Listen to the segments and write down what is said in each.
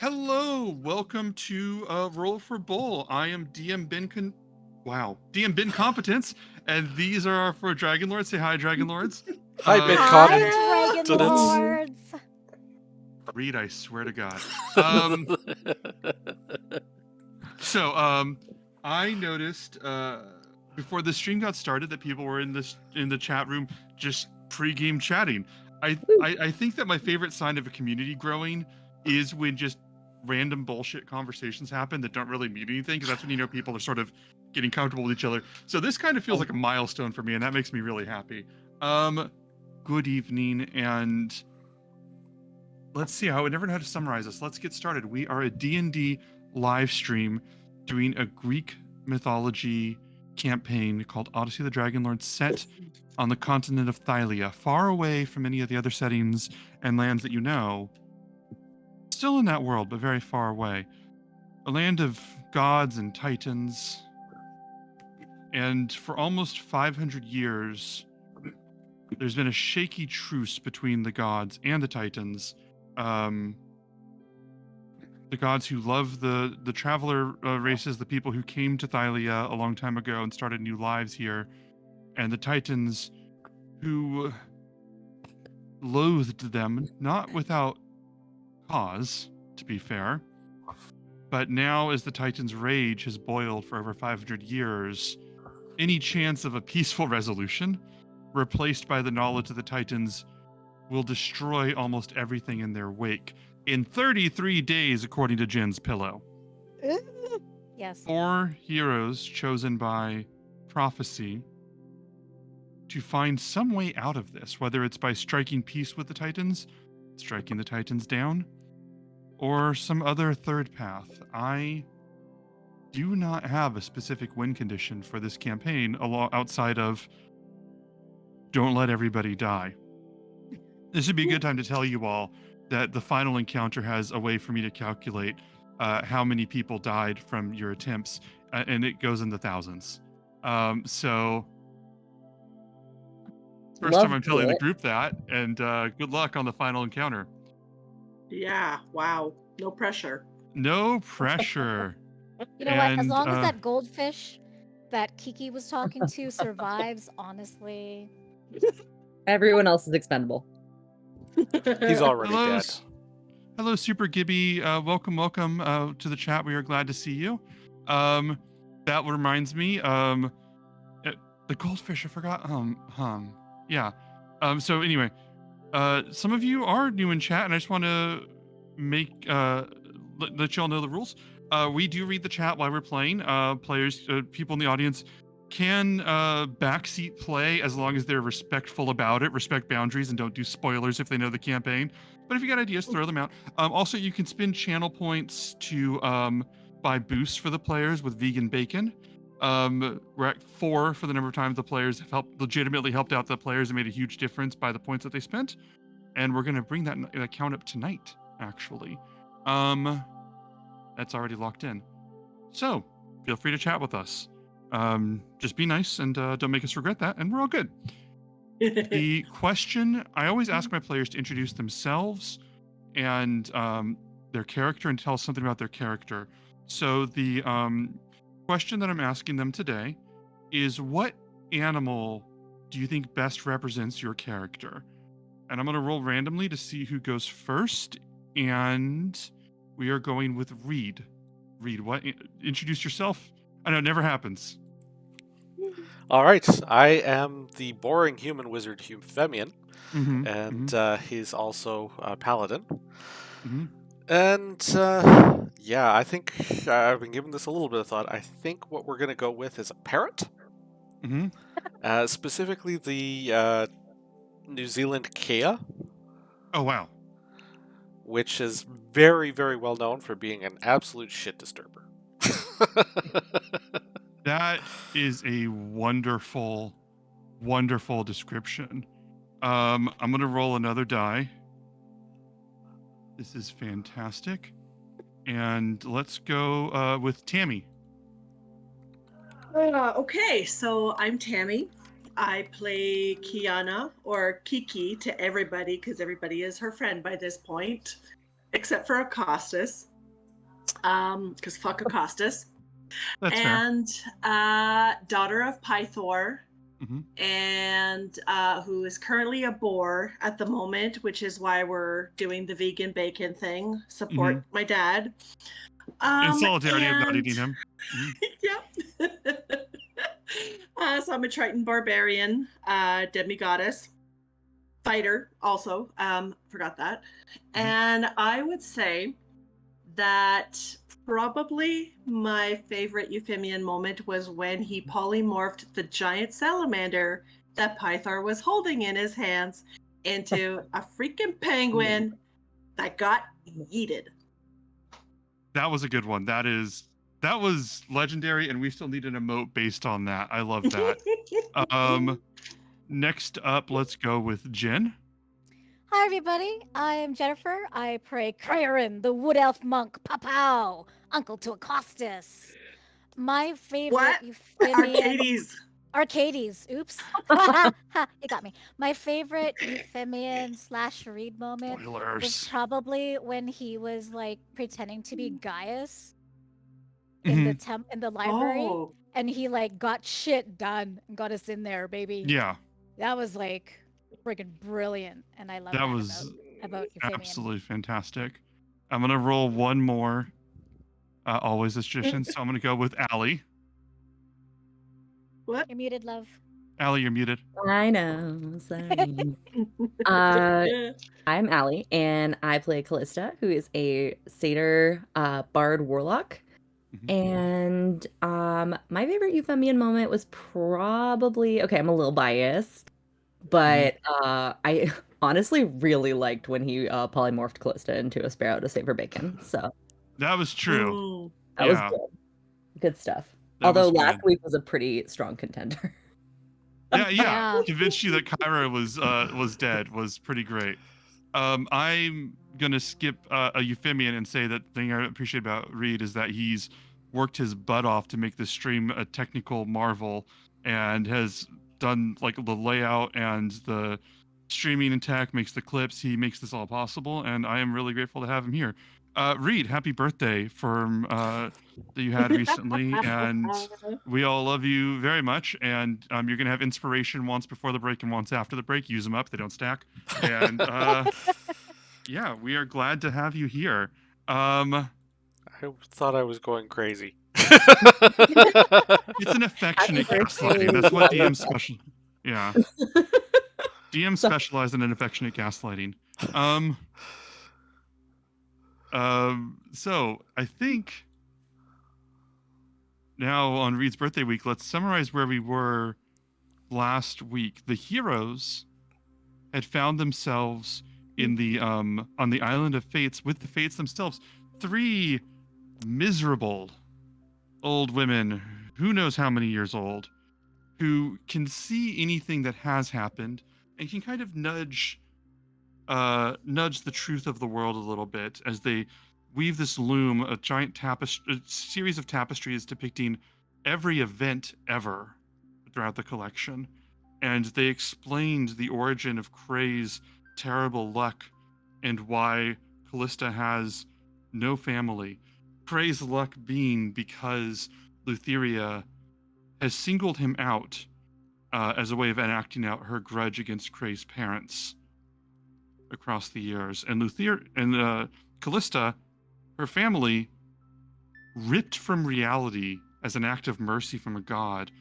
Hello, welcome to Roll for Bull. I am DM Ben Competence, and these are our four Dragonlords. Say hi, Dragonlords. Hi, Ben Hi, Confidence. Dragonlords! Read, I swear to God. I noticed before the stream got started that people were in the chat room just pre-game chatting. I think that my favorite sign of a community growing is when just random bullshit conversations happen that don't really mean anything, because that's when you know people are sort of getting comfortable with each other. So this kind of feels like a milestone for me, and that makes me really happy. Good evening, and let's see. I would never know how to summarize this. Let's get started. We are a D&D live stream doing a Greek mythology campaign called Odyssey of the Dragonlords, set on the continent of Thylia, far away from any of the other settings and lands that you know. Still in that world, but very far away. A land of gods and titans. And for almost 500 years, there's been a shaky truce between the gods and the titans. The gods who love the traveler races, the people who came to Thylia a long time ago and started new lives here, and the titans who loathed them, not without cause, to be fair. But now, as the titans' rage has boiled for over 500 years, any chance of a peaceful resolution, replaced by the knowledge that the titans will destroy almost everything in their wake in 33 days, according to Jen's pillow. Yes. 4 heroes chosen by prophecy to find some way out of this, whether it's by striking peace with the titans, striking the titans down, or some other third path. I do not have a specific win condition for this campaign outside of don't let everybody die. This would be a good time to tell you all that the final encounter has a way for me to calculate how many people died from your attempts, and it goes in the thousands. So first time I'm telling the group that, and good luck on the final encounter. Yeah, wow. No pressure. No pressure. You know what? As long as that goldfish that Kiki was talking to survives, honestly. Everyone else is expendable. He's already dead. Hello, Super Gibby. Welcome to the chat. We are glad to see you. That reminds me, the goldfish, I forgot. Yeah. So anyway, some of you are new in chat, and I just want to let y'all know the rules. We do read the chat while we're playing. Players, people in the audience can backseat play as long as they're respectful about it, respect boundaries, and don't do spoilers if they know the campaign. But if you got ideas, throw them out. Also, you can spend channel points to buy boosts for the players with vegan bacon. We're at 4 for the number of times the players have legitimately helped out the players and made a huge difference by the points that they spent. And we're going to bring that count up tonight, actually. That's already locked in. So feel free to chat with us. Just be nice and don't make us regret that, and we're all good. The question, I always ask my players to introduce themselves and their character and tell us something about their character. So the question that I'm asking them today is, what animal do you think best represents your character? And I'm going to roll randomly to see who goes first, and we are going with Reed. Reed, what? Introduce yourself. I know it never happens. All right, I am the boring human wizard Euphemian, and he's also a paladin. And yeah, I think I've been giving this a little bit of thought. I think what we're going to go with is a parrot. Specifically the New Zealand kea. Oh, wow. Which is very, very well known for being an absolute shit disturber. That is a wonderful, wonderful description. I'm going to roll another die. This is fantastic. And let's go with Tammy. Okay, so I'm Tammy. I play Kiana, or Kiki to everybody, because everybody is her friend by this point, except for Acostus. because fuck Acostus. That's fair. And daughter of Pythor, and who is currently a boar at the moment, which is why we're doing the vegan bacon thing. Support my dad. In solidarity of not eating him. Yep. So I'm a Triton barbarian, demigoddess, fighter also. Forgot that. And I would say that probably my favorite Euphemian moment was when he polymorphed the giant salamander that Pythor was holding in his hands into a freaking penguin that got yeeted. That was a good one. That was legendary, and we still need an emote based on that. I love that. Next up, let's go with Jen. Hi, everybody. I am Jennifer. I play Crayrin, the wood elf monk, Papow, uncle to Acostus. My favorite Euphemian... Arcades. Oops. It got me. My favorite Euphemian / Reed moment was probably when he was like pretending to be Gaius in the library, and he like got shit done and got us in there, baby. Yeah. That was like freaking brilliant, and I love that was about Euphemian. Absolutely fantastic. I'm gonna roll one more. Always as tradition, so I'm gonna go with Allie. What? You're muted, love. Allie, you're muted. I know. Sorry. I'm Allie, and I play Callista, who is a satyr bard warlock. And my favorite Euphemian moment was probably, okay, I'm a little biased, but I honestly really liked when he polymorphed Callista into a sparrow to save her bacon. So that was true. That was good stuff. Although last week was a pretty strong contender. Yeah. Convinced you that Kyra was dead was pretty great. I'm gonna skip a Euphemian and say that the thing I appreciate about Reed is that he's worked his butt off to make this stream a technical marvel and has done like the layout and the streaming and tech, makes the clips. He makes this all possible, and I am really grateful to have him here. Reed, happy birthday from that you had recently, and we all love you very much. And you're gonna have inspiration once before the break and once after the break. Use them up; they don't stack. And yeah, we are glad to have you here. I thought I was going crazy. It's an affectionate gaslighting. That's what DM special. Yeah. DM specialize in an affectionate gaslighting. So I think now on Reed's birthday week, let's summarize where we were last week. The heroes had found themselves in the on the island of Fates with the Fates themselves. 3 miserable old women, who knows how many years old, who can see anything that has happened and can kind of nudge the truth of the world a little bit as they weave this loom, a giant a series of tapestries depicting every event ever throughout the collection. And they explained the origin of Kray's terrible luck and why Callista has no family. Kray's luck being because Lutheria has singled him out as a way of enacting out her grudge against Kray's parents across the years. And Callista, her family, ripped from reality as an act of mercy from a god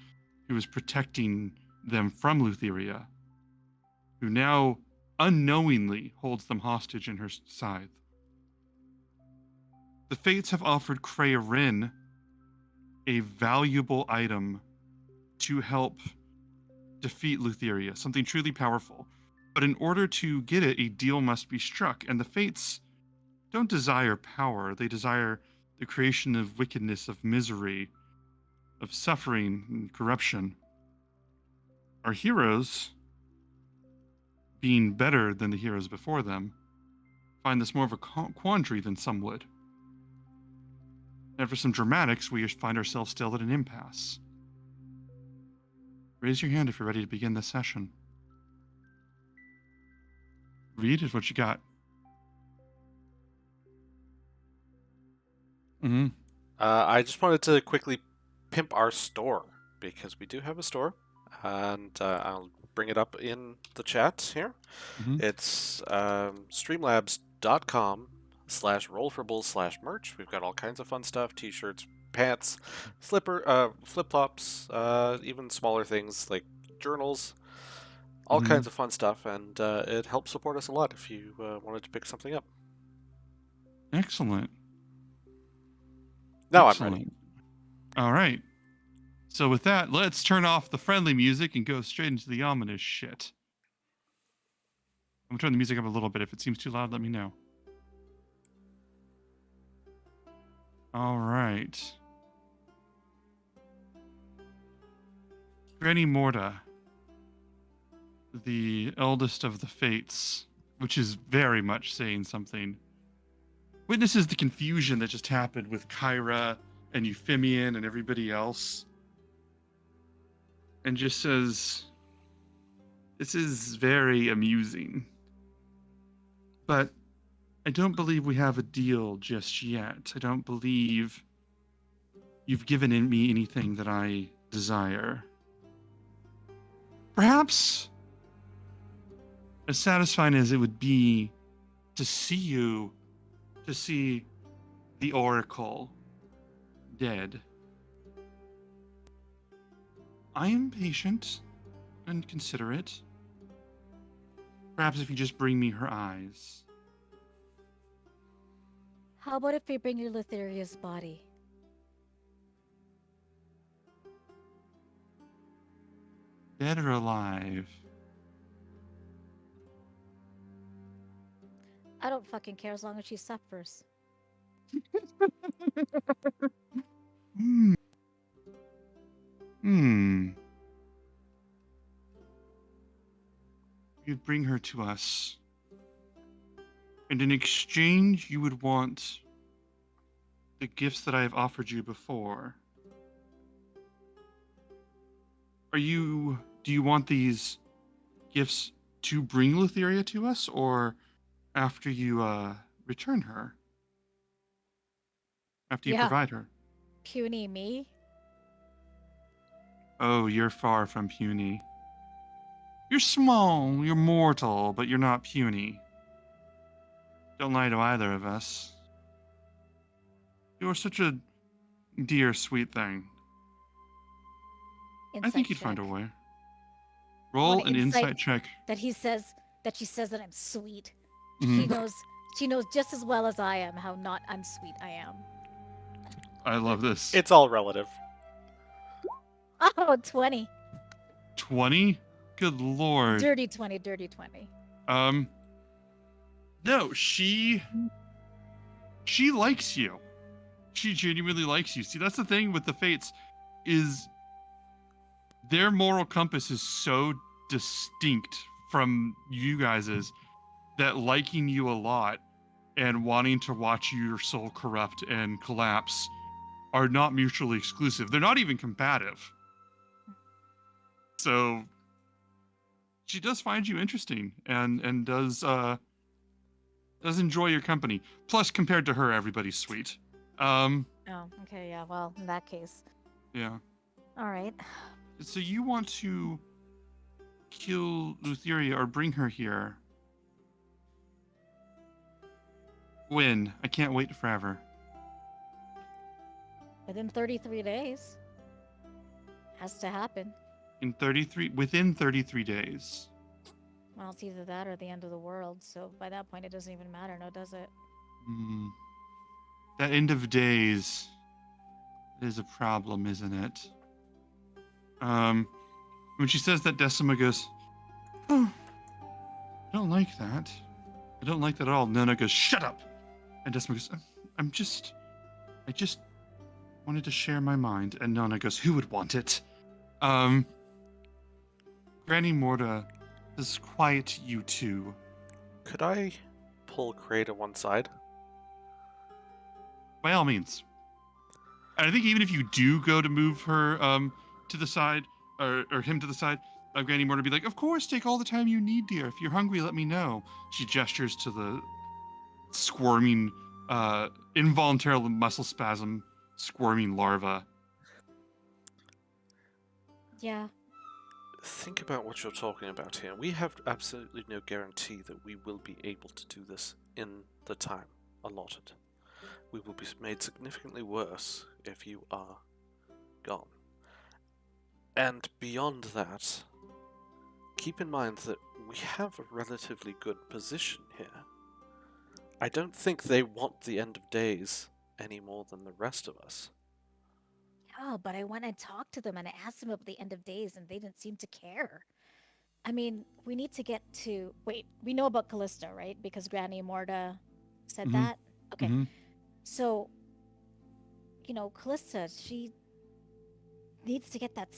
who was protecting them from Lutheria, who now unknowingly holds them hostage in her scythe. The Fates have offered Crayrin a valuable item to help defeat Lutheria, something truly powerful. But in order to get it, a deal must be struck, and the Fates don't desire power. They desire the creation of wickedness, of misery, of suffering and corruption. Our heroes, being better than the heroes before them, find this more of a quandary than some would. After some dramatics, we find ourselves still at an impasse. Raise your hand if you're ready to begin this session. Reed, what you got? Mm-hmm. I just wanted to quickly pimp our store, because we do have a store, and I'll bring it up in the chat here. Mm-hmm. It's streamlabs.com/rollforbulls/merch. We've got all kinds of fun stuff: t-shirts, pants, flip-flops, even smaller things like journals, all Mm-hmm. kinds of fun stuff, and it helps support us a lot if you wanted to pick something up. Excellent. Now Excellent. I'm ready. All right. So with that, let's turn off the friendly music and go straight into the ominous shit. I'm gonna turn the music up a little bit. If it seems too loud, let me know. All right. Granny Morta, the eldest of the Fates, which is very much saying something, witnesses the confusion that just happened with Kyra and Euphemian and everybody else, and just says, "This is very amusing, but I don't believe we have a deal just yet. I don't believe you've given me anything that I desire. Perhaps, as satisfying as it would be to see the Oracle dead, I am patient and considerate. Perhaps if you just bring me her eyes." How about if we bring you Letheria's body? Dead or alive? I don't fucking care as long as she suffers. Hmm. You'd bring her to us, and in exchange, you would want the gifts that I have offered you before. Do you want these gifts to bring Lutheria to us, or after you return her? After you provide her? Puny me? Oh, you're far from puny. You're small, you're mortal, but you're not puny. Don't lie to either of us. You're such a dear, sweet thing. I think you'd find a way. Roll an insight check. That she says that I'm sweet. Mhm. She knows just as well as I am how not unsweet I am. I love this. It's all relative. Oh, 20. 20? Good lord. Dirty 20, dirty 20. No, she likes you. She genuinely likes you. See, that's the thing with the Fates, is their moral compass is so distinct from you guys's that liking you a lot and wanting to watch your soul corrupt and collapse are not mutually exclusive. They're not even combative. So she does find you interesting and does enjoy your company. Plus, compared to her, everybody's sweet. Oh, okay, yeah. Well, in that case. Yeah. All right. So you want to kill Lutheria or bring her here? When? I can't wait forever. Within 33 days. Has to happen. Within 33 days. Well, it's either that or the end of the world, so by that point it doesn't even matter, no, does it? That end of days is a problem, isn't it? When she says that, Decima goes, "Oh, I don't like that. I don't like that at all." Nona goes, "Shut up!" And Decima goes, I just wanted to share my mind." And Nona goes, "Who would want it?" Granny Morta does quiet you too. Could I pull Cray to one side? By all means. And I think even if you do go to move her to the side, or him to the side, Granny Morta would be like, "Of course, take all the time you need, dear. If you're hungry, let me know." She gestures to the squirming involuntary muscle spasm squirming larva. Yeah. Think about what you're talking about here. We have absolutely no guarantee that we will be able to do this in the time allotted. We will be made significantly worse if you are gone. And beyond that, keep in mind that we have a relatively good position here. I don't think they want the end of days any more than the rest of us. Oh, but I went and talked to them and I asked them about the end of days and they didn't seem to care. I mean, we need to get to. Wait, we know about Callista, right? Because Granny Morta said Mhm. that? Okay. Mhm. So, Callista, she needs to get that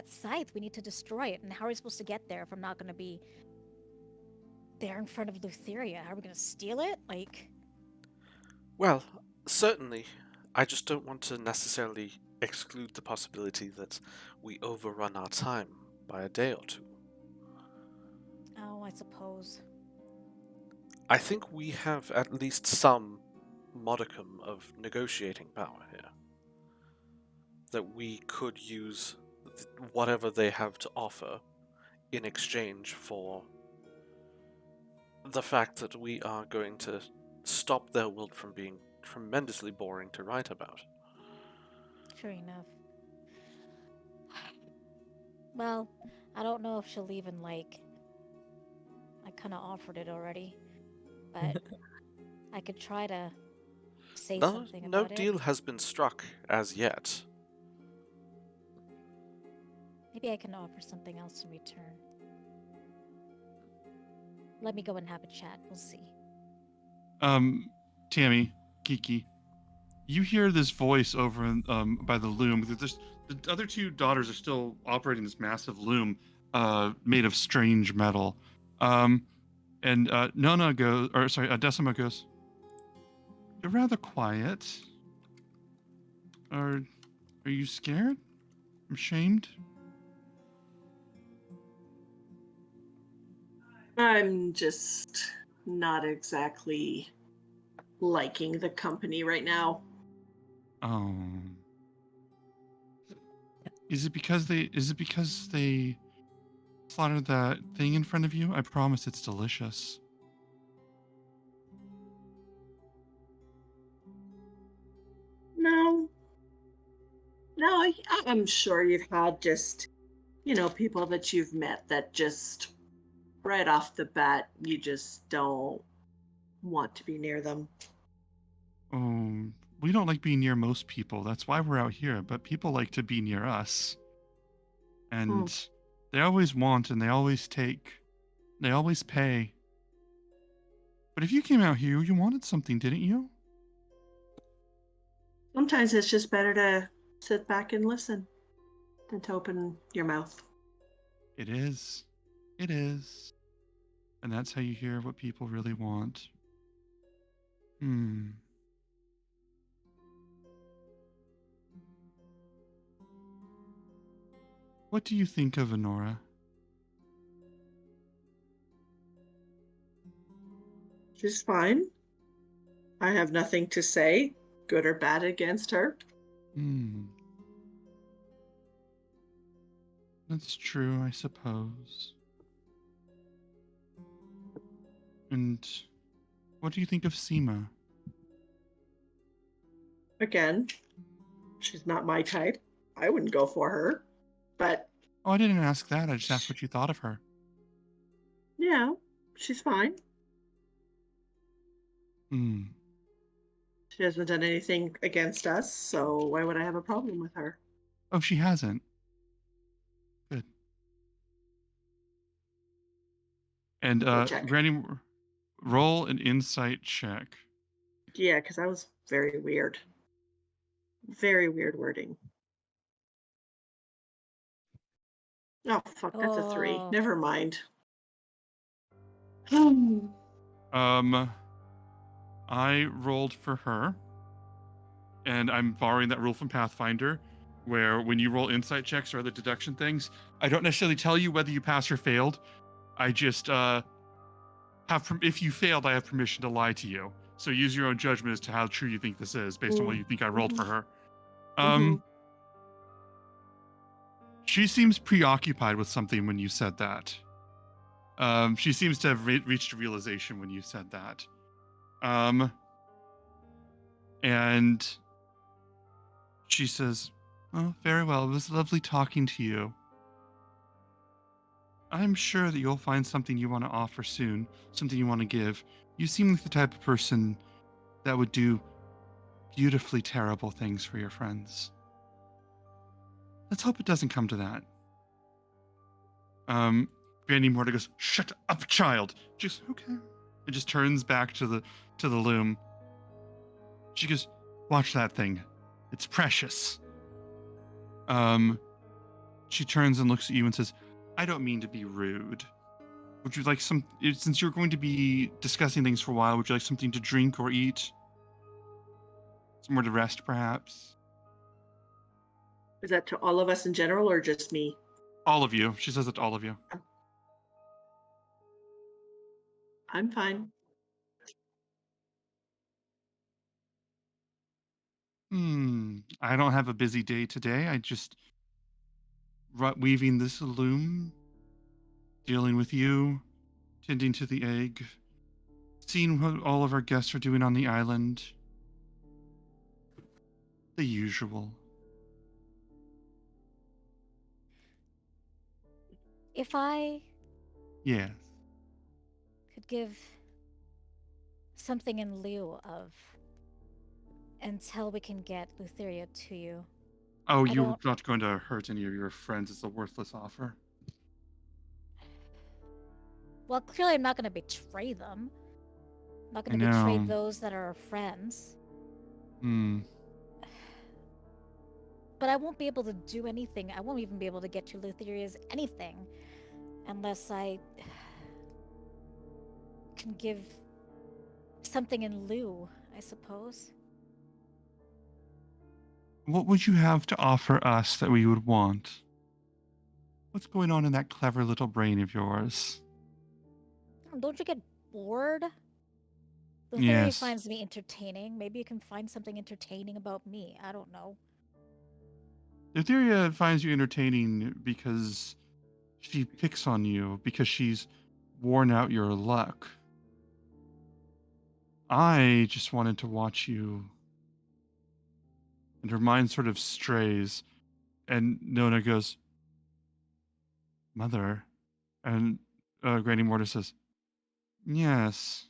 scythe. We need to destroy it. And how are we supposed to get there if I'm not going to be there in front of Lutheria? How are we going to steal it? Well, certainly. I just don't want to necessarily exclude the possibility that we overrun our time by a day or two. Oh, I suppose. I think we have at least some modicum of negotiating power here. That we could use whatever they have to offer in exchange for the fact that we are going to stop their world from being tremendously boring to write about. Sure enough. Well, I don't know if she'll even I kind of offered it already, but I could try to say something No about it. deal has been struck as yet. Maybe I can offer something else in return. Let me go and have a chat. We'll see. Tammy, Kiki, you hear this voice over by the loom. The other two daughters are still operating this massive loom made of strange metal. And Nona goes, or sorry, Decima goes, "You're rather quiet. Are you scared? Ashamed?" I'm just not exactly liking the company right now. Oh. Is it because they slaughtered that thing in front of you? I promise it's delicious. No. I'm sure you've had just, people that you've met that just right off the bat, you just don't want to be near them. Oh, we don't like being near most people. That's why we're out here. But people like to be near us. And they always want and they always take. They always pay. But if you came out here, you wanted something, didn't you? Sometimes it's just better to sit back and listen than to open your mouth. It is. It is. And that's how you hear what people really want. What do you think of Honora? She's fine. I have nothing to say, good or bad, against her. That's true, I suppose. And what do you think of Seema? Again, she's not my type. I wouldn't go for her. But Oh, I didn't ask that. I just asked what you thought of her. yeah, she's fine. She hasn't done anything against us, so why would I have a problem with her? Oh, she hasn't. Good. And Granny, roll an insight check. Yeah, because that was very weird. Very weird wording. Oh, fuck, that's a 3. Never mind. I rolled for her, and I'm borrowing that rule from Pathfinder, where when you roll insight checks or other deduction things, I don't necessarily tell you whether you passed or failed. I just if you failed, I have permission to lie to you. So use your own judgment as to how true you think this is, based on what you think I rolled for her. She seems preoccupied with something when you said that. She seems to have reached a realization when you said that. And she says, "Oh, very well. It was lovely talking to you. I'm sure that you'll find something you want to offer soon, something you want to give. You seem like the type of person that would do beautifully terrible things for your friends. Let's hope it doesn't come to that." Granny Morta goes, "Shut up, child." She goes, "Okay." It just turns back to the loom. She goes, "Watch that thing. It's precious." She turns and looks at you and says, "I don't mean to be rude. Would you like since you're going to be discussing things for a while, would you like something to drink or eat? Somewhere to rest, perhaps?" Is that to all of us in general or just me? All of you. She says it to all of you. I'm fine. I don't have a busy day today. I just weaving this loom, dealing with you, tending to the egg, seeing what all of our guests are doing on the island. The usual. If I Yes. could give something in lieu of until we can get Lutheria to you. Oh, you're not going to hurt any of your friends. It's a worthless offer. Well, clearly I'm not going to betray them. I'm not going to betray those that are our friends. But I won't be able to do anything. I won't even be able to get to Lutheria's anything unless I can give something in lieu, I suppose. What would you have to offer us that we would want? What's going on in that clever little brain of yours? Don't you get bored? Lutheria finds me entertaining. Maybe you can find something entertaining about me. I don't know. Lutheria finds you entertaining because she picks on you, because she's worn out your luck. I just wanted to watch you. And her mind sort of strays, and Nona goes, "Mother," and Granny Morta says, "Yes.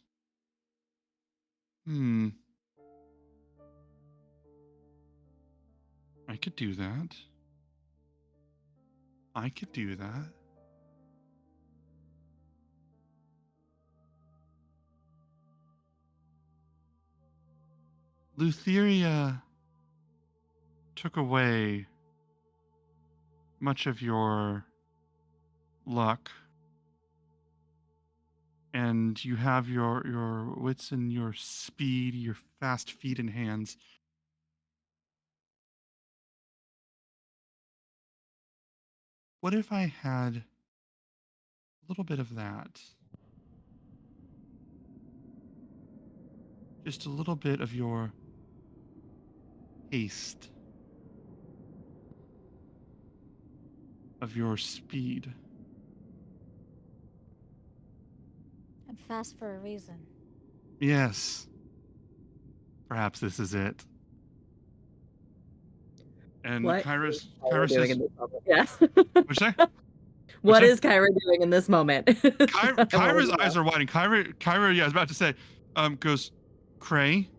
I could do that. I could do that." Lutheria took away much of your luck, and you have your wits and your speed, your fast feet and hands. What if I had a little bit of that? Just a little bit of your haste, of your speed. I'm fast for a reason. Yes. Perhaps this is it. And Kyra says, yeah. What'd you say? What is Kyra doing in this moment? Kyra's eyes are widening. Kyra, yeah, I was about to say, goes, Cray,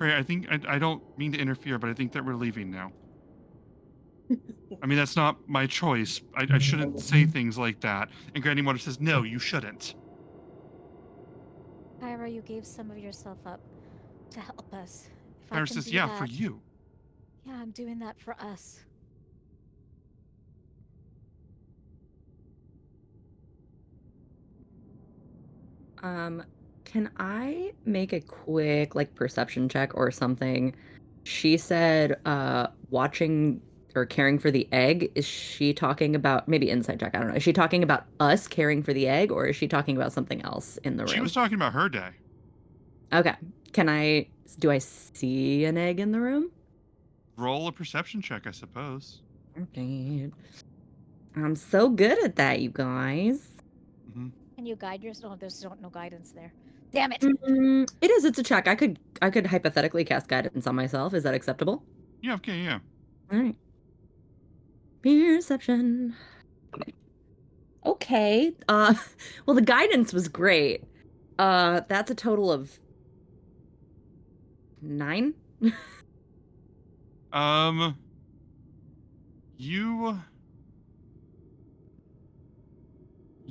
I think I don't mean to interfere, but I think that we're leaving now. I mean, that's not my choice. I shouldn't say things like that. And Granny Morta says, "No, you shouldn't." Kyra, you gave some of yourself up to help us. Kyra says, "Yeah, for you." Yeah, I'm doing that for us. Can I make a quick perception check or something? She said watching or caring for the egg. Is she talking about, maybe insight check, I don't know. Is she talking about us caring for the egg, or is she talking about something else in the room? She was talking about her day. Okay. Do I see an egg in the room? Roll a perception check, I suppose. Okay. I'm so good at that, you guys. Mm-hmm. Can you guide yourself? Oh, there's no guidance there. Damn it. It is. It's a check. I could hypothetically cast guidance on myself. Is that acceptable? Yeah, okay, yeah. All right. Perception. Okay. Well, the guidance was great. That's a total of 9.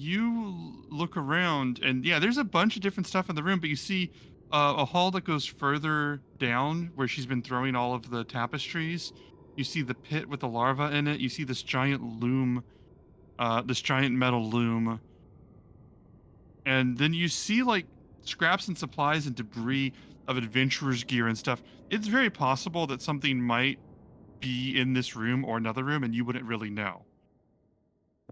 You look around, and yeah, there's a bunch of different stuff in the room, but you see a hall that goes further down where she's been throwing all of the tapestries. You see the pit with the larva in it. You see this giant loom, this giant metal loom. And then you see like scraps and supplies and debris of adventurers' gear and stuff. It's very possible that something might be in this room or another room, and you wouldn't really know.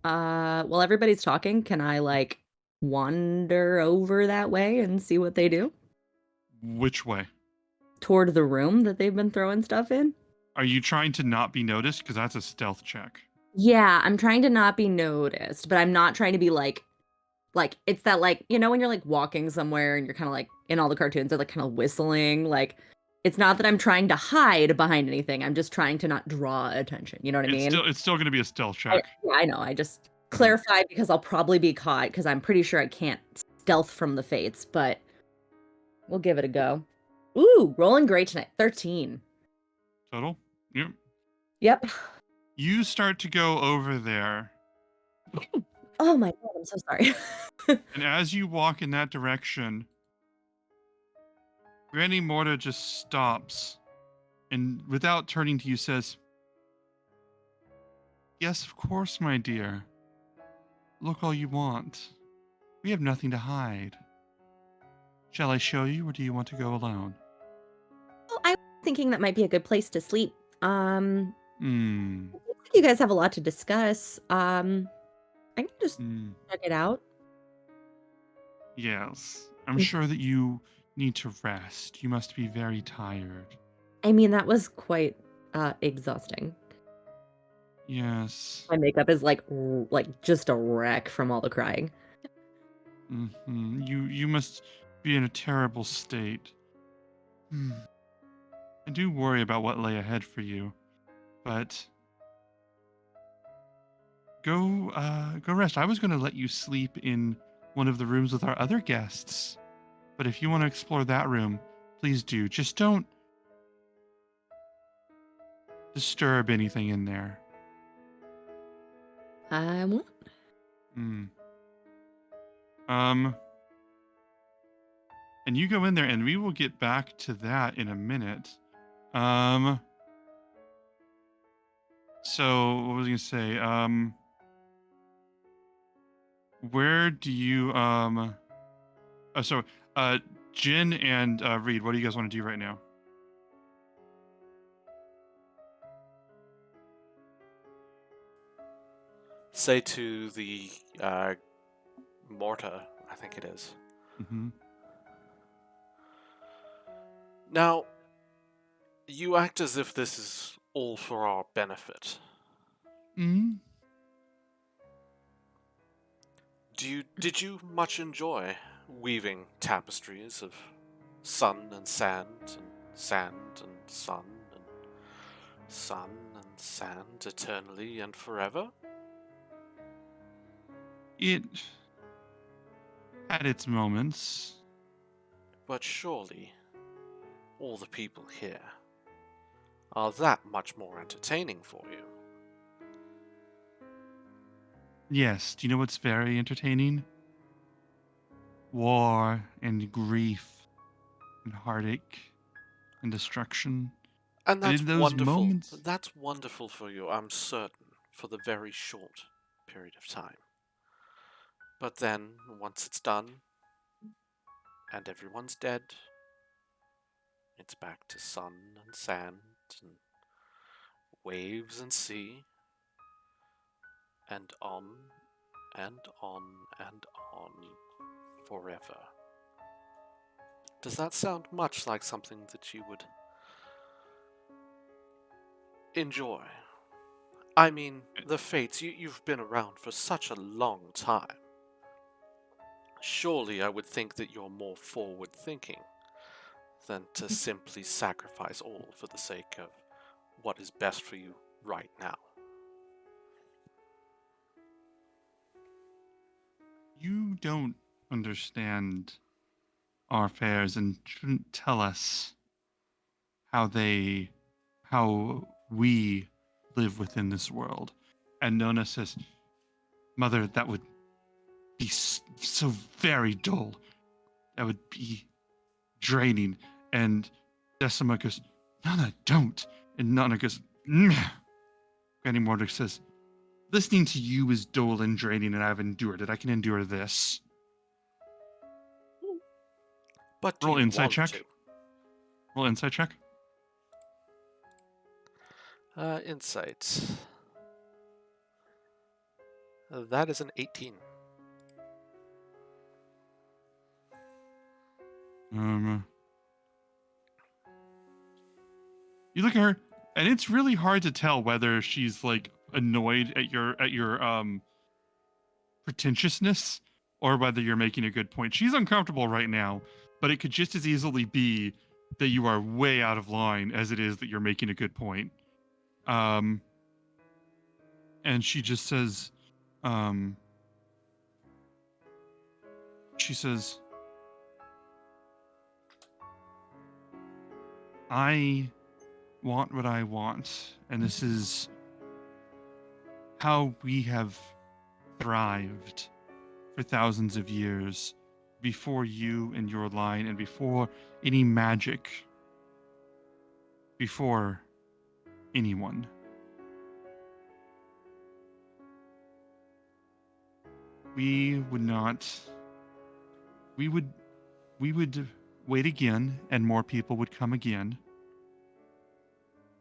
While everybody's talking, can I like wander over that way and see what they do? Which way? Toward the room that they've been throwing stuff in? Are you trying to not be noticed? Because that's a stealth check. Yeah, I'm trying to not be noticed, but I'm not trying to be like it's that like, you know, when you're like walking somewhere and you're kind of like in all the cartoons they're like kind of whistling, like it's not that I'm trying to hide behind anything. I'm just trying to not draw attention. You know what I mean? It's still going to be a stealth check. Yeah, I know. I just clarified because I'll probably be caught because I'm pretty sure I can't stealth from the fates, but we'll give it a go. Ooh, rolling great tonight. 13. Total? Yep. Yep. You start to go over there. Oh my god, I'm so sorry. And as you walk in that direction, Granny Morta just stops and without turning to you says, "Yes, of course, my dear. Look all you want. We have nothing to hide. Shall I show you, or do you want to go alone?" Well, I was thinking that might be a good place to sleep. Hmm. Looks like you guys have a lot to discuss. I can just check it out. Yes. I'm sure that you need to rest. You must be very tired. I mean, that was quite exhausting. Yes. My makeup is like just a wreck from all the crying. Mm-hmm. You must be in a terrible state. I do worry about what lay ahead for you, but go rest. I was going to let you sleep in one of the rooms with our other guests, but if you want to explore that room, please do. Just don't disturb anything in there. I won't. And you go in there, and we will get back to that in a minute. So what was I gonna say? Where do you Jin and Reed, what do you guys want to do right now? Say to the Morta, I think it is. Mm-hmm. Now, you act as if this is all for our benefit. Mm-hmm. Did you much enjoy weaving tapestries of sun and sand and sand and sun and sun and sand eternally and forever? It had its moments. But surely, all the people here are that much more entertaining for you. Yes, do you know what's very entertaining? War and grief and heartache and destruction. And that's in those wonderful. moments... That's wonderful for you, I'm certain, for the very short period of time. But then, once it's done, and everyone's dead, it's back to sun and sand and waves and sea, and on and on and on forever. Does that sound much like something that you would enjoy? I mean, the Fates, you've been around for such a long time. Surely I would think that you're more forward-thinking than to simply sacrifice all for the sake of what is best for you right now. You don't understand our affairs and shouldn't tell us how we live within this world. And Nona says, Mother, that would be so very dull. That would be draining. And Decima goes, Nona, don't. And Nona goes, Meh. Granny Mordek says, listening to you is dull and draining, and I've endured it. I can endure this. But do Roll you insight want check. to? Roll insight check. Insight. That is an 18. You look at her, and it's really hard to tell whether she's like annoyed at your pretentiousness or whether you're making a good point. She's uncomfortable right now, but it could just as easily be that you are way out of line as it is that you're making a good point. And she just says, she says, I want what I want, and this is how we have thrived for thousands of years before you and your line, and before any magic, before anyone. We would wait again, and more people would come again.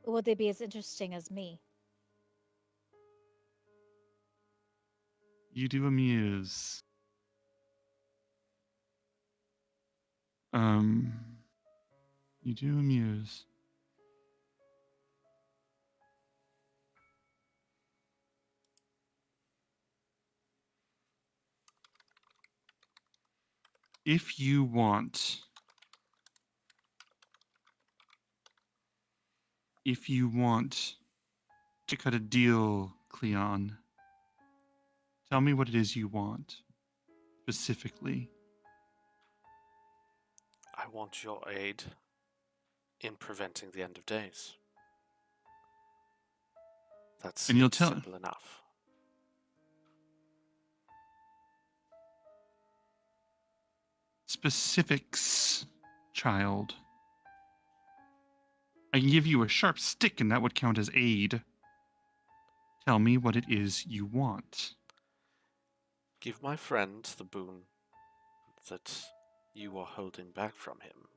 Would they be as interesting as me? You do amuse. You do amuse. If you want to cut a deal, Cleon, tell me what it is you want, specifically. I want your aid in preventing the end of days. That's simple enough. Specifics, child. I can give you a sharp stick and that would count as aid. Tell me what it is you want. Give my friend the boon that you are holding back from him.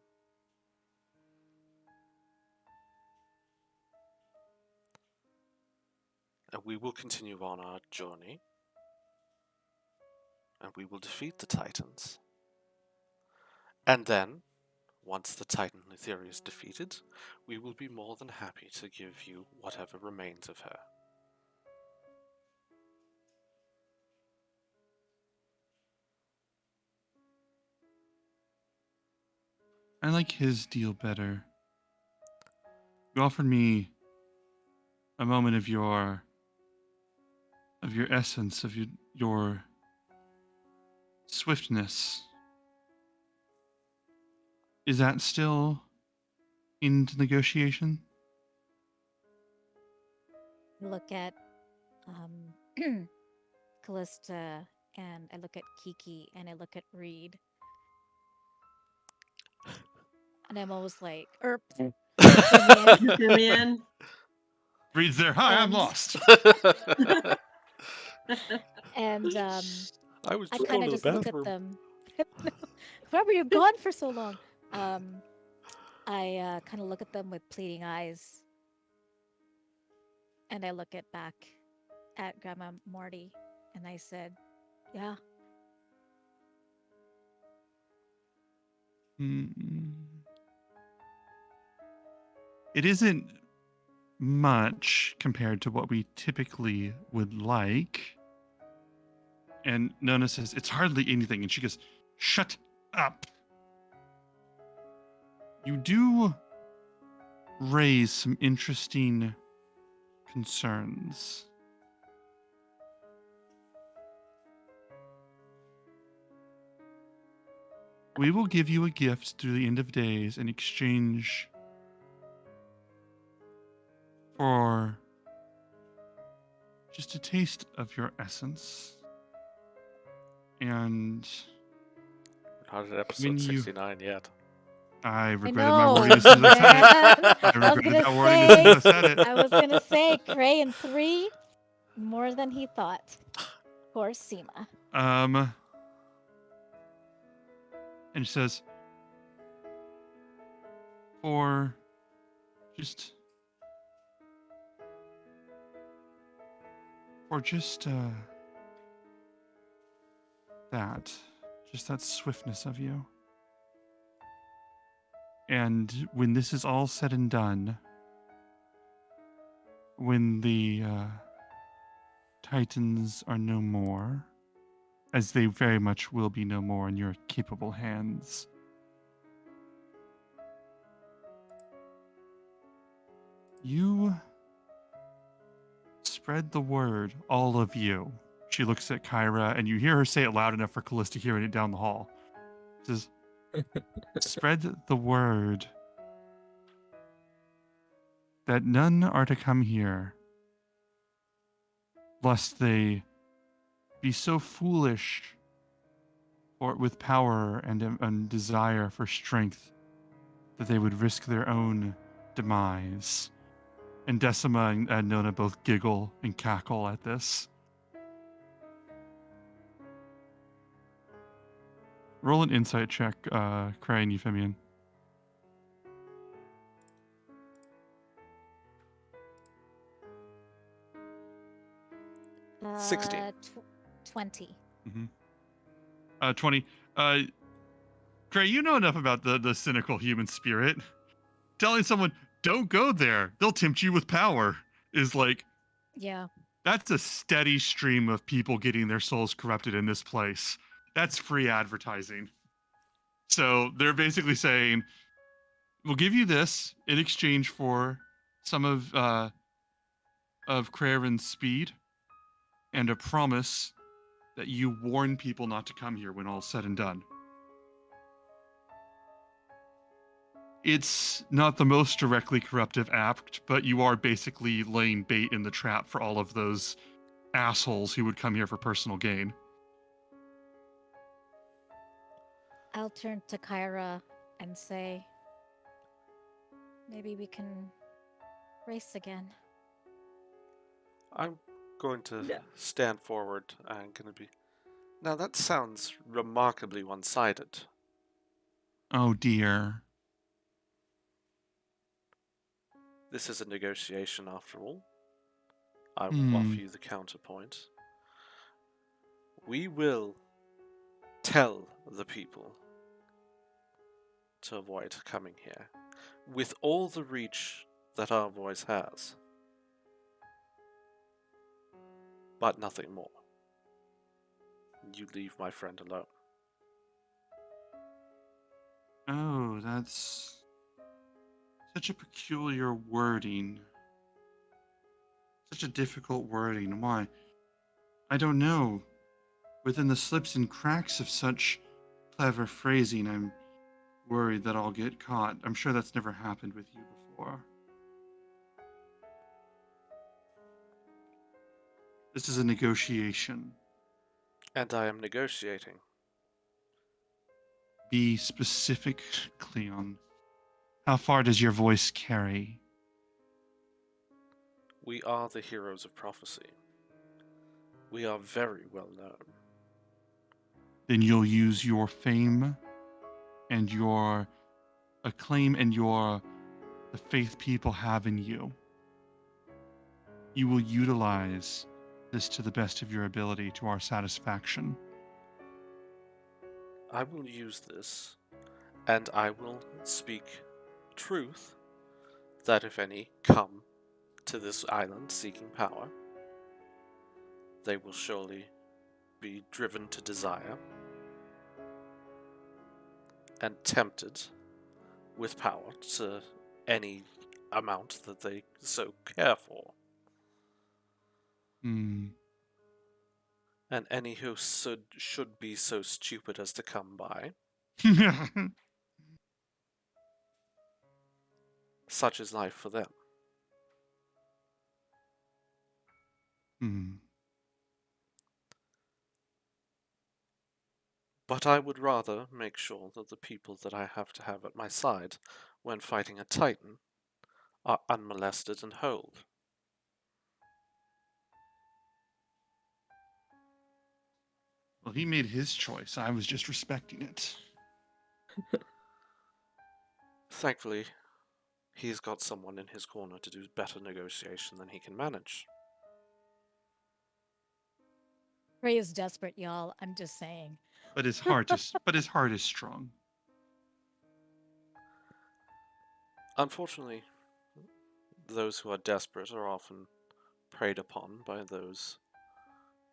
And we will continue on our journey. And we will defeat the Titans. And then, once the Titan Etheria is defeated, we will be more than happy to give you whatever remains of her. I like his deal better. You offered me a moment of your essence, of your swiftness. Is that still into negotiation? Look at Callista, and I look at Kiki, and I look at Reed. And I'm always like, Simeon. Reed's there. Hi, I'm lost. And I was I just kind going of to just the look at bathroom. them. Why were you gone for so long? I kind of look at them with pleading eyes. And I look back at Grandma Morty, and I said, yeah. It isn't much compared to what we typically would like. And Nona says, it's hardly anything. And she goes, shut up. You do raise some interesting concerns. We will give you a gift through the end of days in exchange for just a taste of your essence. And Not at episode when you 69 yet. I regretted my know, wording as soon as I said it. man. I I was regretted gonna that wording as soon as I say, said it. I was gonna say, Cray in 3, more than he thought. Poor Seema. And she says, for just that swiftness of you. And when this is all said and done, when the Titans are no more, as they very much will be no more in your capable hands, you spread the word, all of you. She looks at Kyra, and you hear her say it loud enough for Callista hearing it down the hall. She says, spread the word that none are to come here, lest they be so foolish or with power and desire for strength that they would risk their own demise. And Decima and Nona both giggle and cackle at this. Roll an insight check, Cray and Euphemian. 16. 20. 20. Cray, you know enough about the cynical human spirit. Telling someone, don't go there, they'll tempt you with power, is like, Yeah. that's a steady stream of people getting their souls corrupted in this place. That's free advertising. So they're basically saying, we'll give you this in exchange for some of Craren's speed and a promise that you warn people not to come here when all's said and done. It's not the most directly corruptive act, but you are basically laying bait in the trap for all of those assholes who would come here for personal gain. I'll turn to Kyra and say, maybe we can race again. I'm going to stand forward and going to be... Now that sounds remarkably one-sided. Oh dear. This is a negotiation after all. I will offer you the counterpoint. We will tell the people to avoid coming here with all the reach that our voice has, but nothing more. You leave my friend alone. Oh, that's such a peculiar wording. Such a difficult wording. Why? I don't know. Within the slips and cracks of such clever phrasing, I'm worried that I'll get caught. I'm sure that's never happened with you before. This is a negotiation. And I am negotiating. Be specific, Cleon. How far does your voice carry? We are the heroes of prophecy. We are very well known. Then you'll use your fame and your acclaim and the faith people have in you. You will utilize this to the best of your ability to our satisfaction. I will use this, and I will speak truth that if any come to this island seeking power, they will surely be driven to desire and tempted with power to any amount that they so care for. Hmm. And any who should be so stupid as to come by, such is life for them. Hmm. But I would rather make sure that the people that I have to have at my side when fighting a Titan are unmolested and whole. Well, he made his choice. I was just respecting it. Thankfully, he's got someone in his corner to do better negotiation than he can manage. Ray is desperate, y'all. I'm just saying. But his heart is strong. Unfortunately, those who are desperate are often preyed upon by those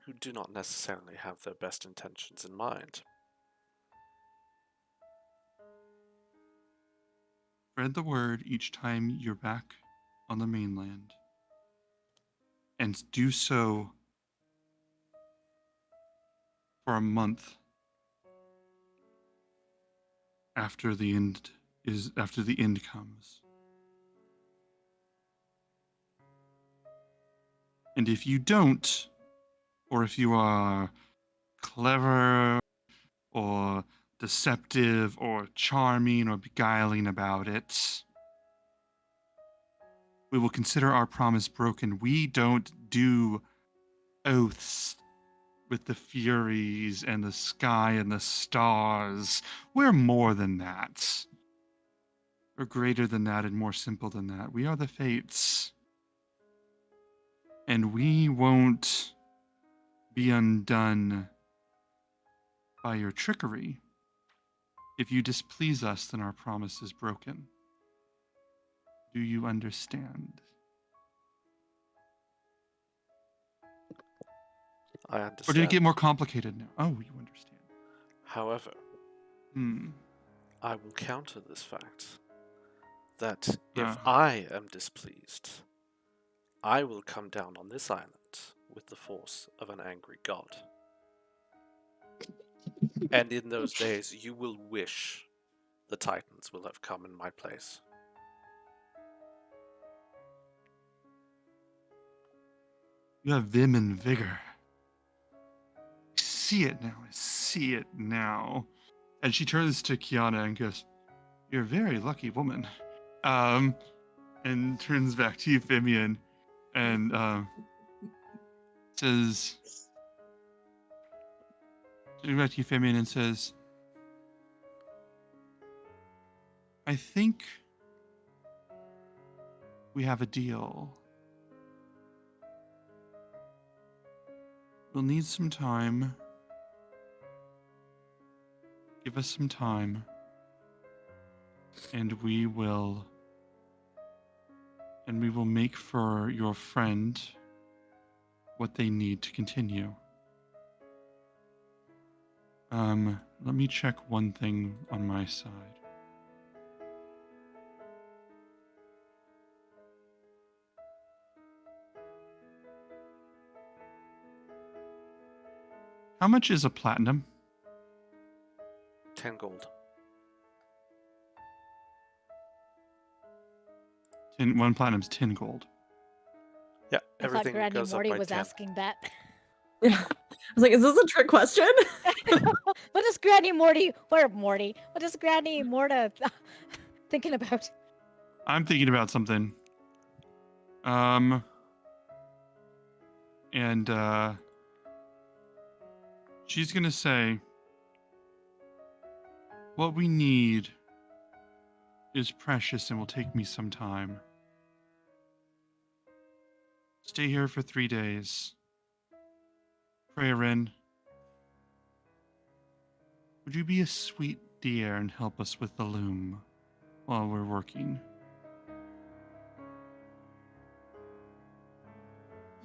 who do not necessarily have their best intentions in mind. Spread the word each time you're back on the mainland. And do so for a month after the end comes. And if you don't, or if you are clever or deceptive or charming or beguiling about it, we will consider our promise broken. We don't do oaths with the Furies and the sky and the stars. We're more than that. We're greater than that and more simple than that. We are the Fates. And we won't be undone by your trickery. If you displease us, then our promise is broken. Do you understand? I understand. Or did it get more complicated now? Oh, you understand. However, I will counter this fact that if I am displeased, I will come down on this island with the force of an angry god. And in those days, you will wish the Titans will have come in my place. You have vim and vigor. I see it now. I see it now. And she turns to Kiana and goes, "You're a very lucky woman." And turns back to Euphemian and says, "I think we have a deal. We'll need some time. Give us some time. And we will make for your friend what they need to continue. Let me check one thing on my side. How much is a platinum? 10 gold. 1 platinum's 10 gold. Yeah, I thought everything Granny goes Morty up by was 10. asking that. I was like, is this a trick question? What is Granny Morty? Where Morty? What is Granny Morta thinking about? I'm thinking about something. And she's gonna say, what we need is precious and will take me some time. Stay here for 3 days. Prayerin, would you be a sweet dear and help us with the loom while we're working?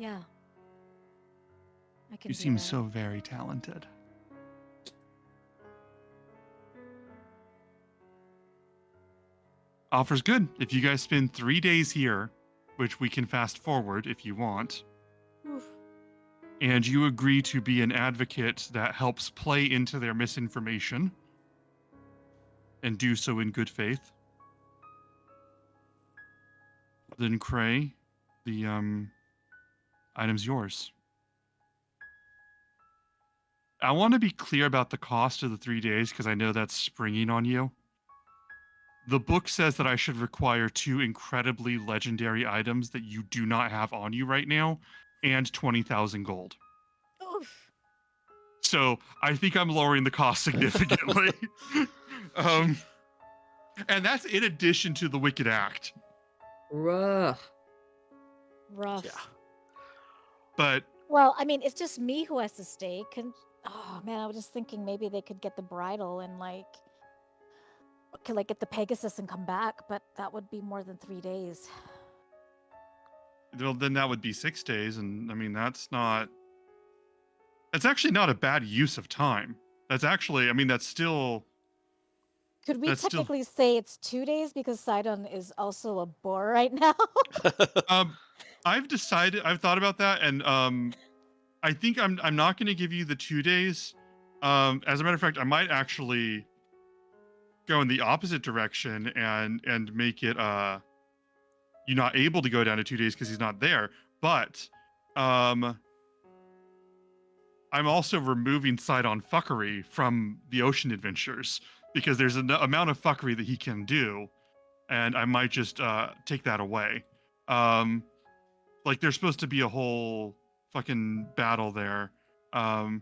Yeah. I can You do seem that. so very talented. Offer's good. If you guys spend 3 days here, which we can fast forward if you want, Oof. and you agree to be an advocate that helps play into their misinformation and do so in good faith, then Cray, the item's yours. I want to be clear about the cost of the 3 days because I know that's springing on you. The book says that I should require 2 incredibly legendary items that you do not have on you right now and 20,000 gold. Oof. So I think I'm lowering the cost significantly. And that's in addition to the Wicked Act. Rough. Rough. Yeah. But Well, I mean, it's just me who has to stay. Oh man, I was just thinking maybe they could get the bridle and could get the Pegasus and come back, but that would be more than 3 days. well, then that would be 6 days, and I mean that's actually not a bad use of time. That's actually, I mean, that's still. Could we That's still- technically say it's 2 days because Sidon is also a bore right now? I've thought about that, and I think I'm not going to give you the 2 days. As a matter of fact, I might actually go in the opposite direction and make it you're not able to go down to 2 days because he's not there. But I'm also removing Sidon fuckery from the ocean adventures because there's an amount of fuckery that he can do, and I might just take that away. There's supposed to be a whole fucking battle there. I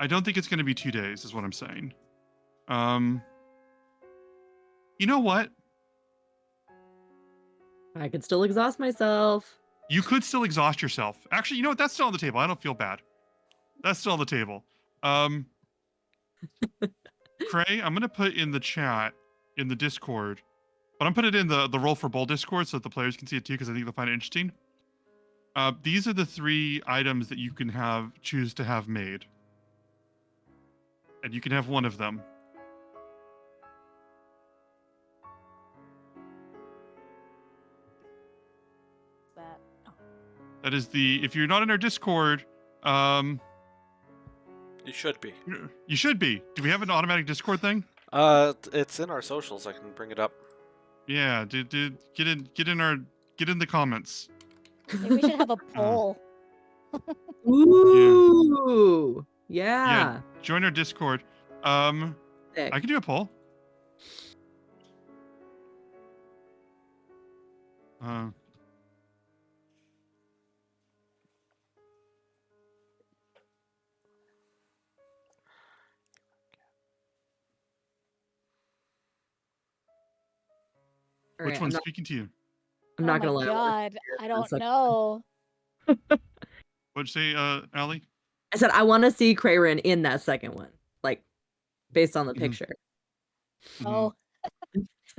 don't think it's going to be 2 days, is what I'm saying. You know what? I could still exhaust myself. You could still exhaust yourself. Actually, you know what? That's still on the table. I don't feel bad. That's still on the table. Cray, I'm gonna put in the chat, in the Discord, but I'm putting it in the Roll for Bowl Discord so that the players can see it too, because I think they'll find it interesting. These are the 3 items that you can choose to have made, and you can have one of them. That. That is if you're not in our Discord, You should be. you should be. Do we have an automatic Discord thing? It's in our socials. I can bring it up. Yeah, get in the comments. Maybe we should have a poll. Ooh. Yeah. Join our Discord. Sick. I can do a poll. All Which right, one's speaking to you? I'm not Oh gonna my lie. God, I don't second. know. What'd you say, Allie? I said I want to see Crayrin in that second one, based on the Mhm. picture. Oh,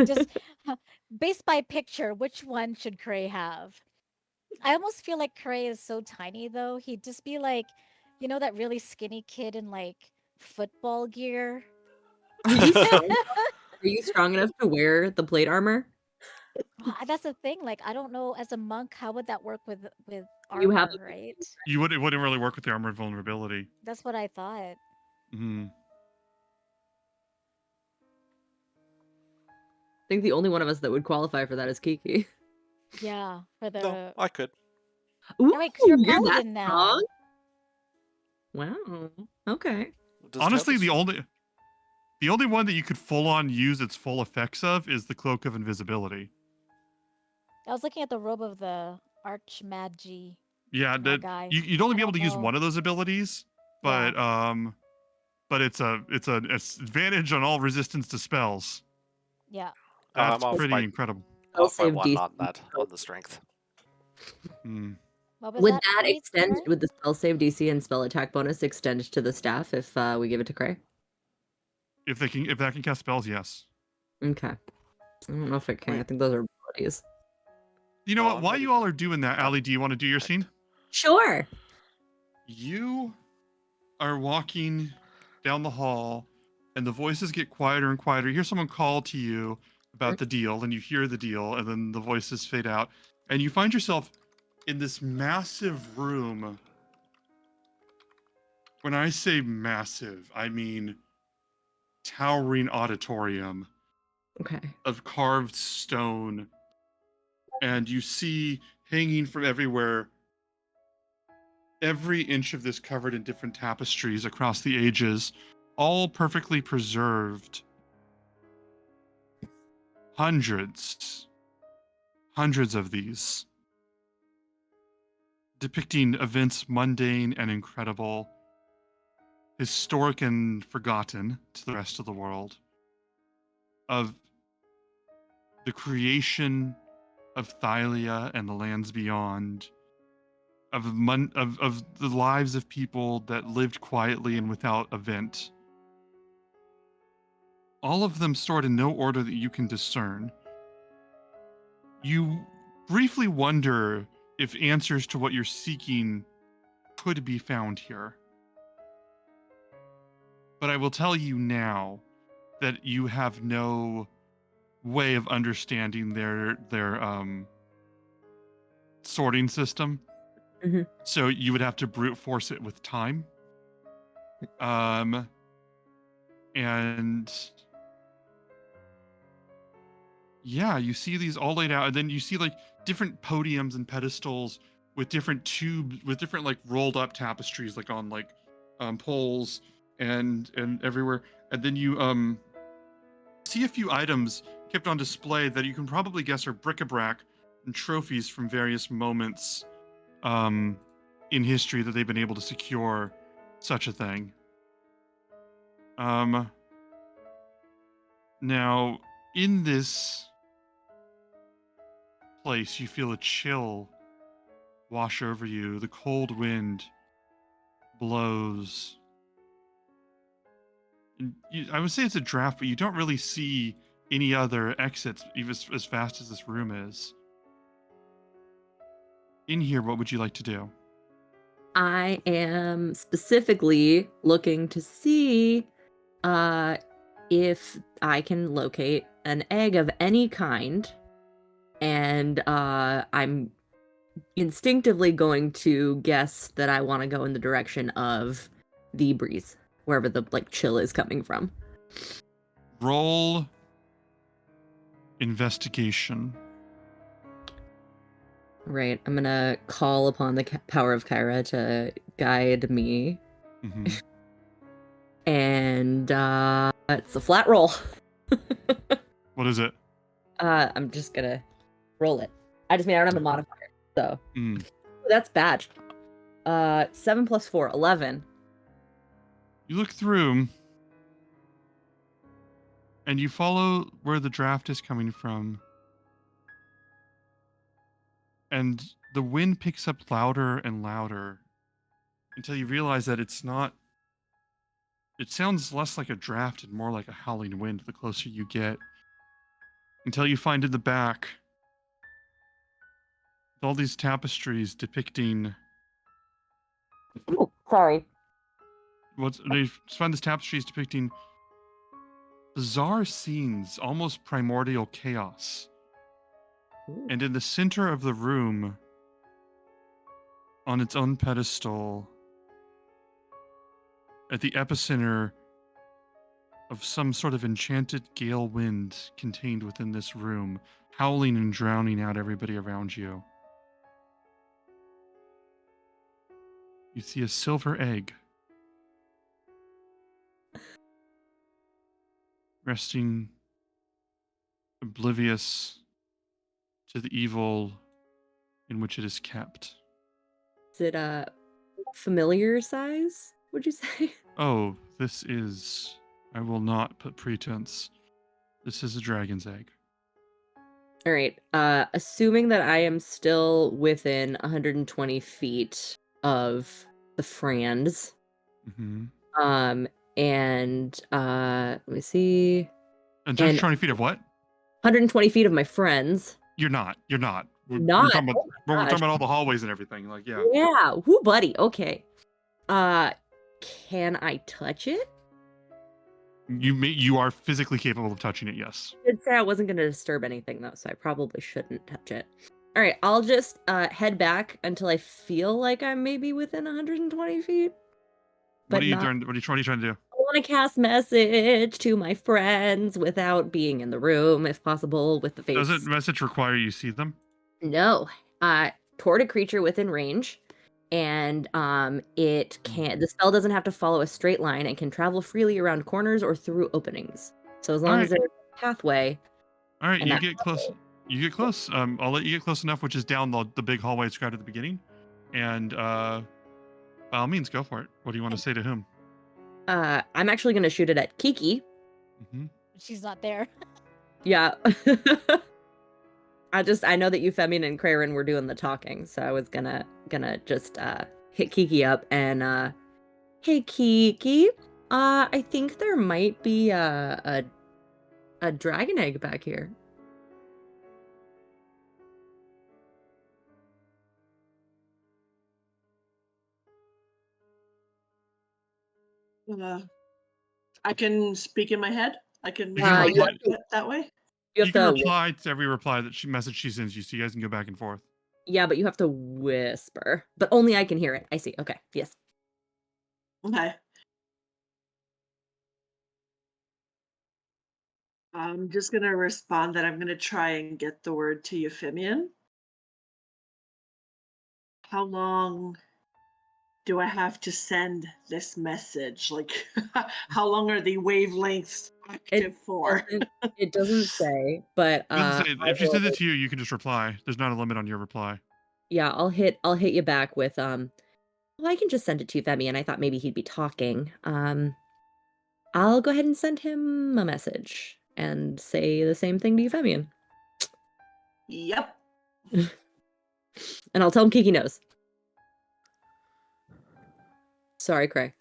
just based by picture, which one should Cray have? I almost feel like Cray is so tiny, though. He'd just be like, that really skinny kid in football gear. Are you strong? Are you strong enough to wear the plate armor? That's the thing. I don't know. As a monk, how would that work with armor, You have- right? It wouldn't really work with the armored vulnerability. That's what I thought. Mm-hmm. I think the only one of us that would qualify for that is Kiki. Yeah, for the. No, I could. Ooh, Right, 'cause you're that paladin now. strong? Wow. Okay. Does it Honestly, have the a- only one that you could full on use its full effects of is the Cloak of Invisibility. I was looking at the robe of the Archmagi. Yeah, That guy. you'd only I be able to don't use know. one of those abilities, Yeah. but it's an advantage on all resistance to spells. Yeah. That's I'm off pretty by- incredible. Off by save 1 DC. on the strength. Mm. What was Would that, that please, extend? Cray? Would the spell save DC and spell attack bonus extend to the staff if we give it to Cray? If that can cast spells, yes. Okay. I don't know if it can. I Wait. think those are abilities. You know No, what? I'm While ready. you all are doing that, Allie, do you want to do your scene? Sure. You are walking down the hall, and the voices get quieter and quieter. You hear someone call to you about the deal, and you hear the deal, and then the voices fade out, and you find yourself in this massive room. When I say massive, I mean towering auditorium Okay. of carved stone, and you see hanging from everywhere, every inch of this covered in different tapestries across the ages, all perfectly preserved. Hundreds of these, depicting events mundane and incredible, historic and forgotten to the rest of the world, of the creation of Thylia and the lands beyond, of the lives of people that lived quietly and without event. All of them stored in no order that you can discern. You briefly wonder if answers to what you're seeking could be found here. But I will tell you now that you have no way of understanding their sorting system. Mhm. So you would have to brute force it with time. And yeah, you see these all laid out, and then you see like different podiums and pedestals with different tubes, with different like rolled up tapestries, like on like poles and everywhere. And then you see a few items kept on display that you can probably guess are bric-a-brac and trophies from various moments in history that they've been able to secure such a thing. Now, in this place, you feel a chill wash over you. The cold wind blows. And I would say it's a draft, but you don't really see any other exits, even as fast as this room is. In here, what would you like to do? I am specifically looking to see if I can locate an egg of any kind, and I'm instinctively going to guess that I want to go in the direction of the breeze, wherever the like chill is coming from. Roll investigation. Right, I'm gonna call upon the power of Kyra to guide me. Mm-hmm. And it's a flat roll. What is it? I'm just gonna roll it. I don't have a modifier, so that's bad. 7 + 4, 11. You look through, and you follow where the draft is coming from, and the wind picks up louder and louder until you realize that it's not. It sounds less like a draft and more like a howling wind the closer you get, until you find in the back all these tapestries depicting. Oh, sorry. They find these tapestries depicting bizarre scenes, almost primordial chaos. Ooh. And in the center of the room, on its own pedestal, at the epicenter of some sort of enchanted gale wind contained within this room, howling and drowning out everybody around you, you see a silver egg resting oblivious to the evil in which it is kept. Is it a familiar size, would you say? Oh, this is... I will not put pretense. This is a dragon's egg. All right. Assuming that I am still within 120 feet of the Frands. Mm-hmm. And let me see. And 120 feet of what? 120 feet of my friends. You're not. we're Not. talking about Oh my we're gosh. talking about all the hallways and everything. Like, yeah. Yeah. Whoo, buddy. Okay. Can I touch it? You are physically capable of touching it. Yes. I did say I wasn't going to disturb anything though, so I probably shouldn't touch it. All right, I'll just head back until I feel like I'm maybe within 120 feet. What But are you not. trying? What are you trying to do? I want to cast message to my friends without being in the room, if possible, with the face. Doesn't message require you see them? No. Toward a creature within range, and it can. The spell doesn't have to follow a straight line and can travel freely around corners or through openings. So as long as there's a pathway. All right, and you that get close. You get close. I'll let you get close enough, which is down the big hallway I described at the beginning. And by all means, go for it. What do you want to say to whom? I'm actually going to shoot it at Kiki. Mm-hmm. She's not there. Yeah. I know that Euphemian and Craren were doing the talking, so I was gonna just hit Kiki up and hey Kiki, I think there might be a dragon egg back here. I can speak in my head. I can You can reply- that way. You can reply to every reply that message she sends you, so you guys can go back and forth. Yeah, but you have to whisper. But only I can hear it. I see. Okay. Yes. Okay. I'm just gonna respond that I'm gonna try and get the word to Euphemian. How long do I have to send this message? Like, how long are the wavelengths active for? It doesn't say, but if she sends it to you, you can just reply. There's not a limit on your reply. Yeah, I'll hit you back with well, I can just send it to Femi, and I thought maybe he'd be talking. I'll go ahead and send him a message and say the same thing to Euphemian. Yep. And I'll tell him Kiki knows. Sorry, Cray.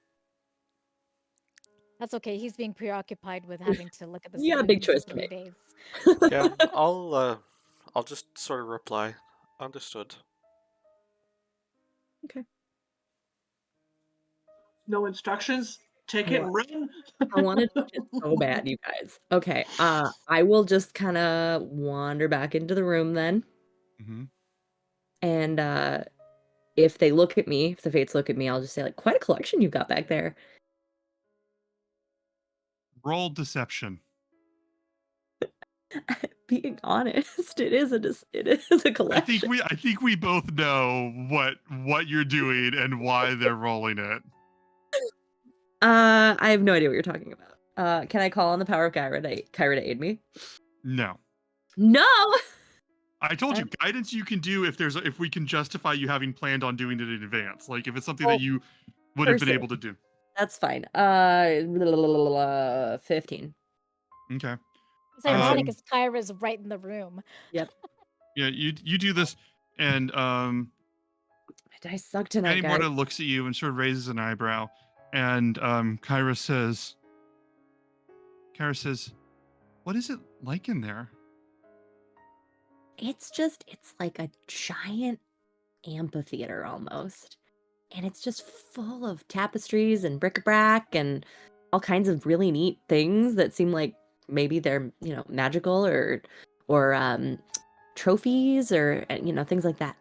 That's okay. He's being preoccupied with having to look at the Yeah, big choice to 3 make. days. Yeah, I'll just sort of reply. Understood. Okay. No instructions. Take it and run. I wanted to do it so bad, you guys. Okay. I will just kind of wander back into the room then. Mm-hmm. And if they look at me, if the fates look at me, I'll just say like, quite a collection you got back there. Roll deception. Being honest, it is a collection. I think we both know what you're doing and why they're rolling it. I have no idea what you're talking about. Can I call on the power of Kyra to aid me? No. No. I told you, guidance you can do if we can justify you having planned on doing it in advance. Like if it's something that you would have been able to do. That's fine. 15. Okay. It's ironic because Kyra's right in the room. Yep. Yeah, you do this, and My dice suck tonight, guys. Morta looks at you and sort of raises an eyebrow, and Kyra says, "What is it like in there?" It's like a giant amphitheater almost. And it's just full of tapestries and bric-a-brac and all kinds of really neat things that seem like maybe they're, magical or trophies or, things like that.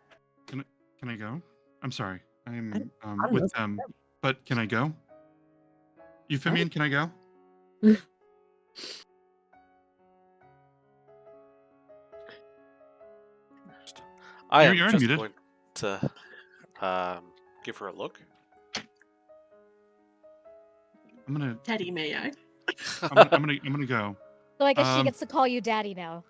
Can I go? I'm sorry. I'm with them. But can I go? Euphemian, can I go? I am You're just unmuted. going to give her a look. I'm gonna. Teddy, may I? I'm gonna go. So I guess she gets to call you daddy now.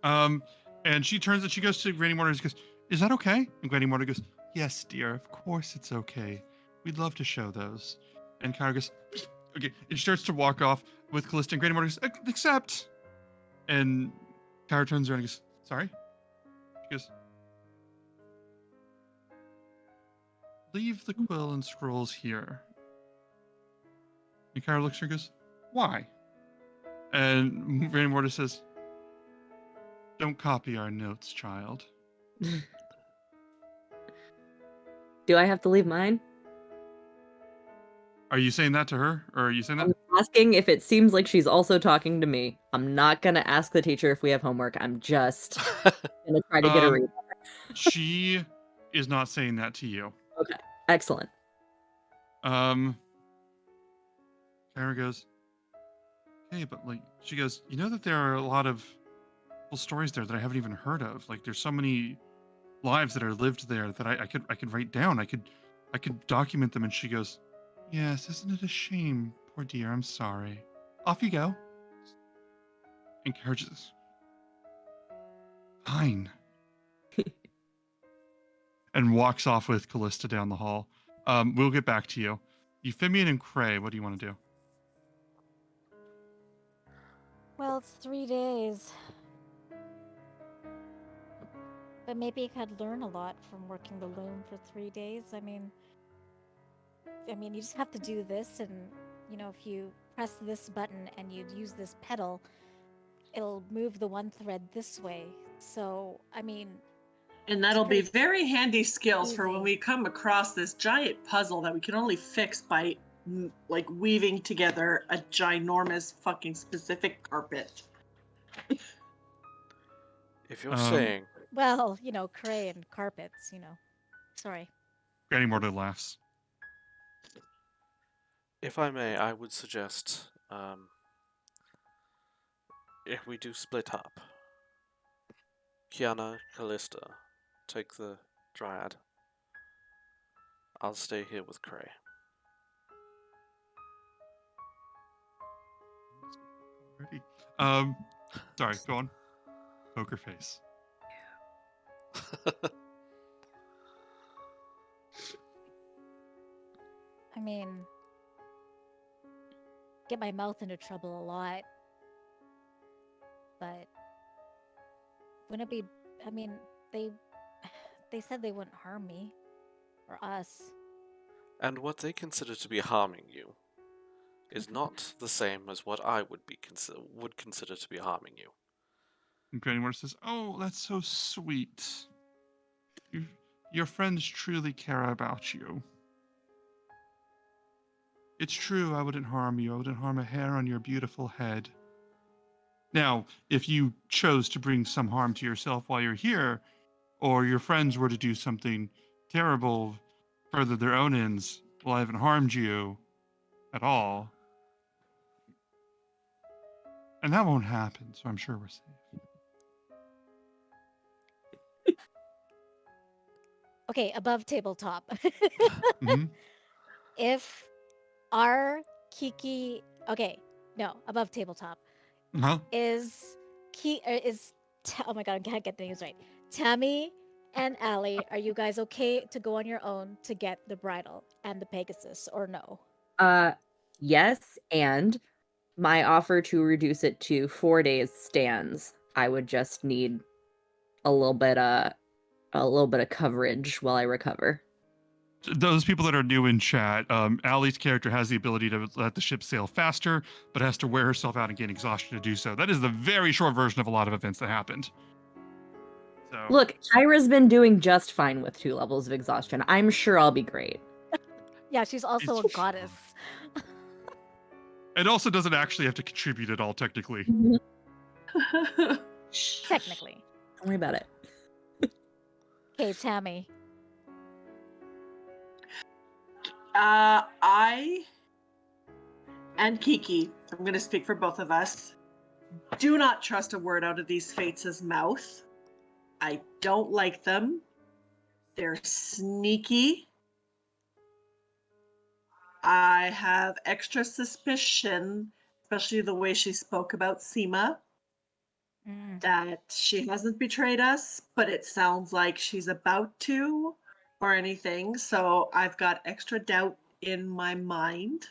And she turns and she goes to Granny Mortar and goes, "Is that okay?" And Granny Mortar goes, "Yes, dear. Of course it's okay. We'd love to show those." And Kyra goes, "Okay." And she starts to walk off with Callista, and Granny Mortar goes, "Accept." And Kyra turns around and goes, "Sorry." She goes, "Leave the quill and scrolls here." And Kyra looks at her and goes, "Why?" And Granny Mortar says, Don't copy our notes, child. Do I have to leave mine? Are you saying that to her? Or are you saying that? I'm asking if it seems like she's also talking to me. I'm not gonna ask the teacher if we have homework. I'm just gonna try to get a read. She is not saying that to you. Okay, excellent. Kyra goes, hey, but like, she goes, you know that there are a lot of cool stories there that I haven't even heard of. Like, there's so many lives that are lived there that I could write down. I could document them. And she goes, yes, isn't it a shame? Poor dear, I'm sorry. Off you go. Encourages. Fine. And walks off with Callista down the hall. We'll get back to you. Euphemian and Cray, what do you want to do? Well, it's 3 days. But maybe I could learn a lot from working the loom for 3 days. I mean, you just have to do this, and if you press this button and you use this pedal, it'll move the one thread this way. So, and that'll be very handy skills easy for when we come across this giant puzzle that we can only fix by like weaving together a ginormous fucking specific carpet. If you're saying... Well, Cray and carpets, Sorry. Granny Mortar laughs. If I may, I would suggest if we do split up. Kiana, Callista, take the Dryad. I'll stay here with Cray. Sorry, go on. Poker face. Get my mouth into trouble a lot. But wouldn't it be, they said they wouldn't harm me or us. And what they consider to be harming you is not the same as what I would consider to be harming you. And Granny Mortar says, oh, that's so sweet. Your friends truly care about you. It's true, I wouldn't harm you. I wouldn't harm a hair on your beautiful head. Now, if you chose to bring some harm to yourself while you're here, or your friends were to do something terrible, further their own ends, well, I haven't harmed you at all. And that won't happen, so I'm sure we're safe. Okay, above tabletop. Mm-hmm. If our Kiki, above tabletop Uh-huh. oh my god, I can't get the names right. Tammy and Allie, are you guys okay to go on your own to get the bridle and the Pegasus, or no? Yes, and my offer to reduce it to 4 days stands. I would just need a little bit of coverage while I recover. Those people that are new in chat, Allie's character has the ability to let the ship sail faster, but has to wear herself out and gain exhaustion to do so. That is the very short version of a lot of events that happened. So Look, Kyra's been doing just fine with 2 levels of exhaustion. I'm sure I'll be great. Yeah, she's also a goddess. It also doesn't actually have to contribute at all, technically. Technically. Don't worry about it. Okay, Tammy. I and Kiki, I'm going to speak for both of us, do not trust a word out of these Fates' mouth. I don't like them. They're sneaky. I have extra suspicion, especially the way she spoke about Seema, that she hasn't betrayed us, but it sounds like she's about to or anything. So I've got extra doubt in my mind.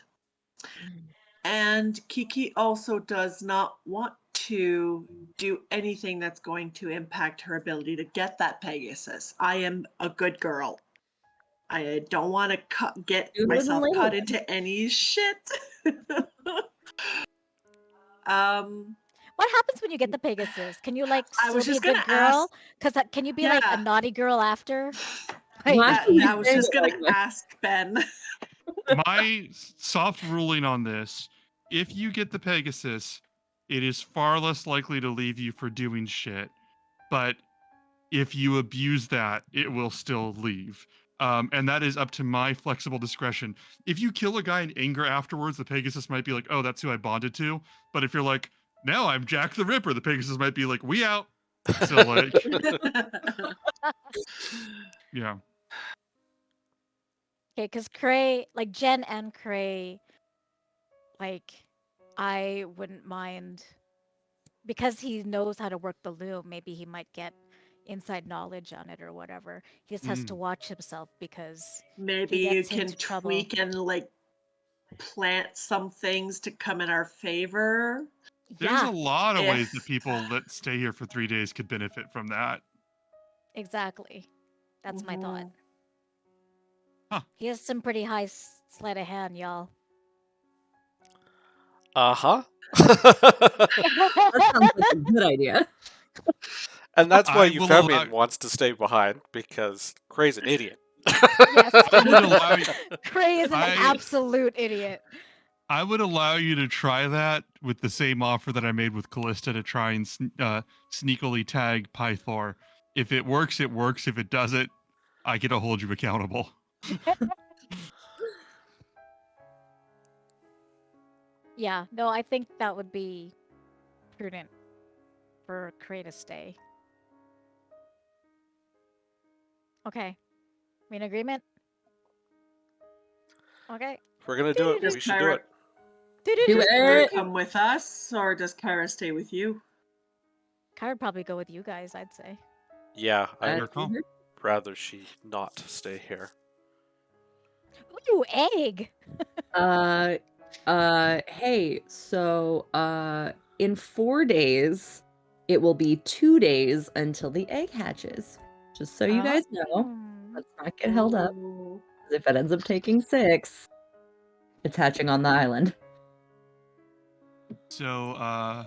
And Kiki also does not want to do anything that's going to impact her ability to get that Pegasus. I am a good girl. I don't want to get myself caught into any shit. What happens when you get the Pegasus? Can you like I still was be a just good gonna girl? ask. Because can you be like a Yeah, naughty girl after? Like, Why are you I was saying just it gonna like that? ask Ben. My soft ruling on this: if you get the Pegasus, it is far less likely to leave you for doing shit. But if you abuse that, it will still leave. And that is up to my flexible discretion. If you kill a guy in anger afterwards, the Pegasus might be like, "Oh, that's who I bonded to." But if you're like, "No, I'm Jack the Ripper," the Pegasus might be like, "We out." So like, yeah. okay, because Cray, like Jen and Cray, like I wouldn't mind because he knows how to work the loom. Maybe he might get inside knowledge on it or whatever. He just has to Mm. watch himself because Maybe he you gets can into trouble. tweak and like plant some things to come in our favor. There's a Yeah, lot of ways that If people that stay here for 3 days could benefit from that. exactly. That's my thought. Mhm. Huh. He has some pretty high sleight of hand, y'all. Uh-huh. That sounds like a good idea. And that's why I will allow. Euphemian wants to stay behind, because Cray's an idiot. Yes. I would allow. Cray is an I absolute idiot. I would allow you to try that with the same offer that I made with Callista to try and sneakily tag Pythor. If it works, it works. If it doesn't, I get to hold you accountable. Yeah, no, I think that would be prudent for Cray to stay. Okay. We in agreement? Okay. If we're gonna do it, Does we should do Kyra it. Do does Kyra it. come with us, or does Kyra stay with you? Kai would probably go with you guys, I'd say. Yeah, I Your would call. rather she not stay here. Ooh, egg! Hey, so in 4 days, it will be 2 days until the egg hatches. Just so you guys know. Oh. Let's not get held up. Ooh. 'Cause if it ends up taking 6, it's hatching on the island. So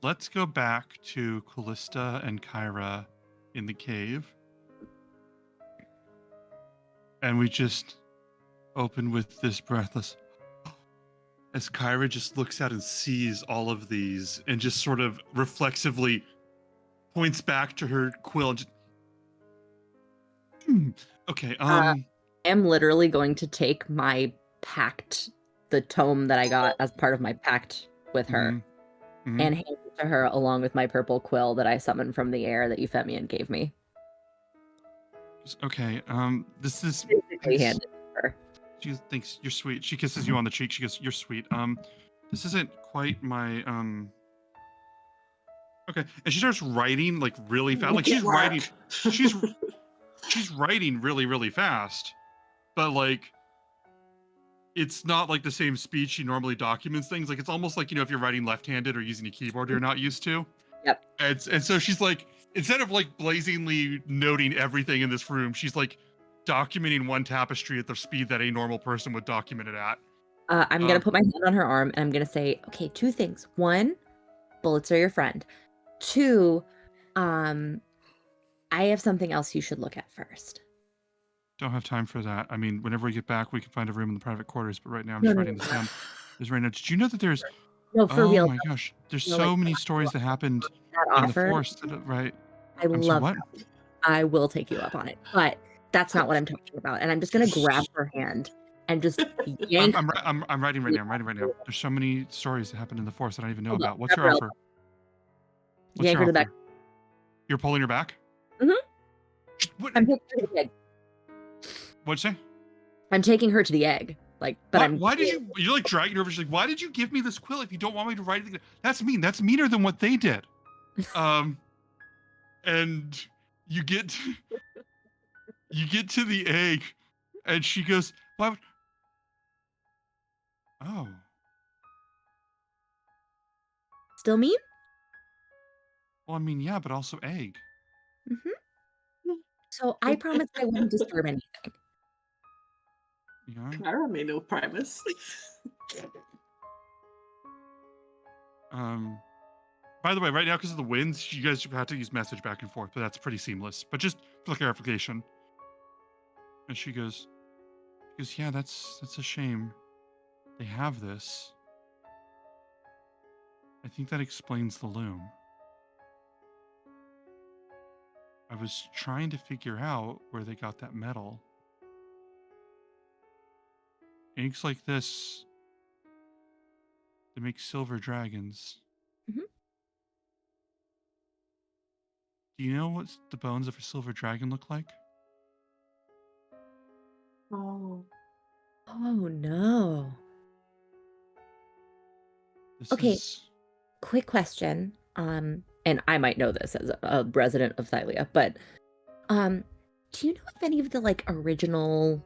let's go back to Callista and Kyra in the cave. And we just open with this breathless as Kyra just looks out and sees all of these and just sort of reflexively points back to her quill and just, okay, I'm literally going to take the tome that I got as part of my pact with her, mhm. and hand it to her along with my purple quill that I summoned from the air that Euphemian gave me. Okay, this is Basically hand it to her. she thinks you're sweet. She kisses you on the cheek. She goes, "You're sweet." This isn't quite my okay, and she starts writing like really fast. Like she's writing she's writing really, really fast. But like it's not like the same speed she normally documents things. Like it's almost like, if you're writing left-handed or using a keyboard you're not used to. Yep. And so she's like, instead of like blazingly noting everything in this room, she's like documenting one tapestry at the speed that a normal person would document it at. I'm gonna put my hand on her arm and I'm gonna say, okay, 2 things. 1, bullets are your friend. 2, I have something else you should look at first. Don't have time for that. I mean, whenever we get back, we can find a room in the private quarters. But right now, I'm just writing this down. Right now, did you know that there's? No, for oh real. my gosh, there's No, so like, many stories that happened that in the offer, forest. Right? I I'm sorry, love what? that. I will take you up on it, but that's not what I'm talking about. And I'm just gonna grab her hand and just yank. I'm writing right now. I'm writing right now. There's so many stories that happened in the forest that I don't even know Hold about. up, What's grab your her offer? What's yank your her to the offer? back. You're pulling her back? Mhm. What? I'm taking her to the egg. What'd you say? I'm taking her to the egg. Why did you're like dragging her over? She's like, why did you give me this quill if you don't want me to write anything? That's mean. That's meaner than what they did. And you get to the egg, and she goes, why would... Oh. Still mean? Well, I mean, yeah, but also egg. Mm-hmm. So I promised I wouldn't disturb anything. Yeah. Kyra made no promise. By the way, right now because of the winds, you guys have to use message back and forth, but that's pretty seamless. But just for clarification. And she goes, yeah, that's a shame. They have this. I think that explains the loom. I was trying to figure out where they got that metal. Eggs like this, they make silver dragons. Mhm. Do you know what the bones of a silver dragon look like? Oh. Oh no. This Okay. is... Quick question. And I might know this as a resident of Thylia, but do you know if any of the like original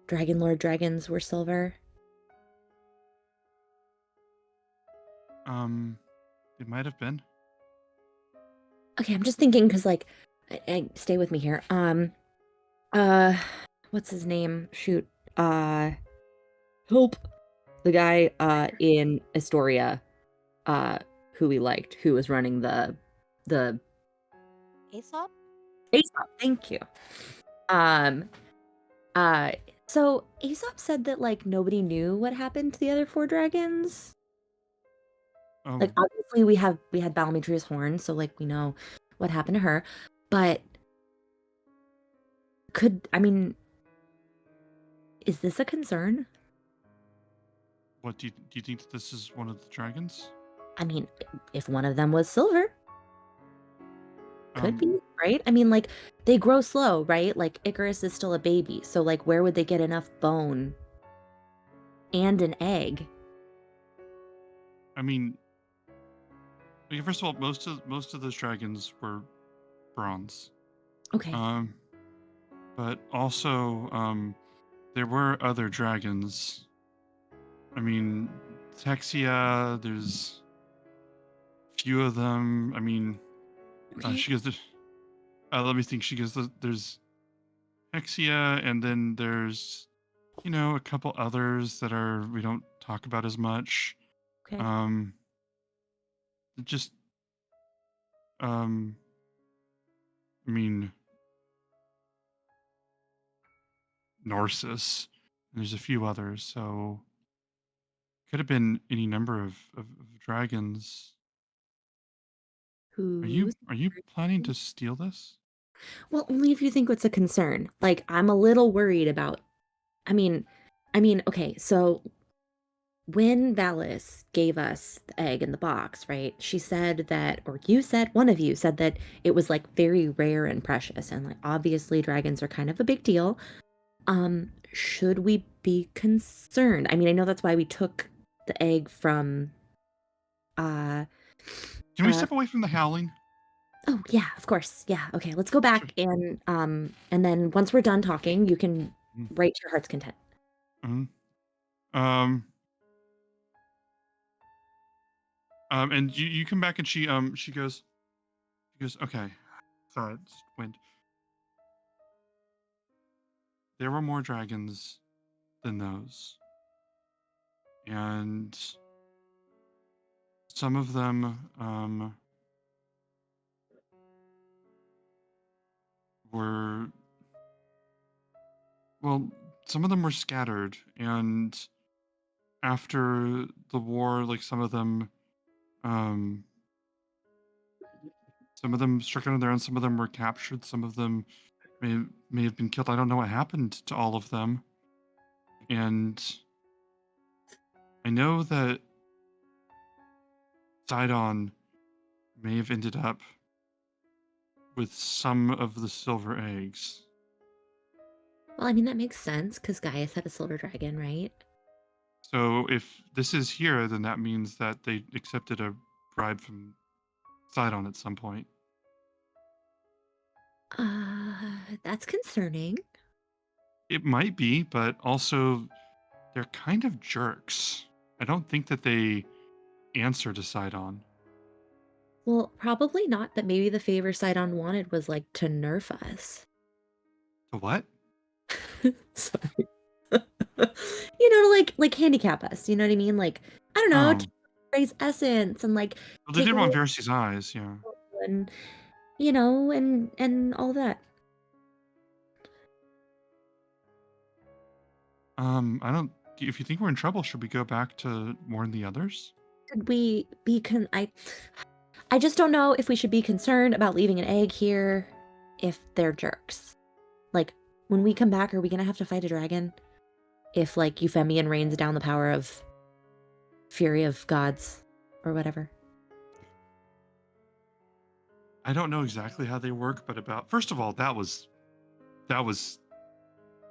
Dragonlord dragons were silver? It might have been. Okay, I'm just thinking because like, stay with me here. What's his name? Shoot. Help. The guy in Astoria, who we liked, who was running the Aesop? Aesop. Thank you. So Aesop said that like nobody knew what happened to the other 4 dragons. Oh, Like obviously we had Balmetria's horn, so like we know what happened to her. But is this a concern? what do you think that this is one of the dragons? I mean, if one of them was silver, could Um, be, right? I mean, like they grow slow, right? Like Icarus is still a baby, so like where would they get enough bone and an egg? I mean, okay, first of all, most of those dragons were bronze. Okay. But also, there were other dragons. I mean, Texia, there's a few of them. I mean, Okay. she goes, let me think. She goes, there's Hexia, and then there's, a couple others that we don't talk about as much. Okay. Just, I mean, Narcissus. And there's a few others, so could have been any number of dragons. Are you planning to steal this? Well, only if you think it's a concern. Like I'm a little worried about. I mean, okay, so when Valis gave us the egg in the box, right? She said that, or you said, one of you said that it was like very rare and precious, and like obviously dragons are kind of a big deal. Should we be concerned? I mean, I know that's why we took the egg from. Can we step away from the howling? Oh yeah, of course. Yeah. Okay, let's go back Sure. and then once we're done talking, you can write to your heart's content. And you come back and she goes, okay, sorry, it's wind. There were more dragons than those, and some of them were, well, some of them were scattered, and after the war, like some of them struck out on their own, some of them were captured, some of them may have been killed. I don't know what happened to all of them. And I know that Sidon may have ended up with some of the silver eggs. Well, I mean, that makes sense because Gaius had a silver dragon, right? So if this is here, then that means that they accepted a bribe from Sidon at some point. That's concerning. It might be, but also they're kind of jerks. I don't think that they answer to Sidon. Well, probably not, but maybe the favor Sidon wanted was like to nerf us. The what? Sorry. To like handicap us, you know what I mean? Like, I don't know, raise essence and like Well, they take did away want Vercy's eyes, yeah. and you know and all that. I don't. If you think we're in trouble, should we go back to warn the others? Should we be I just don't know if we should be concerned about leaving an egg here if they're jerks. Like, when we come back, are we gonna have to fight a dragon? If, like, Euphemian rains down the power of Fury of Gods or whatever. I don't know exactly how they work, but first of all, that was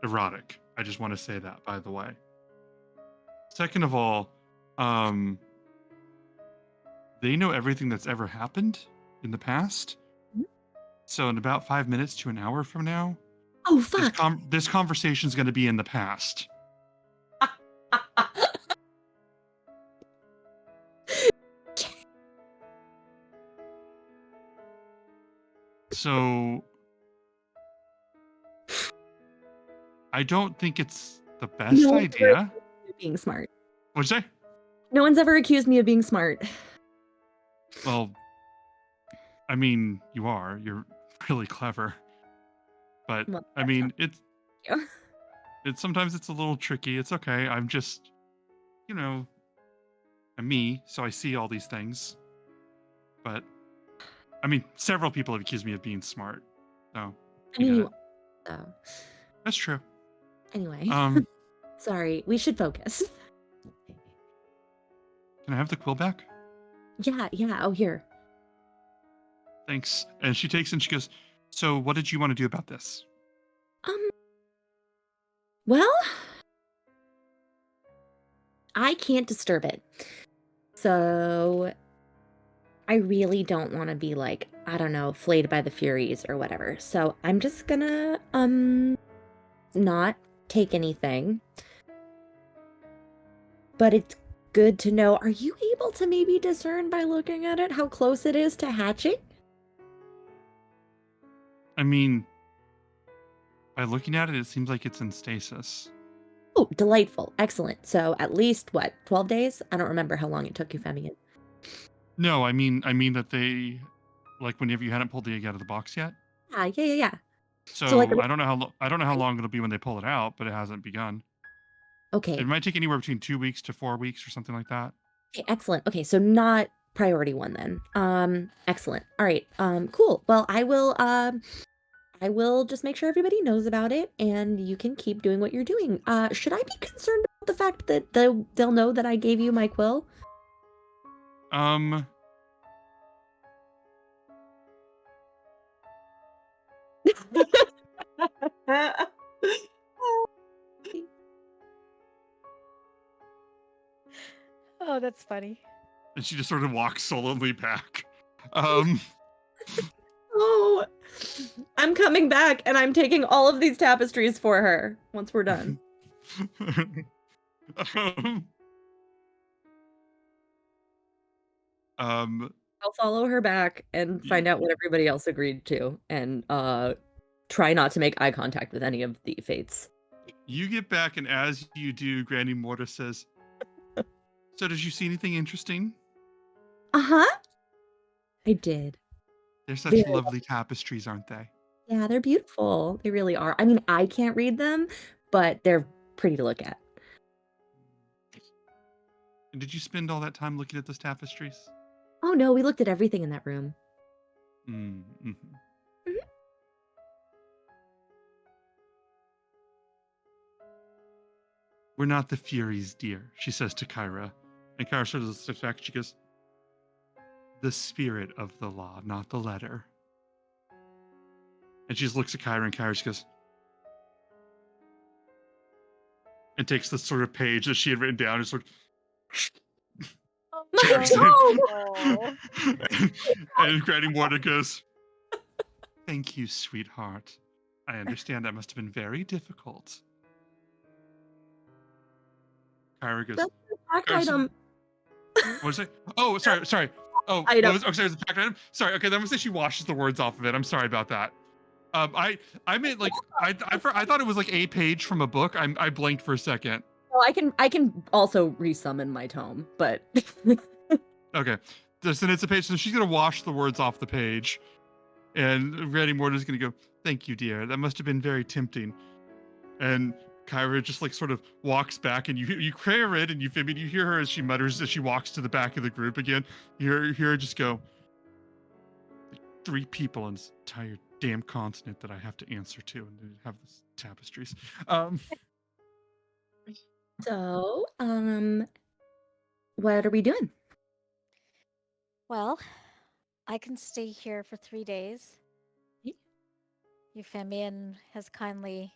erotic. I just want to say that, by the way. Second of all, they know everything that's ever happened in the past. Mhm. So in about 5 minutes to an hour from now, Oh, fuck! this conversation is going to be in the past. So I don't think it's the best No one's ever idea. accused me of being smart. What'd you say? No one's ever accused me of being smart. Well, I mean, you are. You're really clever. But Well, I that's mean, not it's you. sometimes it's a little tricky. It's okay. I'm just, I'm me, so I see all these things. But I mean, several people have accused me of being smart. So I you mean, get you it. so. That's true. Anyway, sorry. We should focus. Can I have the quill back? Yeah. Oh, here. Thanks. And she takes it and she goes, so what did you want to do about this? Well, I can't disturb it. So I really don't want to be like, I don't know, flayed by the Furies or whatever. So I'm just gonna not take anything. But it's good to know. Are you able to maybe discern by looking at it how close it is to hatching? I mean, by looking at it, it seems like it's in stasis. Oh, delightful. Excellent. So at least, what, 12 days? I don't remember how long it took you, Femian. No, I mean that they, like, whenever you hadn't pulled the egg out of the box yet. Yeah. So like I don't know how long it'll be when they pull it out, but it hasn't begun. Okay. It might take anywhere between 2 weeks to 4 weeks or something like that. Okay, excellent. Okay, so not priority one then. Excellent. All right. Cool. Well, I will just make sure everybody knows about it, and you can keep doing what you're doing. Should I be concerned about the fact that they'll know that I gave you my quill? Oh, that's funny. And she just sort of walks sullenly back. Oh, I'm coming back, and I'm taking all of these tapestries for her once we're done. I'll follow her back and find out what everybody else agreed to, and try not to make eye contact with any of the fates. You get back, and as you do, Granny Morta says, so did you see anything interesting? Uh-huh. I did. They're such lovely tapestries, aren't they? Yeah, they're beautiful. They really are. I mean, I can't read them, but they're pretty to look at. And did you spend all that time looking at those tapestries? Oh no, we looked at everything in that room. Mm-hmm. We're not the Furies, dear, she says to Kyra. And Kyra sort of steps back and she goes, the spirit of the law, not the letter. And she just looks at Kyra, and Kyra just goes, and takes the sort of page that she had written down and sort of tears it. And Granny Morta goes, thank you, sweetheart. I understand that must have been very difficult. Kyra goes, That's the pack item. What was it? Oh, sorry. Oh, Item. sorry, it was a packed item? Sorry, okay, then I'm gonna say she washes the words off of it. I'm sorry about that. I meant like I thought it was like a page from a book. I blanked for a second. Well, I can also resummon my tome, but Okay. So it's a page. So she's gonna wash the words off the page, and Granny Mortar's gonna go, "Thank you, dear. That must have been very tempting." And Kyra just like sort of walks back, and you hear it, and you hear her as she mutters as she walks to the back of the group again. You hear her just go, "3 people on this entire damn continent that I have to answer to, and have this tapestries." So, what are we doing? Well, I can stay here for 3 days. Yeah. Euphemian has kindly,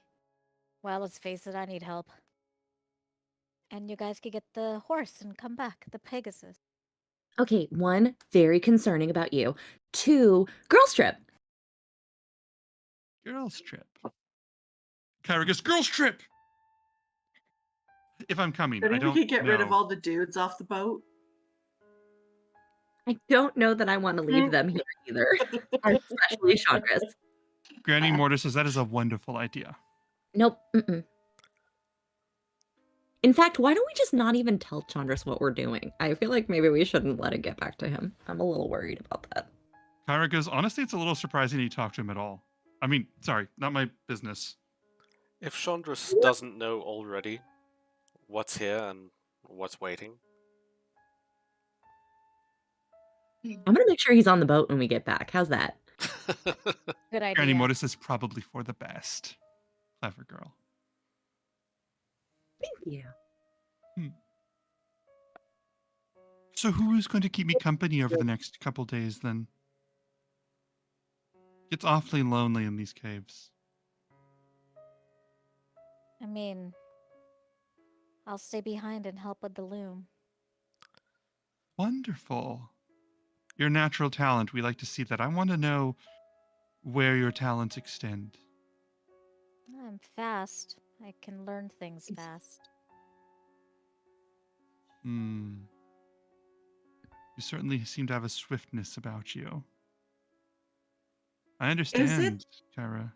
well, let's face it, I need help. And you guys could get the horse and come back, the Pegasus. Okay, 1, very concerning about you. 2, girls trip. Girls trip. Kyra goes, "Girls trip." If I'm coming, Don't I we don't could get rid of know. all the dudes off the boat? I don't know that I want to leave them here either, especially Chandras. Granny Mortar says that is a wonderful idea. Nope. Mm-mm. In fact, why don't we just not even tell Chandras what we're doing? I feel like maybe we shouldn't let it get back to him. I'm a little worried about that. Kyra goes, "Honestly, it's a little surprising you talked to him at all. I mean, sorry, not my business." If Chandras doesn't know already what's here and what's waiting. I'm gonna make sure he's on the boat when we get back. How's that? Good idea. Granny Mortar says probably for the best. Clever girl. Thank you. So who is going to keep me company over the next couple days then? It's awfully lonely in these caves. I mean, I'll stay behind and help with the loom. Wonderful. Your natural talent, we like to see that. I want to know where your talents extend. I'm fast. I can learn things fast. You certainly seem to have a swiftness about you. I understand, Kyra.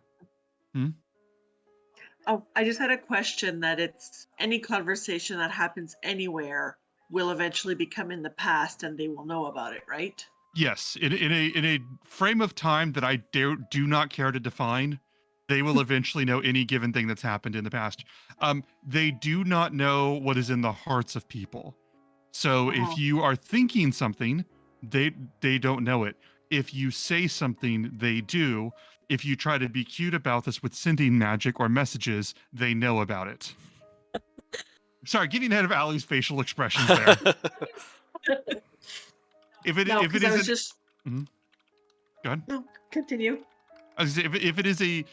Oh, I just had a question that it's any conversation that happens anywhere will eventually become in the past and they will know about it, right? Yes, in a frame of time that I do not care to define, they will eventually know any given thing that's happened in the past. They do not know what is in the hearts of people. So if you are thinking something, they don't know it. If you say something, they do. If you try to be cute about this with sending magic or messages, they know about it. Sorry, getting ahead of Allie's facial expressions there. If it is go ahead. No, continue. I was gonna say, if it is a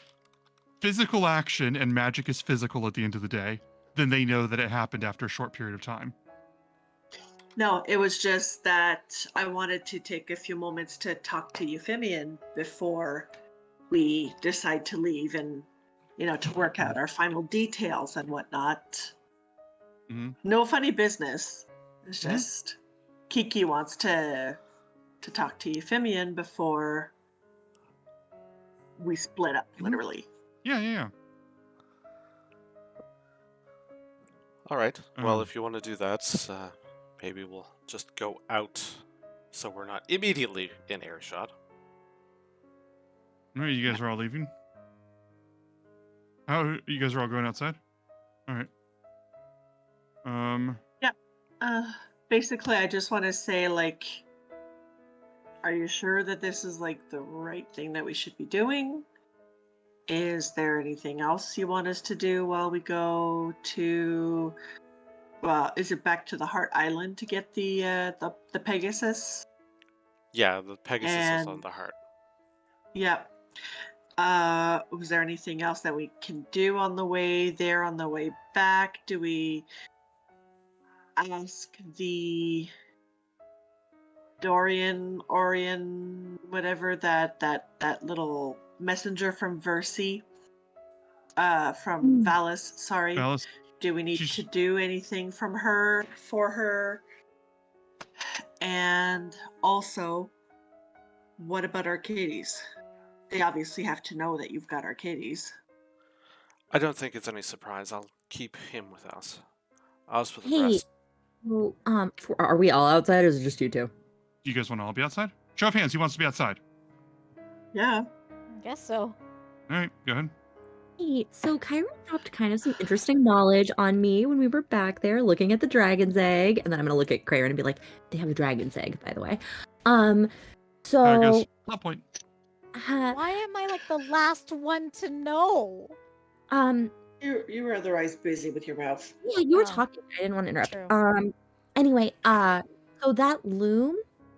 physical action and magic is physical at the end of the day, then they know that it happened after a short period of time. No, it was just that I wanted to take a few moments to talk to Euphemian before we decide to leave and, to work out our final details and whatnot. No funny business. It's just Kiki wants to talk to Euphemian before we split up, literally. Yeah. All right. Well, if you want to do that, maybe we'll just go out so we're not immediately in earshot. No, you guys are all leaving? Oh, you guys are all going outside? All right. Yeah. Basically, I just want to say, are you sure that this is, the right thing that we should be doing? Is there anything else you want us to do while we go to... Well, is it back to the Heart Island to get the Pegasus? Yeah, the Pegasus is on the Heart. Yep. Was there anything else that we can do on the way there, on the way back? Do we ask the Orion, whatever, that little messenger from Versi, from Valis, sorry. Valis, do we need to do anything for her? And also, what about Arcades? They obviously have to know that you've got Arcades. I don't think it's any surprise. I'll keep him with us. As for the Hey, rest... Well, are we all outside or is it just you two? Do you guys want to all be outside? Show of hands, who wants to be outside? Yeah. I guess so. All right, go ahead. Hey, so Kyra dropped kind of some interesting knowledge on me when we were back there looking at the dragon's egg, and then I'm gonna look at Kyra and be like, they have a dragon's egg, by the way. There goes So plot point. Why am I like the last one to know? You were otherwise busy with your mouth. Yeah, you were Oh, talking. I didn't want to interrupt. true. Anyway, so that loom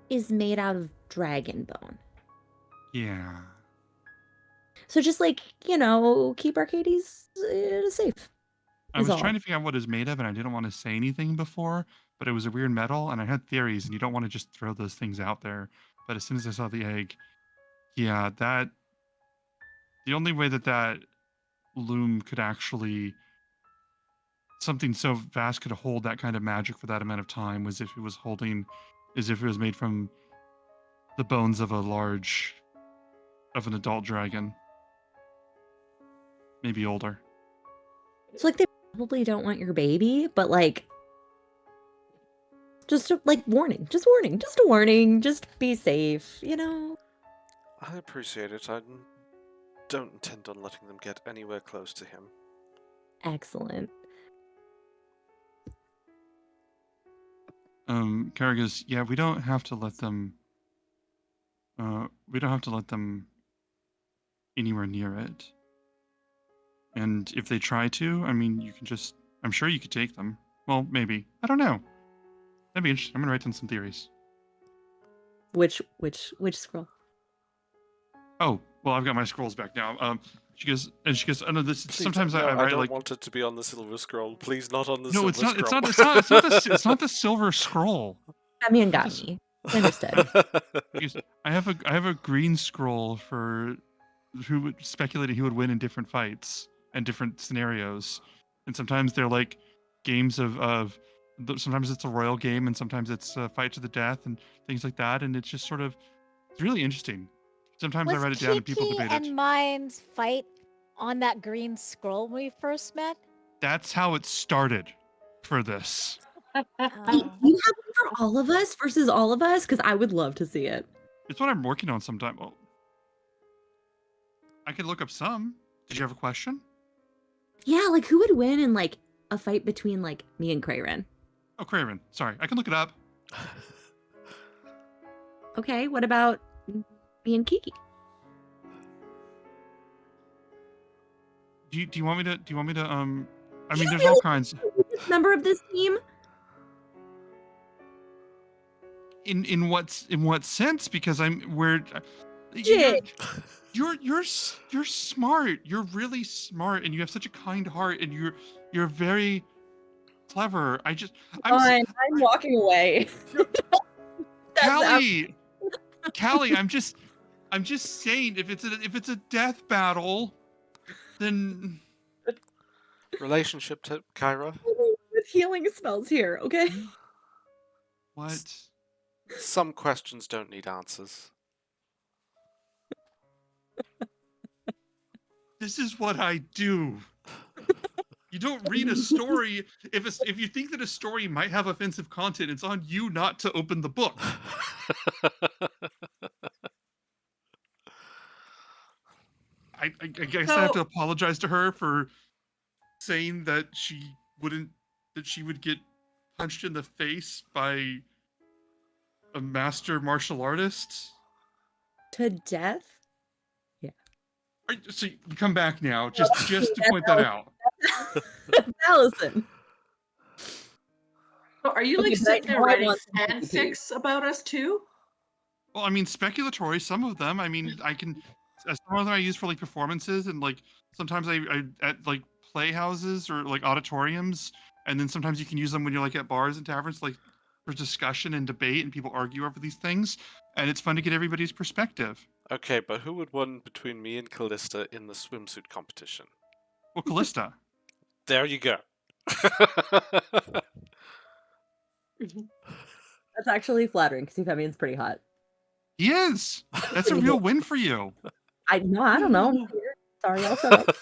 is made out of dragon bone. Yeah. So just like, keep Arcades safe. I was all. trying to figure out what it's made of, and I didn't want to say anything before, but it was a weird metal, and I had theories, and you don't want to just throw those things out there. But as soon as I saw the egg, yeah, the only way that loom could actually, something so vast could hold that kind of magic for that amount of time was if it was made from the bones of an adult dragon. Maybe older. So like they probably don't want your baby, but like just a warning, just a warning, just be safe, I appreciate it. I don't intend on letting them get anywhere close to him. Excellent. Kara goes, yeah, we don't have to let them anywhere near it. And if they try to, I mean, I'm sure you could take them. Well, maybe. I don't know. That'd be interesting. I'm gonna write down some theories. Which scroll? Oh, well, I've got my scrolls back now. She goes, oh no, this Please, sometimes no, I I wait, don't like, want it to be on the silver scroll. Please, not on the no, silver it's scroll. it's not the silver scroll. I mean, got me. I understood. I have a green scroll for who would speculated he would win in different fights and different scenarios, and sometimes they're like games of sometimes it's a royal game and sometimes it's a fight to the death and things like that, and it's just it's really interesting. Sometimes I Was write it down and people Kiki debate and it. mine's fight on that green scroll when we first met? That's how it started for this. You have one for all of us versus all of us? Because I would love to see it. It's what I'm working on sometime. Oh, I could look up some. Did you have a question? Yeah, like who would win in like a fight between like me and Crayren? Oh, Craven. Sorry, I can look it up. Okay, what about me and Kiki? Do you want me to? I mean, You there's really all kinds. Member of this team? In what sense? Because Jig. you're smart. You're really smart, and you have such a kind heart, and you're very clever. I'm walking away. Callie, I'm just saying, if it's a death battle, then Relationship tip, Kyra. With healing spells here, okay? what? Some questions don't need answers. This is what I do. You don't read a story. If you think that a story might have offensive content, it's on you not to open the book. I guess I have to apologize to her for saying that she would get punched in the face by a master martial artist. To death? So you come back now, just to point that out. Allison. So are you Okay, like but sitting there I writing want some fanfics about us too? Well, I mean, speculatory. Some of them. I mean, some of them I use for like performances, and like sometimes I at like playhouses or like auditoriums, and then sometimes you can use them when you're like at bars and taverns, like for discussion and debate, and people argue over these things, and it's fun to get everybody's perspective. Okay, but who would win between me and Callista in the swimsuit competition? Well, Callista. There you go. That's actually flattering because Euphemian's pretty hot. He is. That's a real win for you. I don't know. Sorry, I'll shut up.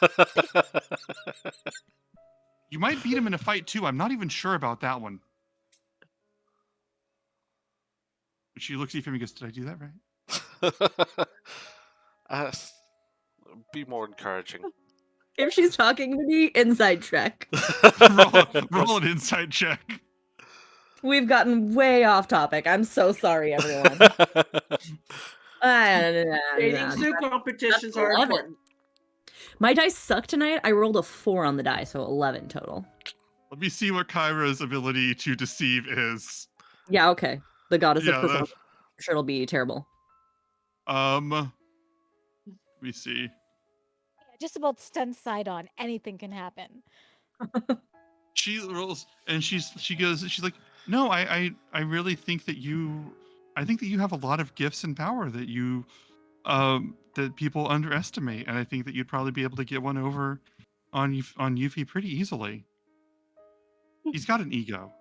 You might beat him in a fight too. I'm not even sure about that one. She looks at Euphemia and goes, "Did I do that right?" Be more encouraging. If she's talking to me, inside check. roll an insight check. We've gotten way off topic. I'm so sorry, everyone. Dating zoo competitions are 11. important. My dice suck tonight. I rolled a 4 on the die, so 11 total. Let me see what Kyra's ability to deceive is. Yeah, okay. The goddess of Yeah, performance. I'm sure it'll be terrible. let me see. Yeah, just about stun side on. Anything can happen. She rolls and she's like, no, I really think that I think that you have a lot of gifts and power that you that people underestimate, and I think that you'd probably be able to get one over on Yuffie pretty easily. He's got an ego.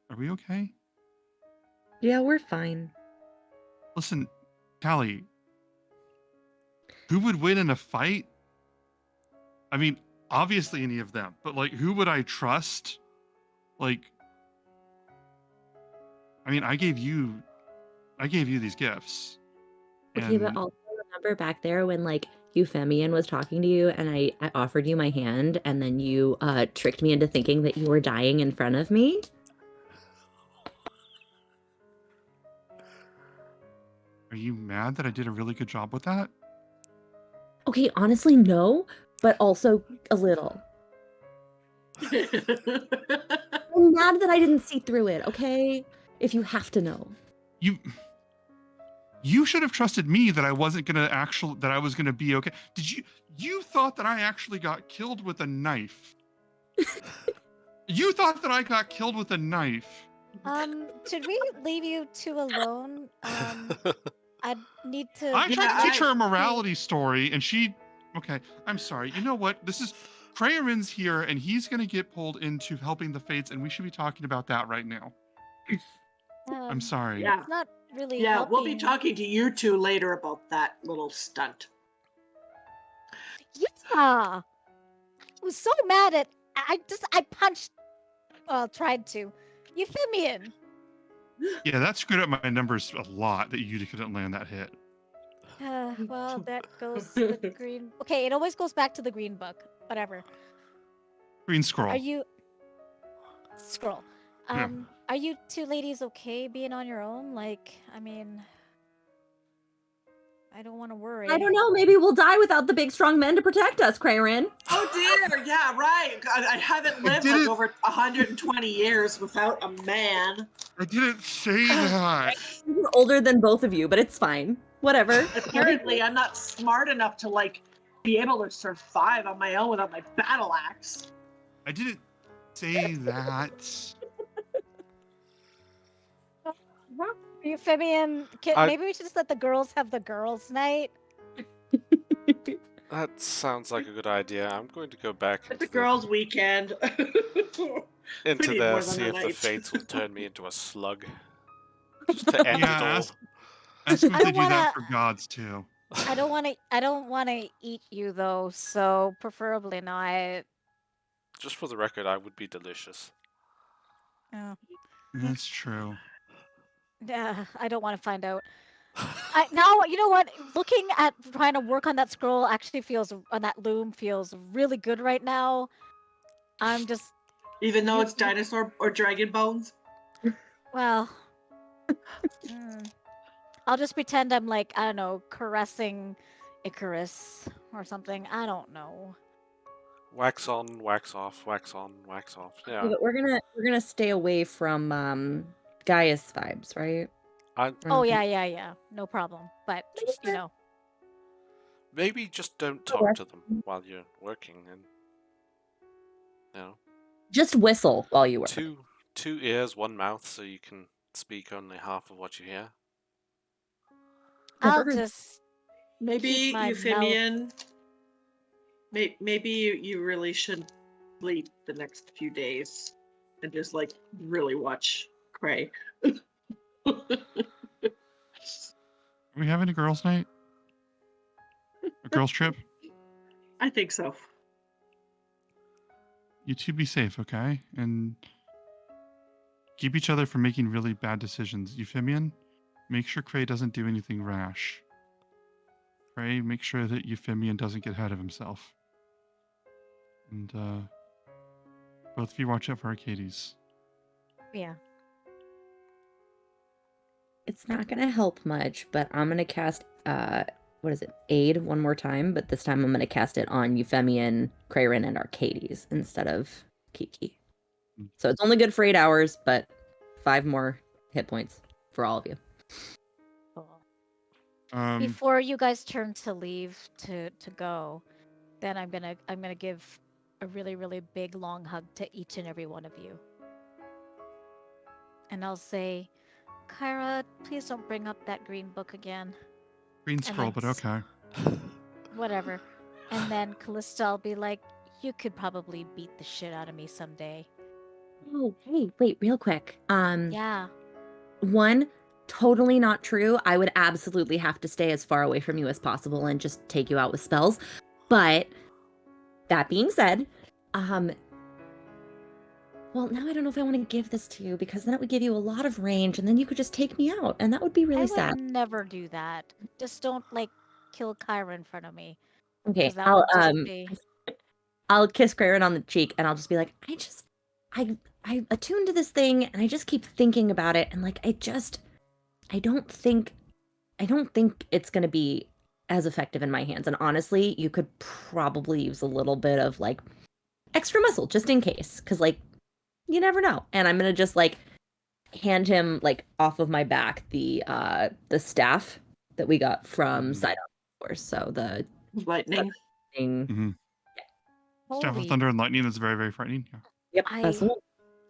Are we okay? Yeah, we're fine. Listen, Callie, who would win in a fight? I mean, obviously any of them, but like, who would I trust? Like, I mean, I gave you these gifts. Okay, but also remember back there when like Euphemian was talking to you and I offered you my hand and then you tricked me into thinking that you were dying in front of me? Are you mad that I did a really good job with that? Okay, honestly, no, but also a little. I'm mad that I didn't see through it, okay? If you have to know. You should have trusted me that I wasn't gonna that I was gonna be okay. You thought that I actually got killed with a knife. You thought that I got killed with a knife. Should we leave you two alone? I need to. I tried to teach her a morality story, and she. Okay, I'm sorry. You know what? This is Krayarin's here, and he's gonna get pulled into helping the Fates, and we should be talking about that right now. I'm sorry. Yeah. It's not really. Yeah, helping. we'll be talking to you two later about that little stunt. Yeah. I was so mad at. I punched. Tried to. Euphemian. Yeah, that screwed up my numbers a lot that you couldn't land that hit. Well, that goes to the green. Okay, it always goes back to the green book. Whatever. Green scroll. Are you scroll? Yeah. Are you two ladies okay being on your own? Like, I mean, I don't want to worry. I don't know. Maybe we'll die without the big strong men to protect us, Krayarin. Oh dear, yeah, right. I haven't lived like over 120 years without a man. I didn't say that. We're older than both of you, but it's fine. Whatever. Apparently, I'm not smart enough to like be able to survive on my own without my battle axe. I didn't say that. Euphemian, maybe we should just let the girls have the girls' night. That sounds like a good idea. I'm going to go back It's a girls' weekend. into there, see if the Fates will turn me into a slug. Just to end it all. Ask if they do that for gods too. I don't want to eat you though, so preferably not. Just for the record, I would be delicious. Oh. That's true. I don't want to find out. Now, you know what? Looking at trying to work on that scroll actually on that loom feels really good right now. I'm just. Even though it's dinosaur or dragon bones? Well. I'll just pretend I'm like, I don't know, caressing Icarus or something. I don't know. Wax on, wax off, wax on, wax off. Yeah. But we're gonna stay away from Gaius vibes, right? Oh yeah. No problem. But you know. Maybe just don't talk to them while you're working, and just whistle while you work. Two ears, one mouth, so you can speak only half of what you hear. I'll just maybe Euphemian. Maybe you really should sleep the next few days and just like really watch Cray. Are we having a girls' night? A girls' trip? I think so. you two be safe, okay? And keep each other from making really bad decisions. Euphemian, make sure Cray doesn't do anything rash. Cray, make sure that Euphemian doesn't get ahead of himself. And both of you watch out for Arcades. Yeah. It's not gonna help much, but I'm gonna cast Aid one more time, but this time I'm gonna cast it on Euphemian, Crayrin, and Arcades instead of Kiki. So it's only good for 8 hours, but 5 more hit points for all of you. Cool. Before you guys turn to leave to go, then I'm gonna give a really, really big long hug to each and every one of you. And I'll say, Kyra, please don't bring up that green book again. Green scroll, but okay. Whatever. And then Callista, I'll be like, you could probably beat the shit out of me someday. Oh, hey, wait, real quick. Yeah. One, totally not true. I would absolutely have to stay as far away from you as possible and just take you out with spells. But that being said, well, now I don't know if I want to give this to you because then it would give you a lot of range and then you could just take me out and that would be really sad. I would never do that. Just don't kill Kyra in front of me. Okay, I'll kiss Crayrin on the cheek and I'll just be like, I attuned to this thing and I just keep thinking about it and like I don't think it's gonna be as effective in my hands. And honestly, you could probably use a little bit of like extra muscle just in case. Cause like you never know. And I'm gonna just like hand him like off of my back the staff that we got from Sidon, of course. So the lightning. Mm-hmm. Yeah. Staff of Thunder and Lightning is very, very frightening. Yeah. Yep, that's the one.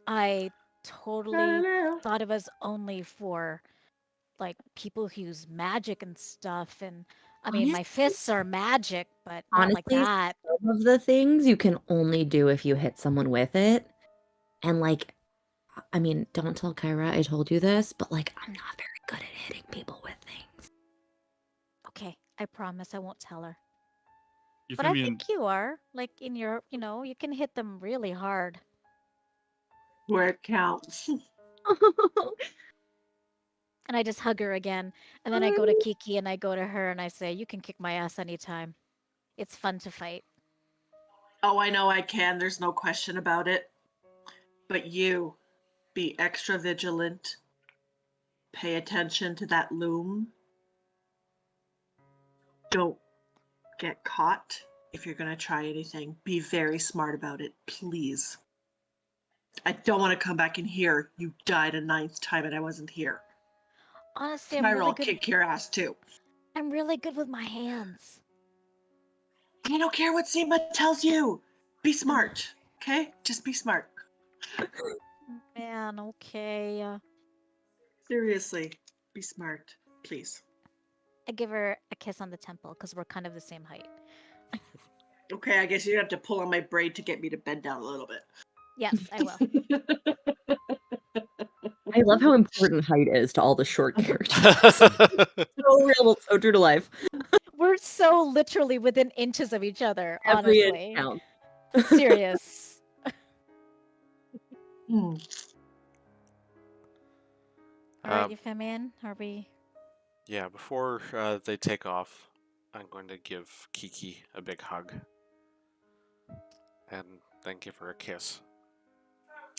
I totally thought it was only for like people who use magic and stuff. And I mean, my fists are magic, but not honestly, like that. Some of the things you can only do if you hit someone with it. And like, I mean, don't tell Kyra I told you this, but like, I'm not very good at hitting people with things. Okay, I promise I won't tell her. Euphemian, but I think you are. Like in your, you can hit them really hard. Where it counts. And I just hug her again. And then I go to Kiki and I go to her and I say, you can kick my ass anytime. It's fun to fight. Oh, I know I can. There's no question about it. But you, be extra vigilant. Pay attention to that loom. Don't get caught if you're going to try anything. Be very smart about it, please. I don't want to come back in here. You died a 9th time and I wasn't here. Honestly, I'm really good. Kick your ass too. I'm really good with my hands. I don't care what Seema tells you. Be smart, okay? Just be smart. Man, okay. Seriously, be smart, please. I give her a kiss on the temple because we're kind of the same height. Okay, I guess you have to pull on my braid to get me to bend down a little bit. Yes, I will. I love how important height is to all the short characters. So real, so true to life. We're so literally within inches of each other, Every honestly. inch counts. Serious. Hmm. Alright, Euphemian, are we... Yeah, before they take off, I'm going to give Kiki a big hug. And then give her a kiss.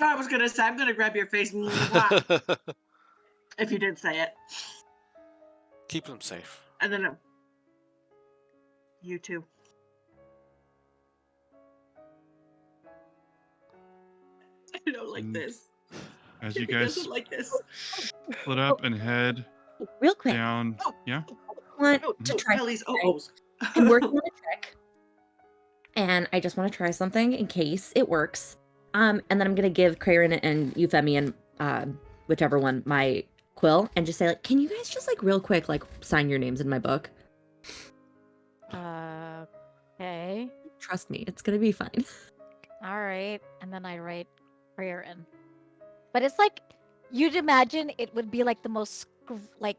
I was going to say, I'm going to grab your face. If you did say it. Keep them safe. And then you too. I don't like this. As you guys doesn't like this. split up and head real quick down. Yeah. I want to try. I'm working on a trick, and I just want to try something in case it works. And then I'm gonna give Crayrin and Euphemian, whichever one, my quill, and just say like, can you guys just like real quick like sign your names in my book? Okay. Trust me, it's gonna be fine. All right, and then I write Crayrin. But it's like you'd imagine it would be like the most like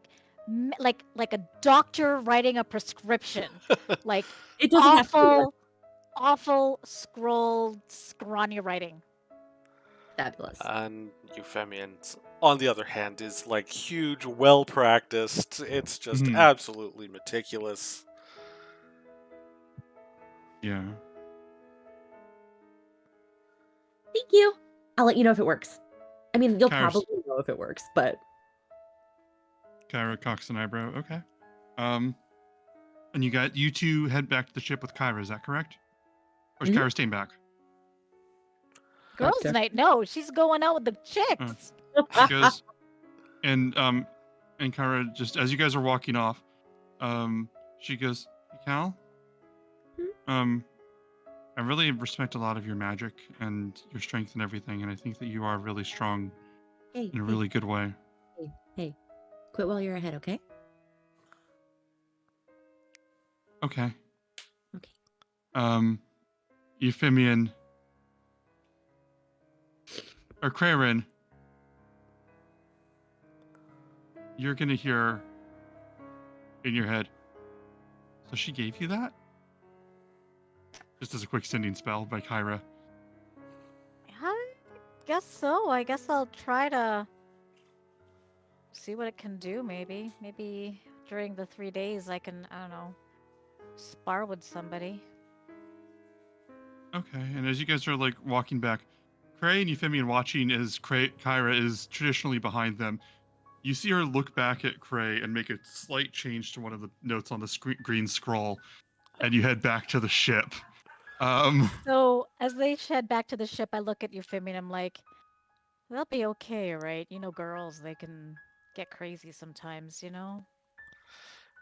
a doctor writing a prescription, like it doesn't awful. awful scrolled, scrawny writing. Fabulous. And Euphemians, on the other hand, is like huge, well practiced. It's just absolutely meticulous. Yeah. Thank you. I'll let you know if it works. I mean, you'll Kyra's- probably know if it works, but Kyra cocks an eyebrow. Okay. And you two head back to the ship with Kyra, is that correct? Or is Mhm. Kyra staying back? Girls' Okay. night? No, she's going out with the chicks. She goes, and Kyra, just as you guys are walking off, she goes, "Hey, Cal, I really respect a lot of your magic and your strength and everything, and I think that you are really strong hey, in a really good way." hey, quit while you're ahead, okay? Okay. Okay. Euphemian or Craren, you're gonna hear in your head. So she gave you that? Just as a quick sending spell by Kyra. I guess so. I guess I'll try to see what it can do, maybe. Maybe during the 3 days I can, I don't know, spar with somebody. Okay, and as you guys are like walking back, Cray and Euphemian watching as Kyra is traditionally behind them, you see her look back at Cray and make a slight change to one of the notes on the green scroll, and you head back to the ship. So as they head back to the ship, I look at Euphemia and I'm like, they'll be okay, right? You know, girls, they can get crazy sometimes, you know?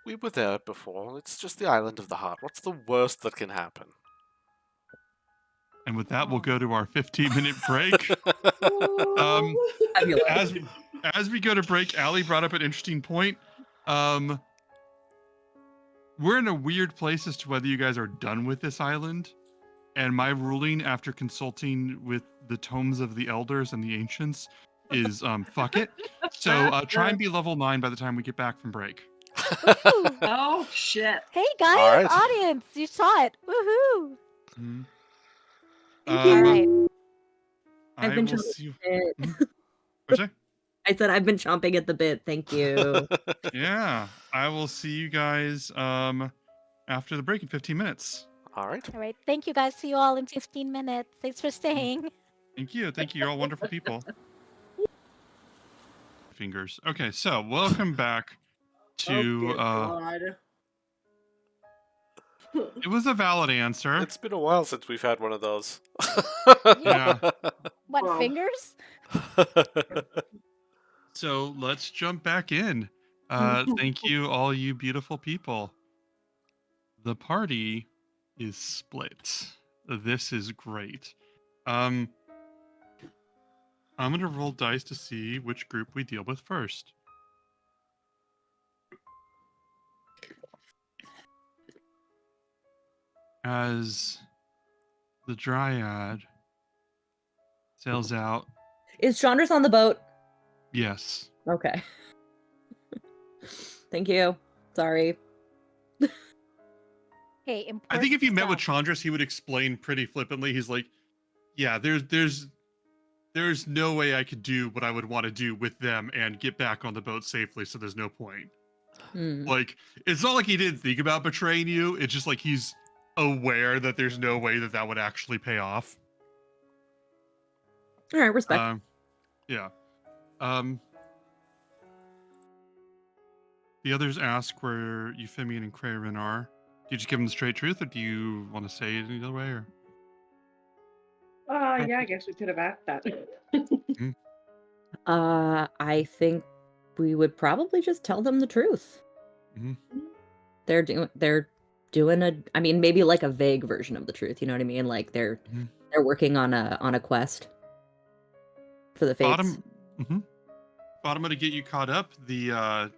We were there before. It's just the island of the heart. What's the worst that can happen? And with that, we'll go to our 15-minute break. Fabulous. As we go to break, Allie brought up an interesting point. We're in a weird place as to whether you guys are done with this island. And my ruling after consulting with the tomes of the elders and the ancients is fuck it. So try and be level 9 by the time we get back from break. Oh shit. Hey guys, All right. audience, you saw it. Woohoo! Thank you. All right. I've been will chomping see you. at the bit. What'd you say? I said I've been chomping at the bit. Thank you. Yeah, I will see you guys after the break in 15 minutes. All right. All right. Thank you guys. See you all in 15 minutes. Thanks for staying. Thank you. You're all wonderful people. Fingers. Okay, so welcome back to. God. It was a valid answer. It's been a while since we've had one of those. Yeah. What, Wow. fingers? So let's jump back in. Thank you, all you beautiful people. The party is split. This is great. I'm gonna roll dice to see which group we deal with first. As the Dryad sails out. Is Chandra's on the boat? Yes. Okay. Thank you. Sorry. Hey, important I think if you met with stuff. Chandras, he would explain pretty flippantly. He's like, yeah, there's no way I could do what I would want to do with them and get back on the boat safely, so there's no point. Like, it's not like he didn't think about betraying you. It's just like he's aware that there's no way that that would actually pay off. All right, respect. Yeah. The others ask where Euphemian and Craren are. Do you just give them the straight truth, or do you want to say it any other way? Or Yeah, I guess we could have asked that. I think we would probably just tell them the truth. They're doing a, I mean, maybe like a vague version of the truth. You know what I mean? Like they're working on a quest for the fates. Bottom to get you caught up. The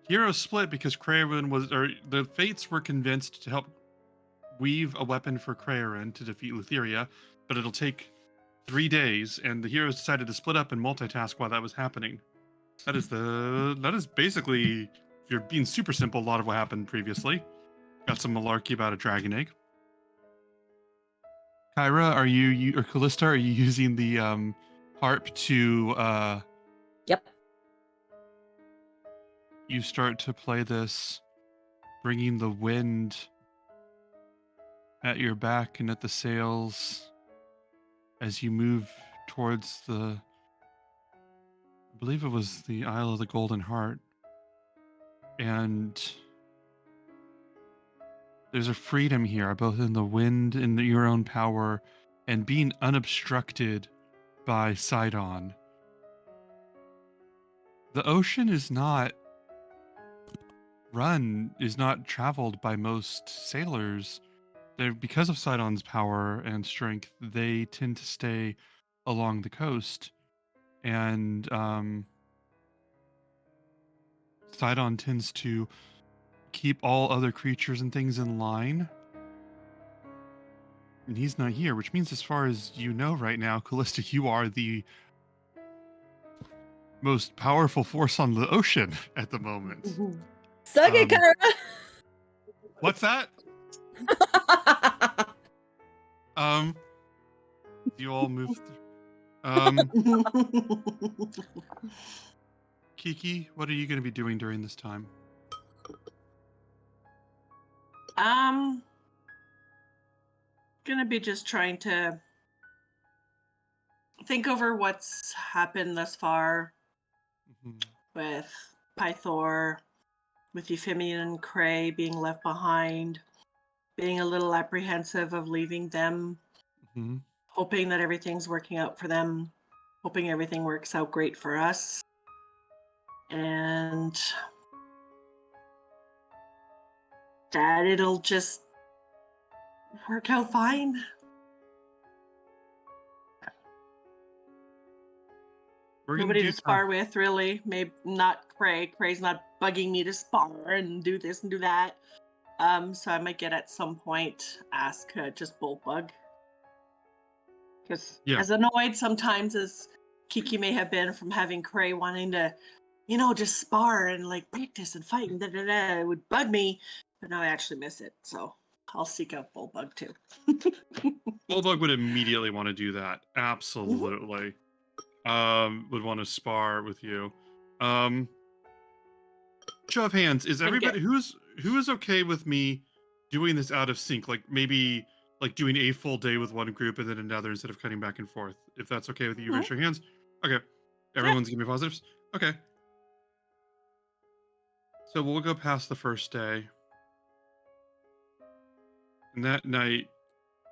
heroes split because the fates were convinced to help weave a weapon for Craren to defeat Lutheria, but it'll take 3 days, and the heroes decided to split up and multitask while that was happening. That is basically, if you're being super simple, a lot of what happened previously. Got some malarkey about a dragon egg. Kyra, are you or Callista, are you using the harp to Yep. you start to play this, bringing the wind at your back and at the sails as you move towards I believe it was the Isle of the Golden Heart. And there's a freedom here, both in the wind and your own power, and being unobstructed by Sidon. The ocean is not traveled by most sailors. Because of Sidon's power and strength, they tend to stay along the coast. And Sidon tends to keep all other creatures and things in line. And he's not here, which means, as far as you know right now, Callista, you are the most powerful force on the ocean at the moment. Suck it, Kyra! What's that? You all move through. Kiki, what are you going to be doing during this time? Gonna be just trying to think over what's happened thus far with Pythor, with Euphemian and Cray being left behind, being a little apprehensive of leaving them, hoping that everything's working out for them, hoping everything works out great for us, and that it'll just work out fine. Nobody to spar with, really. Maybe not Cray. Cray's not bugging me to spar and do this and do that. So I might get at some point ask just Bullbug. Because as annoyed sometimes as Kiki may have been from having Cray wanting to, just spar and like practice and fight and it would bug me. But now I actually miss it. So I'll seek out Bullbug too. Bullbug would immediately want to do that. Absolutely. Would want to spar with you. Show of hands, is everybody who is okay with me doing this out of sync? Like maybe like doing a full day with one group and then another instead of cutting back and forth. If that's okay with you, raise your hands. Okay. Everyone's giving me positives? Okay. So we'll go past the first day. And that night,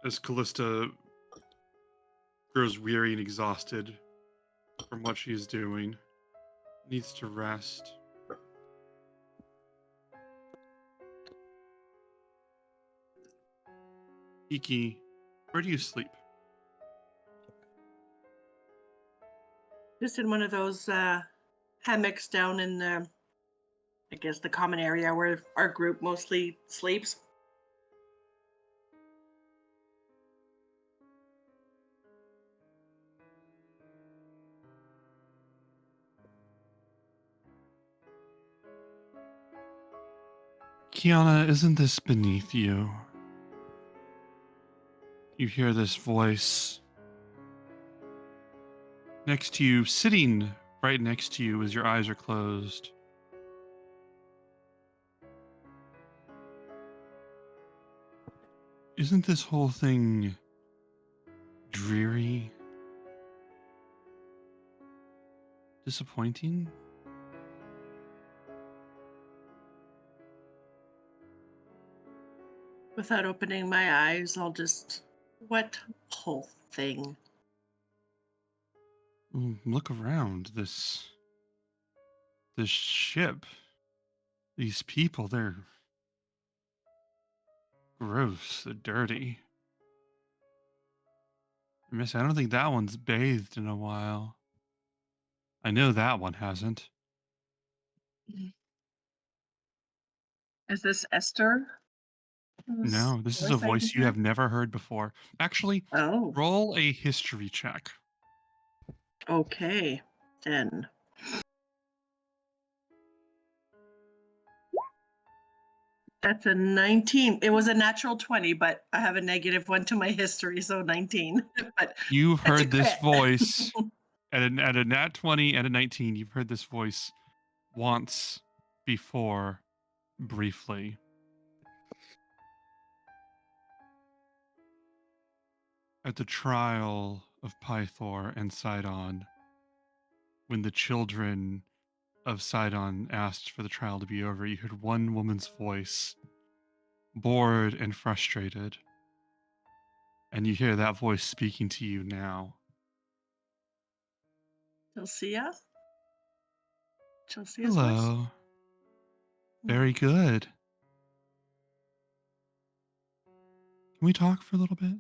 as Callista grows weary and exhausted from what she is doing, needs to rest. Kiki, where do you sleep? Just in one of those hammocks down in the, I guess, the common area where our group mostly sleeps. Kiana, isn't this beneath you? You hear this voice next to you, sitting right next to you as your eyes are closed. Isn't this whole thing dreary? Disappointing? Without opening my eyes, I'll just, what whole thing? Look around. This ship. These people, they're gross. They're dirty. Miss, I don't think that one's bathed in a while. I know that one hasn't. Is this Esther? No, this is a voice you have never heard before. Actually, oh, roll a history check. Okay, then. That's a 19. It was a natural 20, but I have a -1 to my history, so 19. But You've it's a heard this crit. voice at a nat 20 and a 19. You've heard this voice once before, briefly. At the trial of Pythor and Sidon, when the children of Sidon asked for the trial to be over, you heard one woman's voice, bored and frustrated. And you hear that voice speaking to you now. Chelsea? Chelsea's voice? Hello. Very good. Can we talk for a little bit?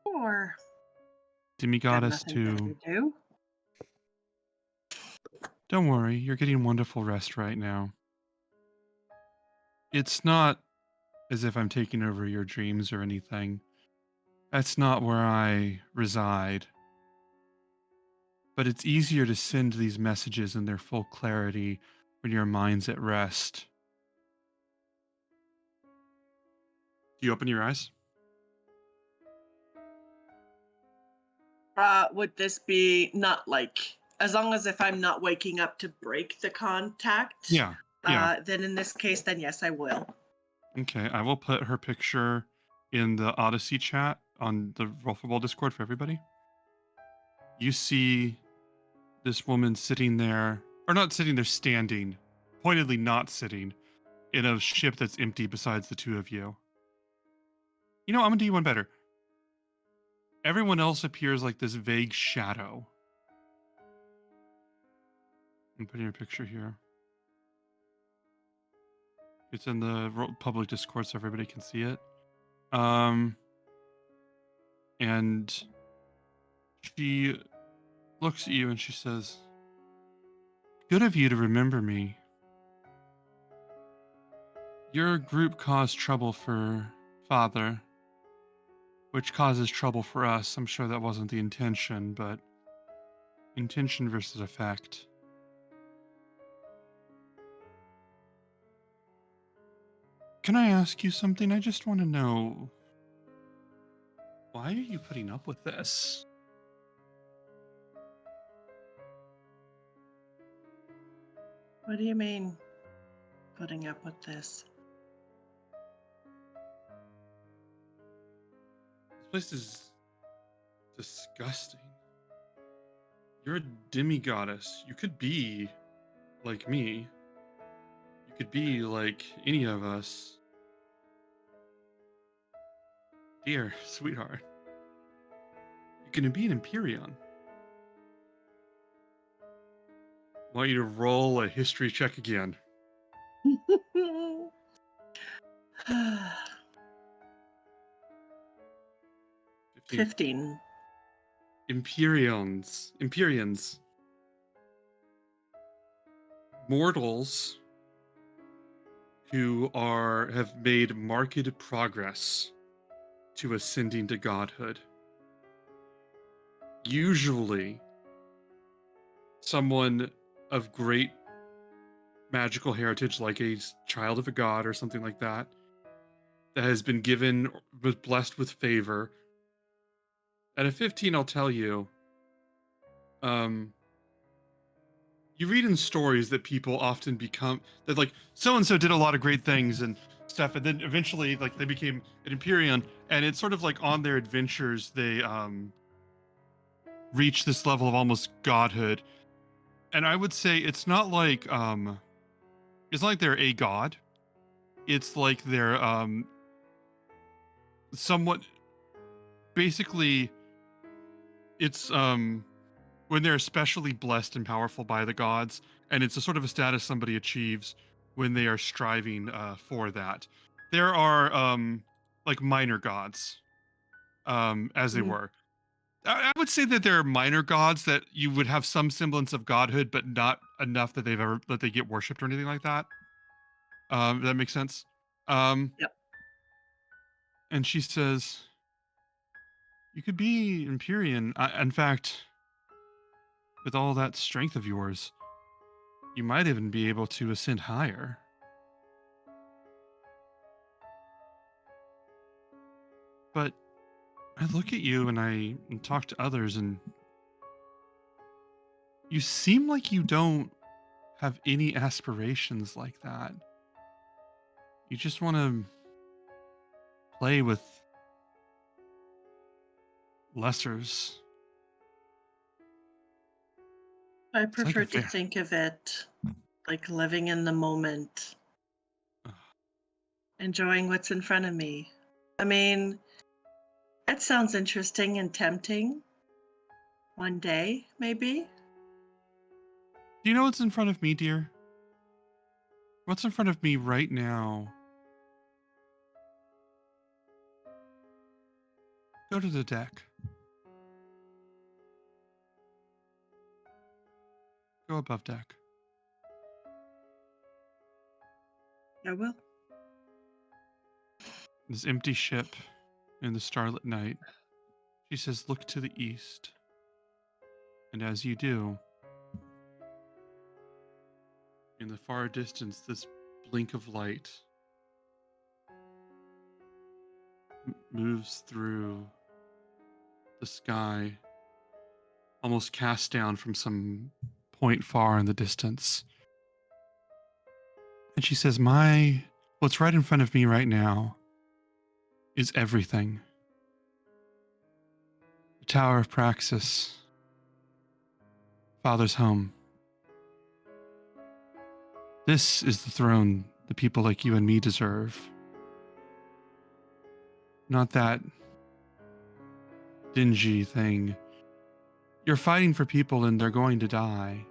Or Demigoddess nothing better to... to do. Don't worry, you're getting wonderful rest right now. It's not as if I'm taking over your dreams or anything. That's not where I reside. But it's easier to send these messages in their full clarity when your mind's at rest. Do you open your eyes? Would this be not like, as long as if I'm not waking up to break the contact? Yeah. Then in this case, then yes, I will. Okay, I will put her picture in the Odyssey chat on the Roll for Ball Discord for everybody. You see this woman sitting there, or not sitting there, standing, pointedly not sitting, in a ship that's empty besides the two of you. You know, I'm gonna do you one better. Everyone else appears like this vague shadow. I'm putting a picture here. It's in the public Discord so everybody can see it. And she looks at you and she says, "Good of you to remember me. Your group caused trouble for Father, which causes trouble for us. I'm sure that wasn't the intention, but intention versus effect. Can I ask you something? I just want to know, why are you putting up with this?" What do you mean, putting up with this? This place is disgusting. You're a demigoddess. You could be like me. You could be like any of us. Dear sweetheart, you're gonna be an Empyrean. I want you to roll a history check again. 15. Empyreans. Mortals who have made marked progress to ascending to godhood. Usually, someone of great magical heritage, like a child of a god or something like that, that has been was blessed with favor. At a 15, I'll tell you, you read in stories that people often become, that like, so-and-so did a lot of great things and stuff, and then eventually, like, they became an Empyrean, and it's sort of like on their adventures, they, reach this level of almost godhood. And I would say it's not like they're a god. It's like they're somewhat, basically, it's when they're especially blessed and powerful by the gods, and it's a sort of a status somebody achieves when they are striving for that. There are like minor gods, as they were. I would say that there are minor gods that you would have some semblance of godhood, but not enough that they get worshipped or anything like that. Does that make sense? Yep. And she says, "You could be Empyrean. In fact, with all that strength of yours, You might even be able to ascend higher. But I look at you and I talk to others, and you seem like you don't have any aspirations like that. You just want to play with lessers. I It's like prefer a to think of it like living in the moment, enjoying what's in front of me. I mean, it sounds interesting and tempting. One day, maybe. Do you know what's in front of me, dear? What's in front of me right now? Go to the deck. Go above deck. I will. This empty ship in the starlit night. She says, look to the east. And as you do, in the far distance, this blink of light moves through the sky, almost cast down from some point far in the distance. And she says, what's right in front of me right now is everything. The Tower of Praxis, Father's home. This is the throne the people like you and me deserve. Not that dingy thing. You're fighting for people and they're going to die.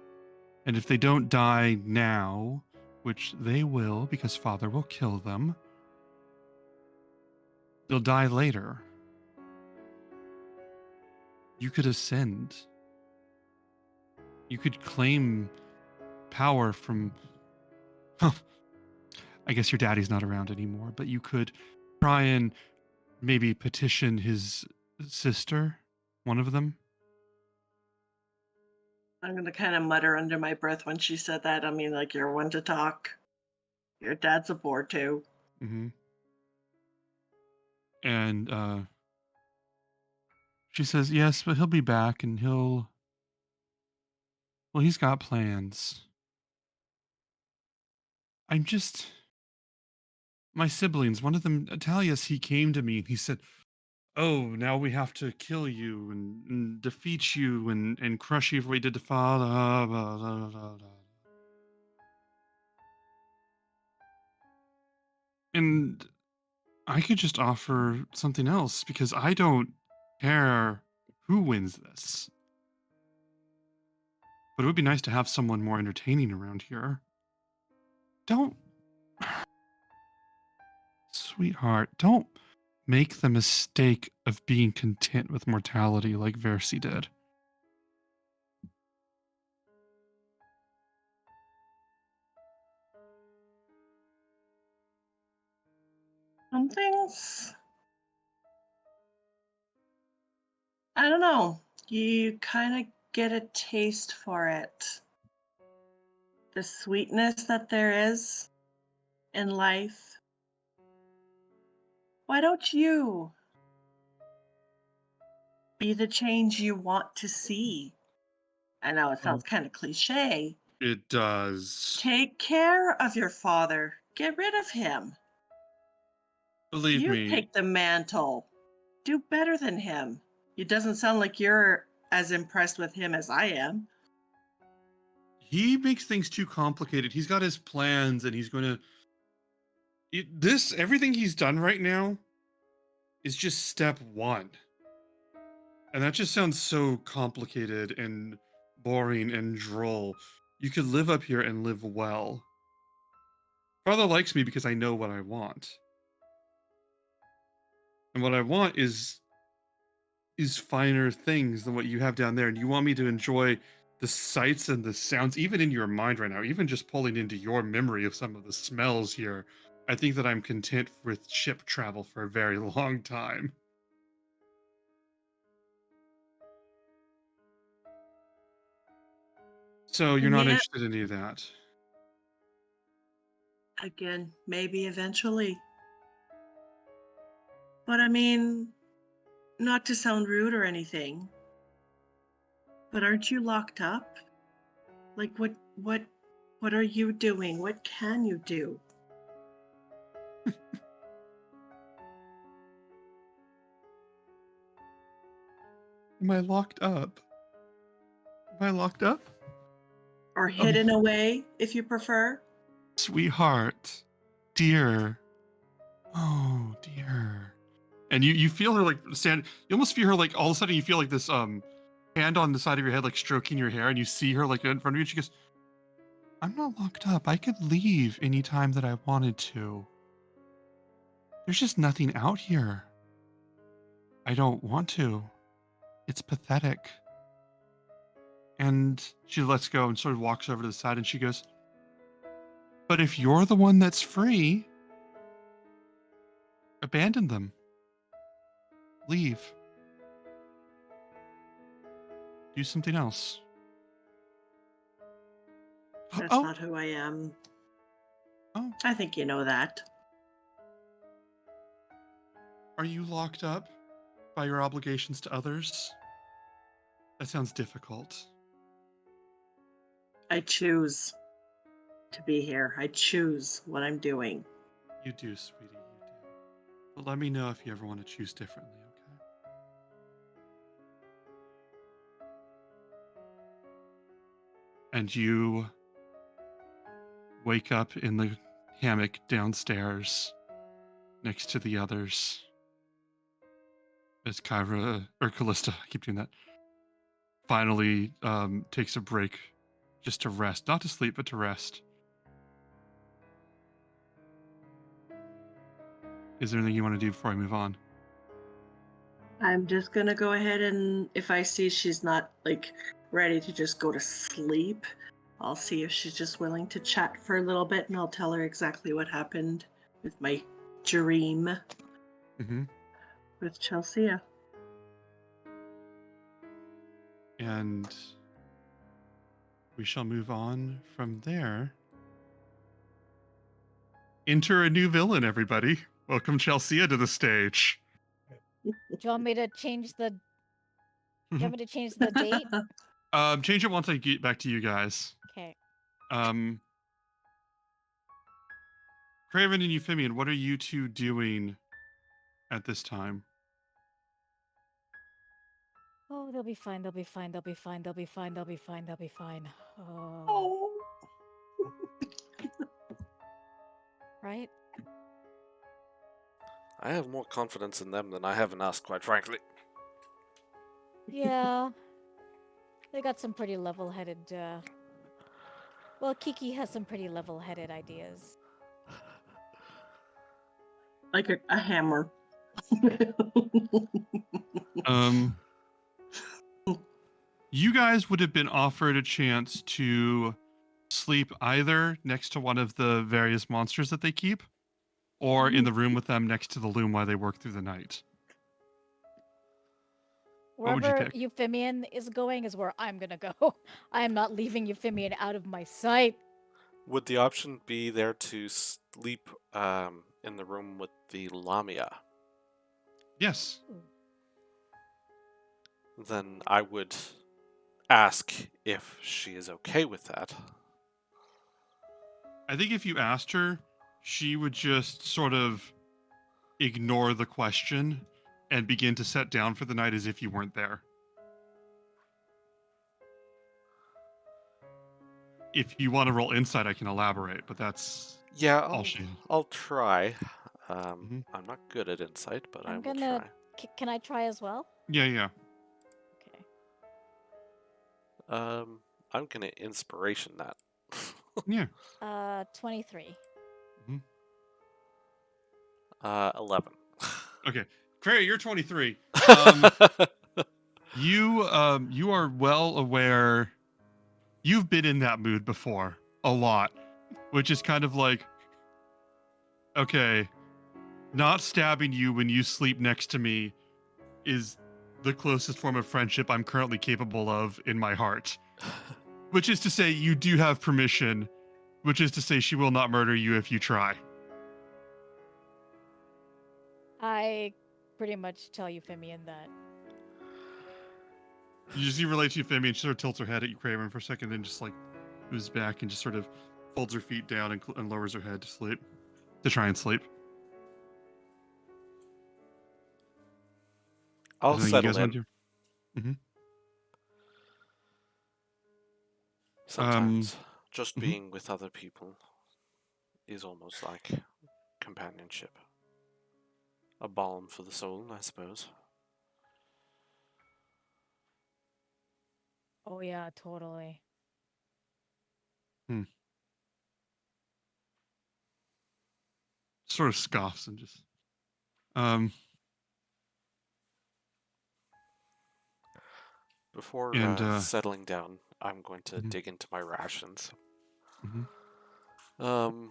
And if they don't die now, which they will because Father will kill them, they'll die later. You could ascend. You could claim power from... I guess your daddy's not around anymore, but you could try and maybe petition his sister, one of them. I'm going to kind of mutter under my breath when she said that. I mean, like, you're one to talk. Your dad's a bore, too. Mm-hmm. And she says, yes, but he'll be back and he's got plans. My siblings, one of them, Atalius, he came to me and he said, oh, now we have to kill you and defeat you and crush you if we did to Father. Blah, blah, blah, blah. And I could just offer something else because I don't care who wins this. But it would be nice to have someone more entertaining around here. Sweetheart, don't make the mistake of being content with mortality like Versi did. Some things, I don't know. You kind of get a taste for it. The sweetness that there is in life. Why don't you be the change you want to see? I know it sounds kind of cliche. It does. Take care of your father. Get rid of him. Believe You me. take the mantle. Do better than him. It doesn't sound like you're as impressed with him as I am. He makes things too complicated. He's got his plans and he's going to... Everything he's done right now is just step one. And that just sounds so complicated and boring and droll. You could live up here and live well. Father likes me because I know what I want. And what I want is finer things than what you have down there. And you want me to enjoy the sights and the sounds, even in your mind right now, even just pulling into your memory of some of the smells here. I think that I'm content with ship travel for a very long time. So you're not Yeah. interested in any of that? Again, maybe eventually. But I mean, not to sound rude or anything, but aren't you locked up? Like what are you doing? What can you do? Am I locked up? Am I locked up? Or hidden away, if you prefer? Sweetheart. Dear. Oh, dear. And you feel her like stand. You almost feel her like all of a sudden you feel like this hand on the side of your head like stroking your hair, and you see her like in front of you, and she goes, "I'm not locked up. I could leave anytime that I wanted to. There's just nothing out here. I don't want to. It's pathetic." And she lets go and sort of walks over to the side, and she goes, "But if you're the one that's free, abandon them. Leave. Do something else." That's Oh, not who I am. oh, I think you know that. are you locked up by your obligations to others? That sounds difficult. I choose to be here. I choose what I'm doing. You do, sweetie, you do. But let me know if you ever want to choose differently, okay? And you wake up in the hammock downstairs next to the others as Kyra, or Callista, I keep doing that, finally takes a break just to rest. Not to sleep, but to rest. Is there anything you want to do before I move on? I'm just gonna go ahead and if I see she's not like ready to just go to sleep, I'll see if she's just willing to chat for a little bit and I'll tell her exactly what happened with my dream Mm-hmm. with Chelsea. And we shall move on from there. Enter a new villain, everybody. Welcome Chelsea to the stage. Do you want me to change the? Do you want me to change the date? Change it once I get back to you guys. Okay. Craven and Euphemian, what are you two doing at this time? Oh, they'll be fine. They'll be fine. They'll be fine. They'll be fine. They'll be fine. They'll be fine. Oh. Oh. Right? I have more confidence in them than I have in us, quite frankly. Yeah. They got some pretty level-headed. Well, Kiki has some pretty level-headed ideas. Like a hammer. You guys would have been offered a chance to sleep either next to one of the various monsters that they keep, or in the room with them next to the loom while they work through the night. What would you Wherever pick? Euphemian is going is where I'm gonna go. I am not leaving Euphemian out of my sight. Would the option be there to sleep in the room with the Lamia? Yes. Then I would ask if she is okay with that. I think if you asked her, she would just sort of ignore the question and begin to set down for the night as if you weren't there. If you want to roll insight, I can elaborate, but that's Yeah, all she. I'll try. I'm not good at insight, but I I'm will gonna. try. Can I try as well? Yeah. Okay. I'm gonna inspiration that. Yeah. 23. 11. Okay. Cray, you're 23. You are well aware. You've been in that mood before a lot, which is kind of like, okay, not stabbing you when you sleep next to me is the closest form of friendship I'm currently capable of in my heart. Which is to say, you do have permission. Which is to say, she will not murder you if you try. I pretty much tell Euphemian that. You just relate to Euphemia, and she sort of tilts her head at you, Craven, for a second, then just like moves back and just sort of folds her feet down and lowers her head to sleep, to try and sleep. I'll settle in. Mm-hmm. Sometimes just being with other people is almost like companionship. A balm for the soul, I suppose. Oh yeah, totally. Sort of scoffs and just Before settling down, I'm going to dig into my rations. And,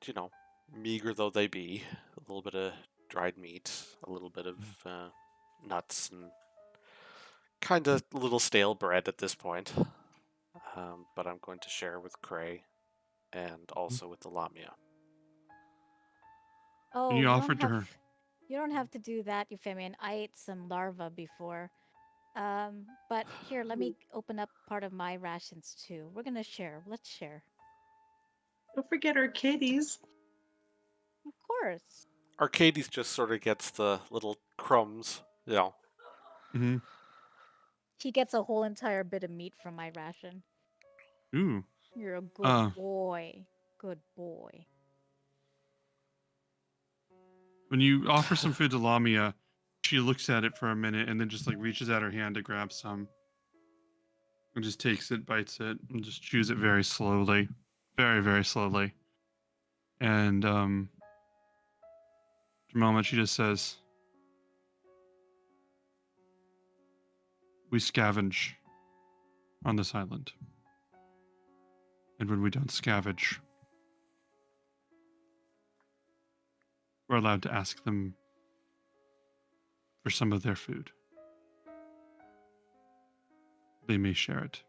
you know, meager though they be, a little bit of dried meat, a little bit of nuts, and kind of a little stale bread at this point. But I'm going to share with Cray and also with the Lamia. Oh, and you offered to her. You don't have to do that, Euphemian. I ate some larva before. But here, let me open up part of my rations too. We're gonna share. Let's share. Don't forget our kitties. Of course. Arcades just sort of gets the little crumbs, you know. Mm-hmm. He gets a whole entire bit of meat from my ration. Ooh. You're a good boy. Good boy. When you offer some food to Lamia, she looks at it for a minute and then just like reaches out her hand to grab some. And just takes it, bites it, and just chews it very slowly. Very, very slowly. And for a moment she just says, "We scavenge on this island. And when we don't scavenge, we're allowed to ask them for some of their food. They may share it."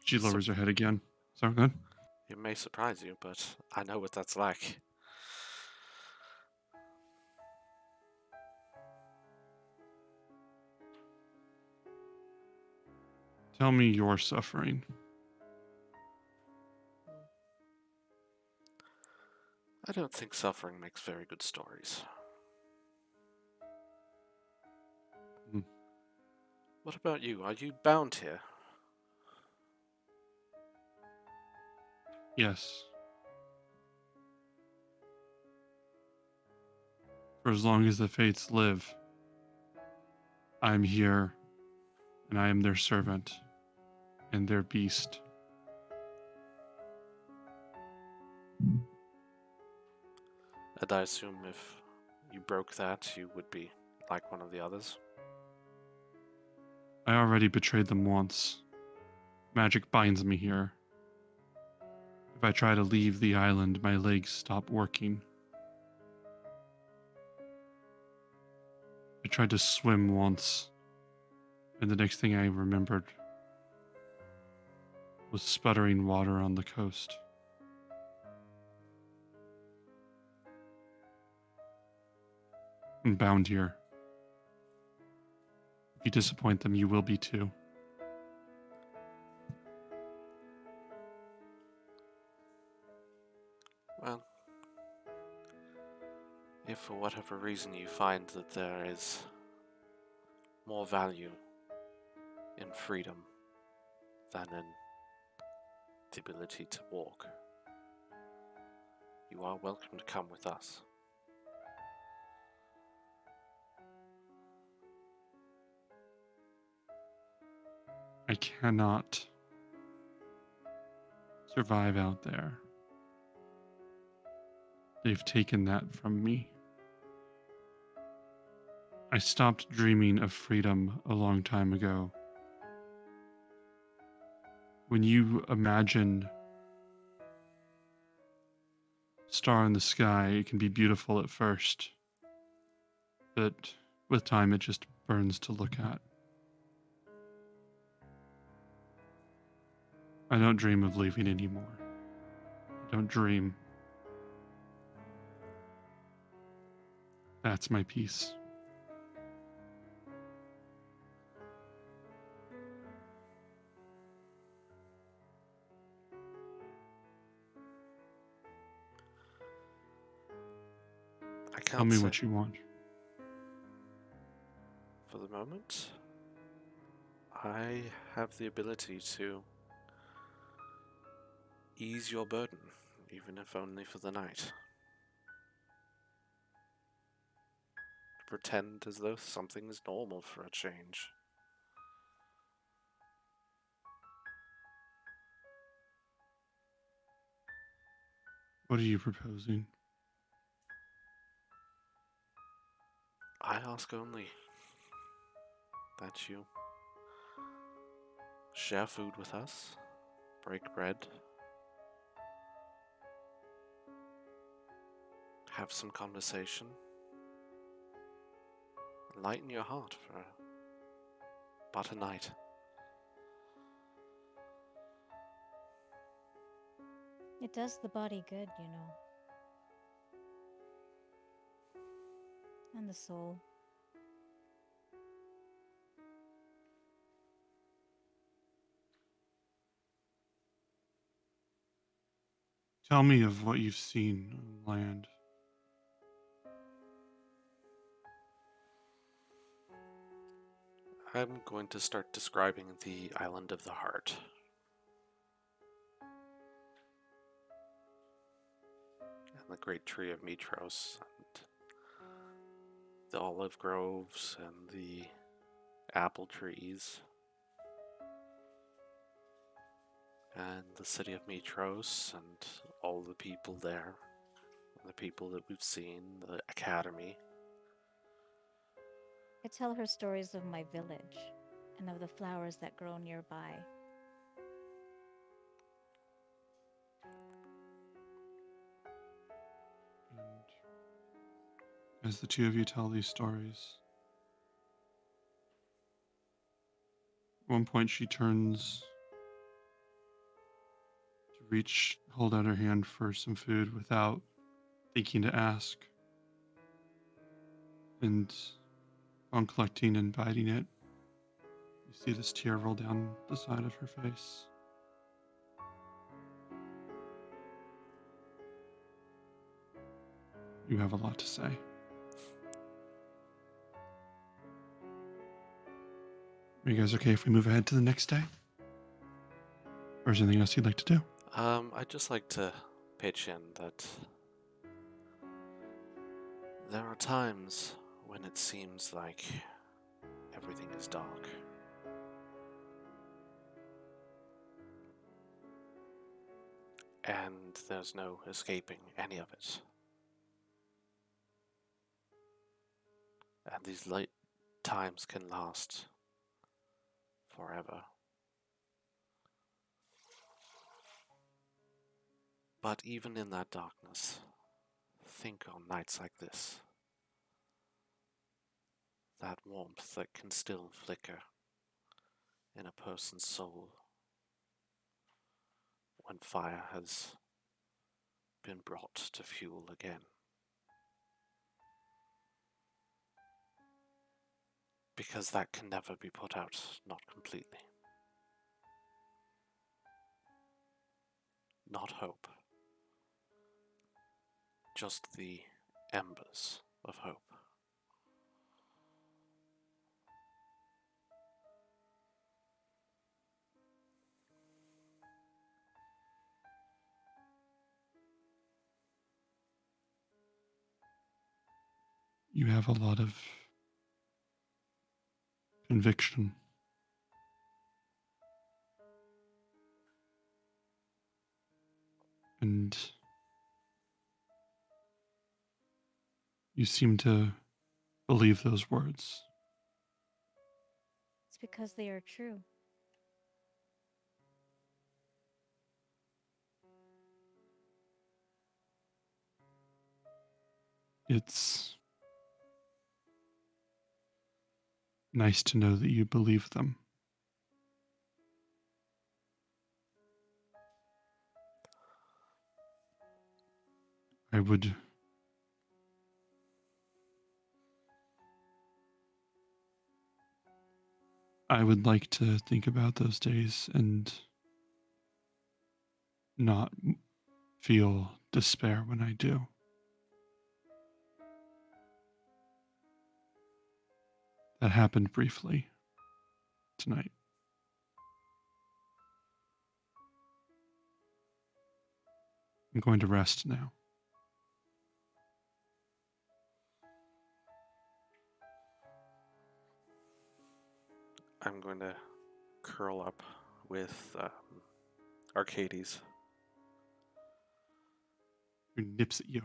She lowers her head again. Sorry, go ahead. It may surprise you, but I know what that's like. Tell me your suffering. I don't think suffering makes very good stories. What about you? Are you bound here? Yes. For as long as the Fates live, I'm here, and I am their servant, and their beast. And I assume if you broke that, you would be like one of the others? I already betrayed them once. Magic binds me here. If I try to leave the island, my legs stop working. I tried to swim once, and the next thing I remembered was sputtering water on the coast. I'm bound here. If you disappoint them, you will be too. Well, if for whatever reason you find that there is more value in freedom than in the ability to walk, you are welcome to come with us. I cannot survive out there. They've taken that from me. I stopped dreaming of freedom a long time ago. When you imagine a star in the sky, it can be beautiful at first. But with time it just burns to look at. I don't dream of leaving anymore. I don't dream. That's my peace. I Tell can't me say what you want. for the moment. I have the ability to ease your burden, even if only for the night. Pretend as though something is normal for a change. What are you proposing? I ask only that you share food with us, break bread, have some conversation, lighten your heart for but a night. It does the body good, you know. And the soul. Tell me of what you've seen on land. I'm going to start describing the Island of the Heart. And the great tree of Mitros, and the olive groves, and the apple trees, and the city of Mitros, and all the people there, and the people that we've seen, the academy. I tell her stories of my village and of the flowers that grow nearby. And as the two of you tell these stories, at one point she turns to hold out her hand for some food without thinking to ask. And on collecting and biting it, you see this tear roll down the side of her face. You have a lot to say. Are you guys okay if we move ahead to the next day? Or is there anything else you'd like to do? I'd just like to pitch in that there are times when it seems like everything is dark. And there's no escaping any of it. And these light times can last forever. But even in that darkness, think on nights like this. That warmth that can still flicker in a person's soul when fire has been brought to fuel again. Because that can never be put out, not completely. Not hope. Just the embers of hope. You have a lot of conviction. And you seem to believe those words. It's because they are true. It's nice to know that you believe them. I would like to think about those days and not feel despair when I do. That happened briefly tonight. I'm going to rest now. I'm going to curl up with Arcades. Who nips at you?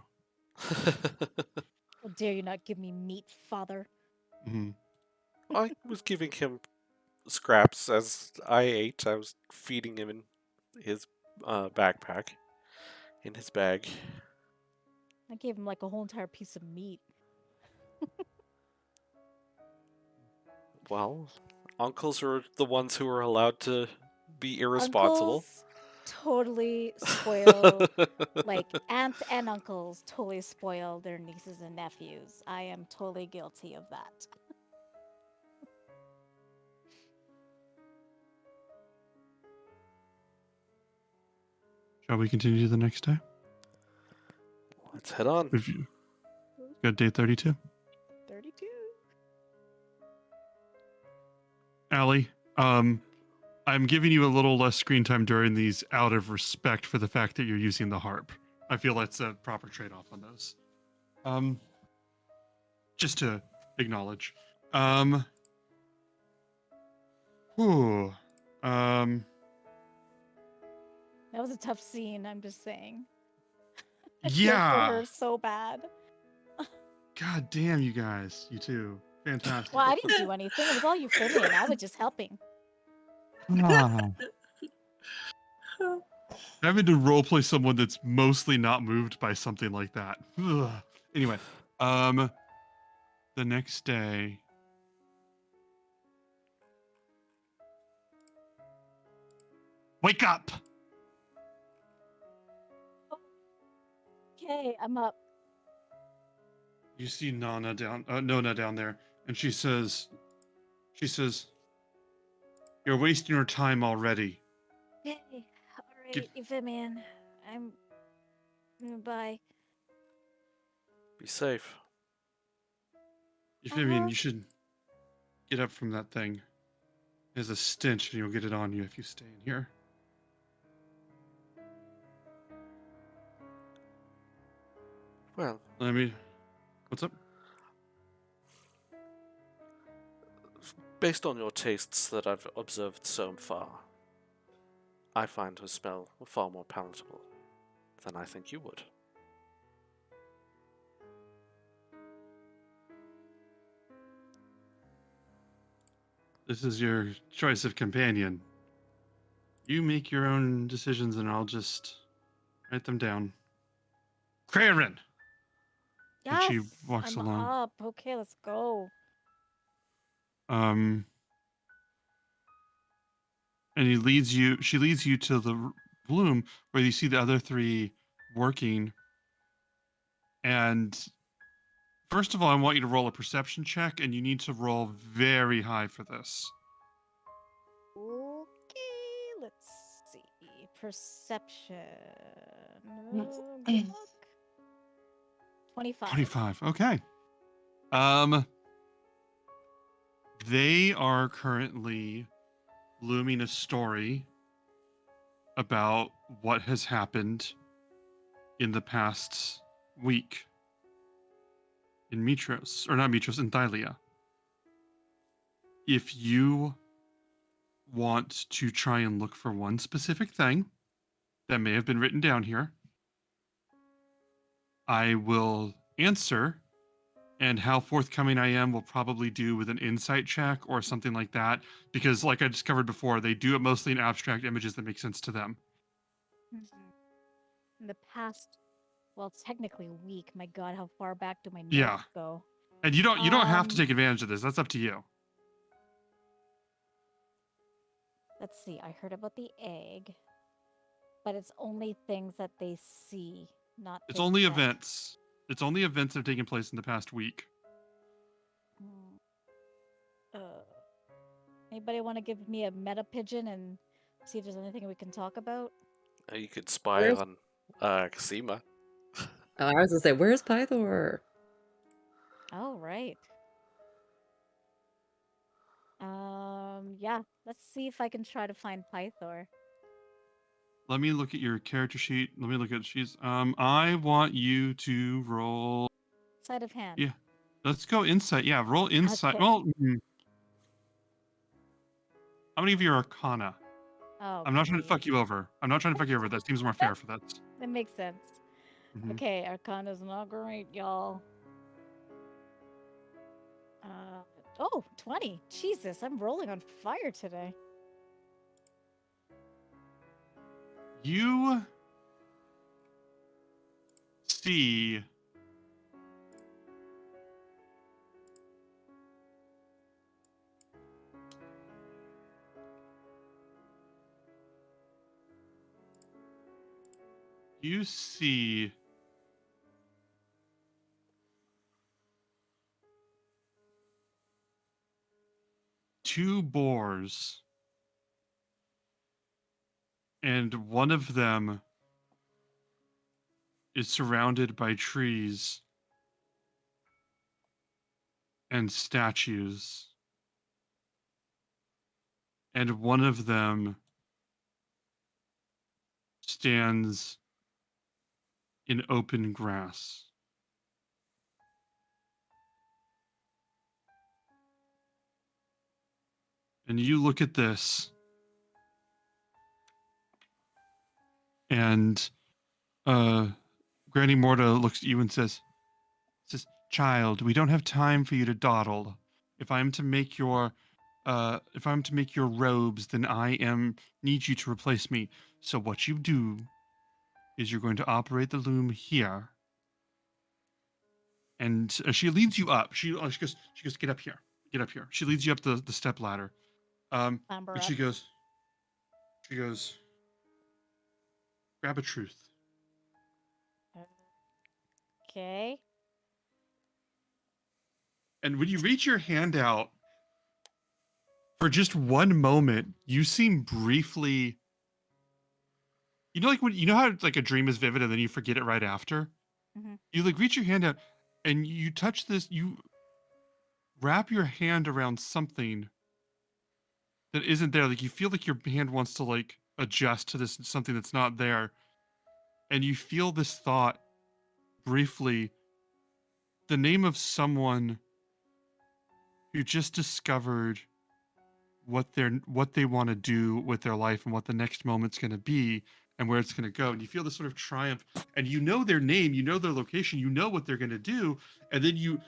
How dare you not give me meat, father? Mm-hmm. I was giving him scraps as I ate. I was feeding him in his backpack, in his bag. I gave him like a whole entire piece of meat. Well, uncles are the ones who are allowed to be irresponsible. Uncles totally spoil, like aunts and uncles totally spoil their nieces and nephews. I am totally guilty of that. Shall we continue the next day? Let's head on. If you got day 32. 32. Allie, I'm giving you a little less screen time during these out of respect for the fact that you're using the harp. I feel that's a proper trade-off on those. Just to acknowledge. Whew. That was a tough scene, I'm just saying. I feel for Yeah. her so bad. God damn, you guys. You too. Fantastic. Well, I didn't do anything. It was all Euphemian. I was just helping. Having to roleplay someone that's mostly not moved by something like that. Ugh. Anyway, the next day. Wake up! Okay, I'm up. You see Nona down there, and she says, "You're wasting your time already." Hey, alright, Euphemian. I'm... Bye. Be safe. Vivian, you should get up from that thing. There's a stench, and you'll get it on you if you stay in here. Well, What's up? based on your tastes that I've observed so far, I find her smell far more palatable than I think you would. This is your choice of companion. You make your own decisions, and I'll just write them down. Craren! Yes, And she walks I'm along. up. Okay, let's go. And she leads you to the room where you see the other three working. And first of all, I want you to roll a perception check, and you need to roll very high for this. Okay, let's see. Perception. Good luck. 25. 25. Okay. They are currently looming a story about what has happened in the past week in Mitros, or not Mitros, in Thylia. If you want to try and look for one specific thing that may have been written down here, I will answer, and how forthcoming I am will probably do with an insight check or something like that, because like I discovered before, they do it mostly in abstract images that make sense to them. In the past, well, it's technically a week. My God, how far back do my notes Yeah. go? And you don't have to take advantage of this. That's up to you. Let's see. I heard about the egg, but it's only things that they see, not. It's things only that... events. It's only events that have taken place in the past week. Anybody want to give me a meta pigeon and see if there's anything we can talk about? You could spy Where's- on Kasima. Oh, I was gonna say, where's Pythor? Oh, right. Yeah. Let's see if I can try to find Pythor. Let me look at your character sheet. Let me look at she's. I want you to roll. Sleight of hand. Yeah, let's go insight. Yeah, roll insight. Okay. Well, how many of you are Arcana? Oh, I'm not trying to geez. fuck you over. I'm not trying to fuck you over. That seems more fair for that. That makes sense. Mhm. Okay, Arcana's not great, y'all. Oh, 20. Jesus, I'm rolling on fire today. You see two boars, and one of them is surrounded by trees and statues, and one of them stands in open grass. And you look at this, and Granny Morta looks at you and says, "Child, we don't have time for you to dawdle. If I'm to make your robes, then need you to replace me. So what you do is you're going to operate the loom here." And she leads you up. She goes, "Get up here. Get up here." She leads you up the step ladder. And she goes, "Grab a truth." Okay. And when you reach your hand out, for just one moment, you seem briefly. You know, like when you know how like a dream is vivid and then you forget it right after. Mhm. You like reach your hand out, and you touch this. You wrap your hand around something that isn't there. Like you feel like your hand wants to like adjust to this something that's not there, and you feel this thought briefly. The name of someone who just discovered what they want to do with their life and what the next moment's going to be and where it's going to go, and you feel this sort of triumph, and you know their name, you know their location, you know what they're going to do, and then you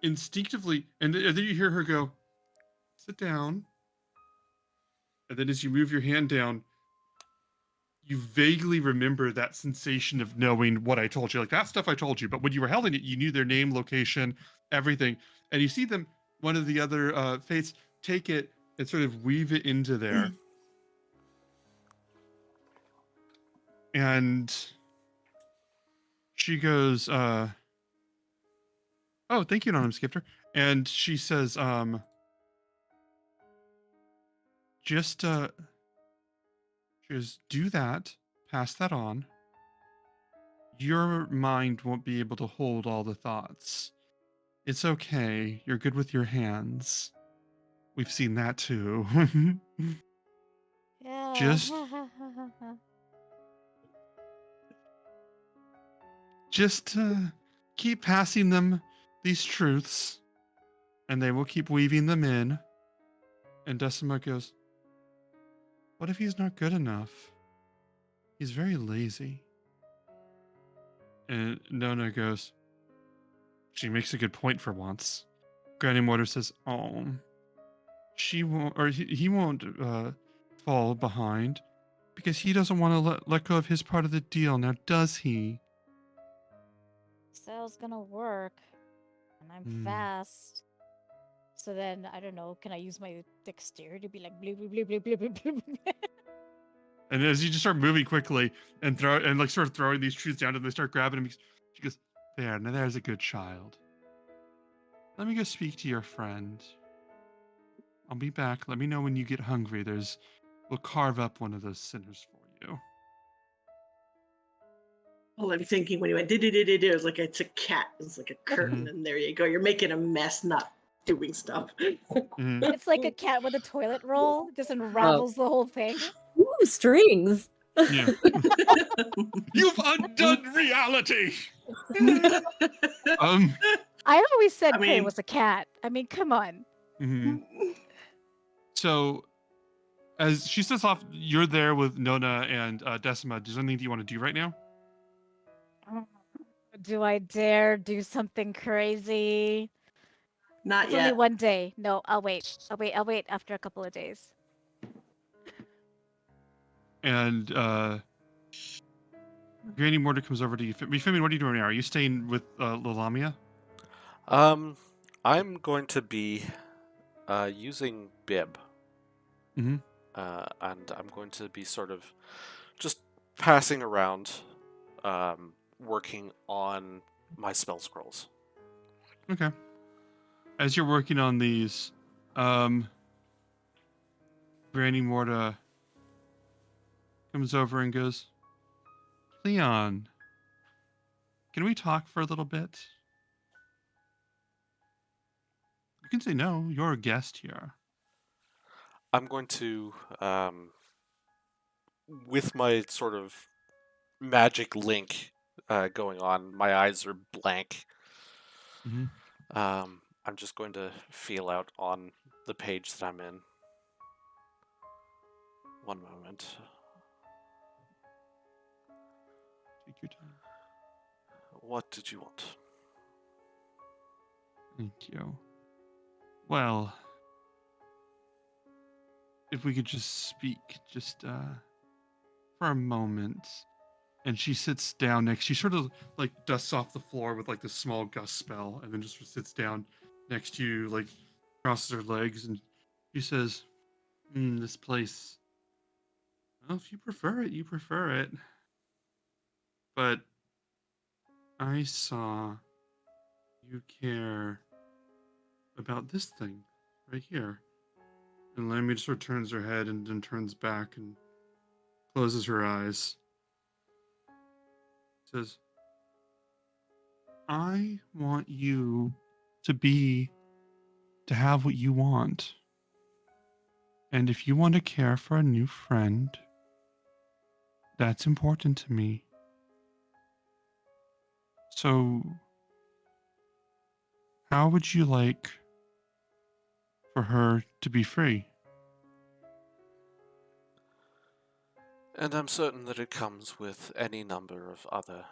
instinctively and then you hear her go, "Sit down." And then as you move your hand down, you vaguely remember that sensation of knowing what I told you, like that stuff I told you, but when you were holding it, you knew their name, location, everything. And you see them, one of the other fates, take it and sort of weave it into there. And she goes, "Oh, thank you, Anonymous Gifter." And she says, just she goes, "Do that, pass that on. Your mind won't be able to hold all the thoughts. It's okay. You're good with your hands. We've seen that too." Yeah. Just keep passing them these truths, and they will keep weaving them in. And Decima goes, "What if he's not good enough? He's very lazy." And Nona goes, "She makes a good point for once." Granny Mortar says, "Oh, she won't, or he won't fall behind because he doesn't want to let go of his part of the deal. Now, does he?" Sail's gonna work, and I'm fast. So then, I don't know, can I use my dexterity to be like, bleep, bleep, bleep, bleep, bleep, bleep, bleep? And as you just start moving quickly and sort of throwing these trees down, and they start grabbing them, she goes, "There, now there's a good child. Let me go speak to your friend. I'll be back. Let me know when you get hungry. We'll carve up one of those sinners for you." Well, I'm thinking when you went did it was like it's a cat. It's like a curtain, Mhm. and there you go. You're making a mess, not doing stuff. Mhm. It's like a cat with a toilet roll, just Oh, unravels the whole thing. ooh, strings. Yeah. You've undone reality. Um. I always said I Cray mean, was a cat. I mean, come on. Mhm. So as she sets off, you're there with Nona and Decima. Is there anything that you want to do right now? Do I dare do something crazy? not It's only yet. one day. No, I'll wait. I'll wait after a couple of days. And Granny Mortar comes over to you. Femi, what are you doing now? Are you staying with Lalamia? I'm going to be using Bib, Mm-hmm. and I'm going to be sort of just passing around, working on my spell scrolls. Okay. As you're working on these, Granny Morta comes over and goes, "Leon, can we talk for a little bit?" You can say no. You're a guest here. I'm going to, with my sort of magic link going on, my eyes are blank. Mm-hmm. I'm just going to feel out on the page that I'm in. One moment. Take your time. What did you want? Thank you. Well, if we could just speak just for a moment. And she sits down next. She sort of like dusts off the floor with like this small gust spell, and then just sits down next to you, like crosses her legs, and she says, "This place. Well, if you prefer it, you prefer it. But I saw you care about this thing right here." And Lammy just sort of turns her head and then turns back and closes her eyes. Says, "I want you to have what you want. And if you want to care for a new friend, that's important to me. So, how would you like for her to be free?" And I'm certain that it comes with any number of other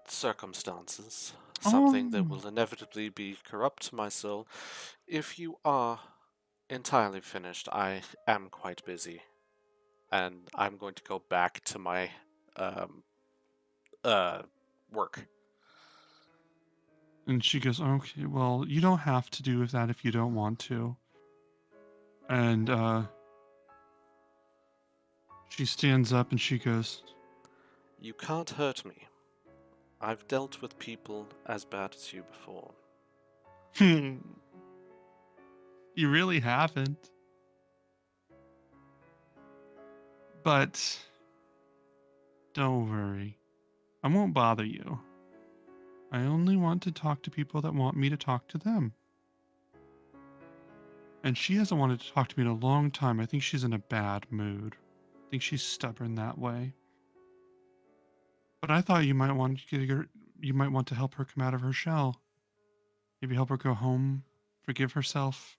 circumstances. Something that Oh, will inevitably be corrupt to my soul. If you are entirely finished, I am quite busy. And I'm going to go back to my um, work. and she goes, "Okay, well, you don't have to do that if you don't want to." And she stands up and she goes, You can't hurt me. I've dealt with people as bad as you before. "You really haven't. But don't worry, I won't bother you. I only want to talk to people that want me to talk to them. And she hasn't wanted to talk to me in a long time. I think she's in a bad mood. I think she's stubborn that way. But I thought you might want to help her come out of her shell. Maybe help her go home, forgive herself."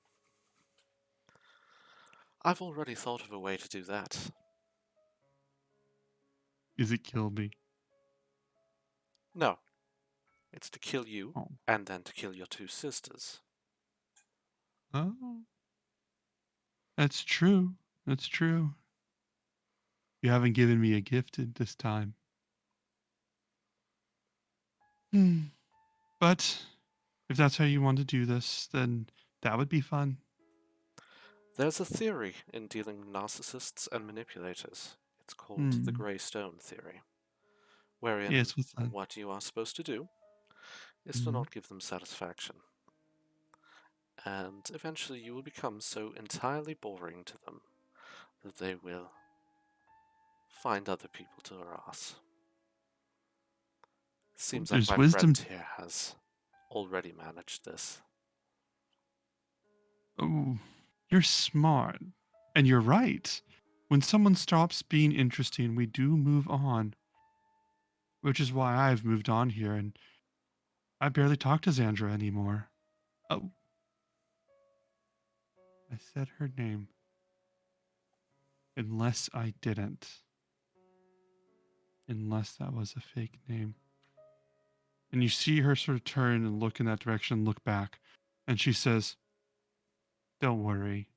I've already thought of a way to do that. Is it kill me? No, it's to kill you, Oh. and then to kill your two sisters. Oh. That's true. That's true. You haven't given me a gift at this time. But if that's how you want to do this, then that would be fun. There's a theory in dealing with narcissists and manipulators. It's called the Grey Stone theory, wherein Yes, what's that? what you are supposed to do is to not give them satisfaction. And eventually you will become so entirely boring to them that they will find other people to harass. Seems like There's my wisdom. friend here has already managed this. Oh, you're smart. And you're right. When someone stops being interesting, we do move on. Which is why I've moved on here, and I barely talk to Xandra anymore. Oh. I said her name. Unless I didn't. Unless that was a fake name. And you see her sort of turn and look in that direction, look back. And she says, "Don't worry.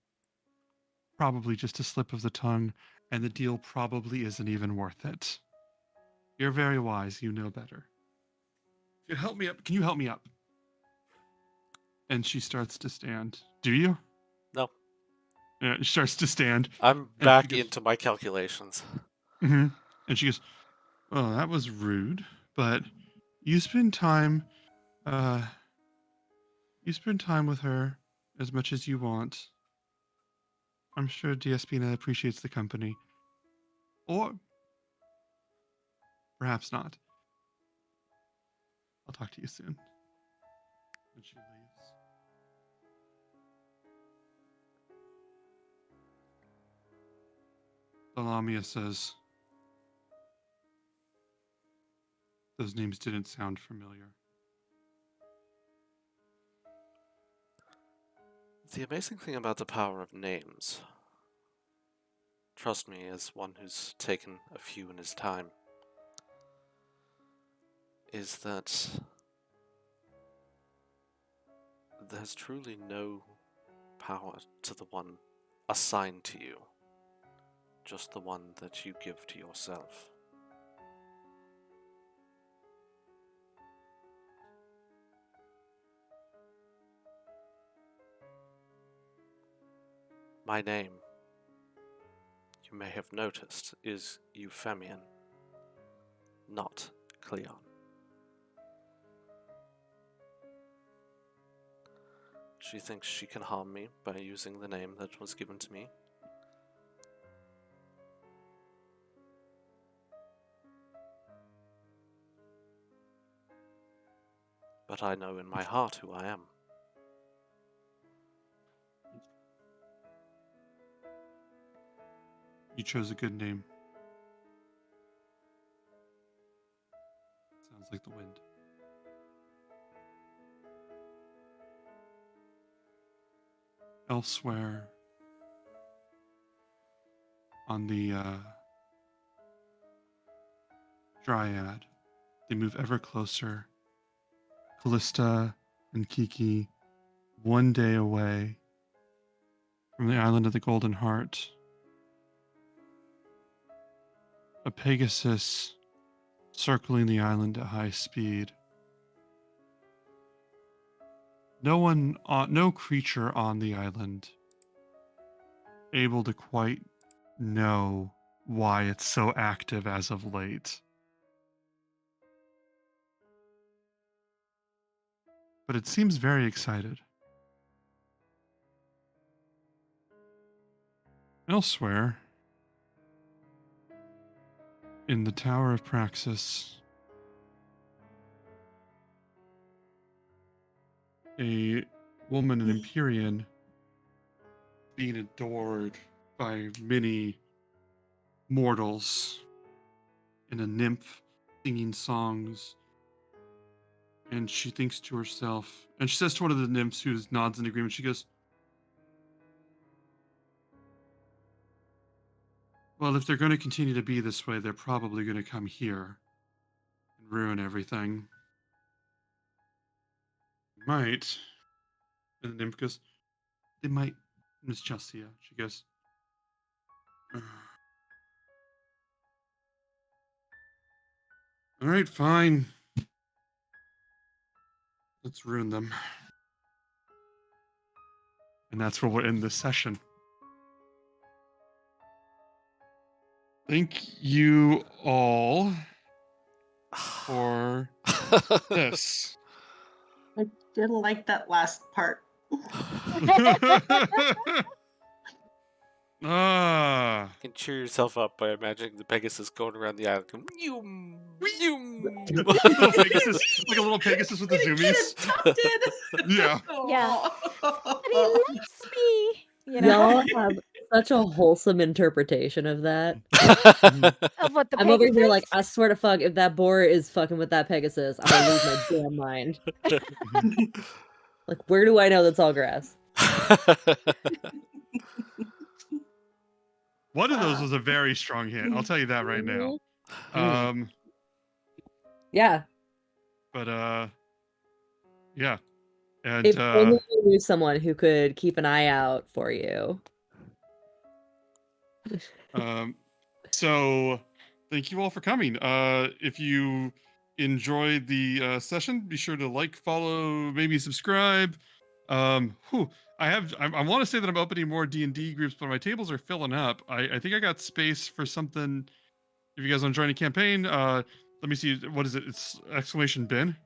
Probably just a slip of the tongue, and the deal probably isn't even worth it. You're very wise. You know better. Can you help me up? Can you help me up?" And she starts to stand. Do you? No. Yeah, she starts to stand. I'm back into my calculations. Mm-hmm. And she goes, "Oh, that was rude, but you spend time, you spend time with her as much as you want. I'm sure DSPNet appreciates the company. Or perhaps not. I'll talk to you soon." And she leaves. Lamia says, "Those names didn't sound familiar." The amazing thing about the power of names, trust me, as one who's taken a few in his time, is that there's truly no power to the one assigned to you, just the one that you give to yourself. My name, you may have noticed, is Euphemian, not Cleon. She thinks she can harm me by using the name that was given to me. But I know in my heart who I am. You chose a good name. Sounds like the wind. Elsewhere on the Dryad, they move ever closer. Callista and Kiki, one day away from the island of the Golden Heart. A Pegasus circling the island at high speed. No creature on the island able to quite know why it's so active as of late. But it seems very excited. Elsewhere, in the Tower of Praxis, a woman, an Empyrean, being adored by many mortals, and a nymph singing songs. And she thinks to herself, and she says to one of the nymphs who nods in agreement, she goes, "Well, if they're going to continue to be this way, they're probably going to come here and ruin everything." Might. And the nymph goes, "They might, Miss Chelsea." She goes, "All right, fine. Let's ruin them. And that's where we'll end this session. Thank you all for this. I didn't like that last part. Ah. You can cheer yourself up by imagining the Pegasus going around the island going, Little Pegasus, like a little Pegasus with the zoomies. Yeah. Yeah. But he loves me. You know? Y'all have such a wholesome interpretation of that. Of what the I'm over here Pegasus? like, I swear to fuck, if that boar is fucking with that Pegasus, I'm gonna lose my damn mind. Like, where do I know that's all grass? One of those was a very strong hit. I'll tell you that right now. Yeah. But yeah. And If only you knew someone who could keep an eye out for you. So thank you all for coming. If you enjoyed the session, be sure to like, follow, maybe subscribe. I want to say that I'm opening more D&D groups, but my tables are filling up. I think I got space for something. If you guys want to join a campaign, let me see. What is it? It's !bin.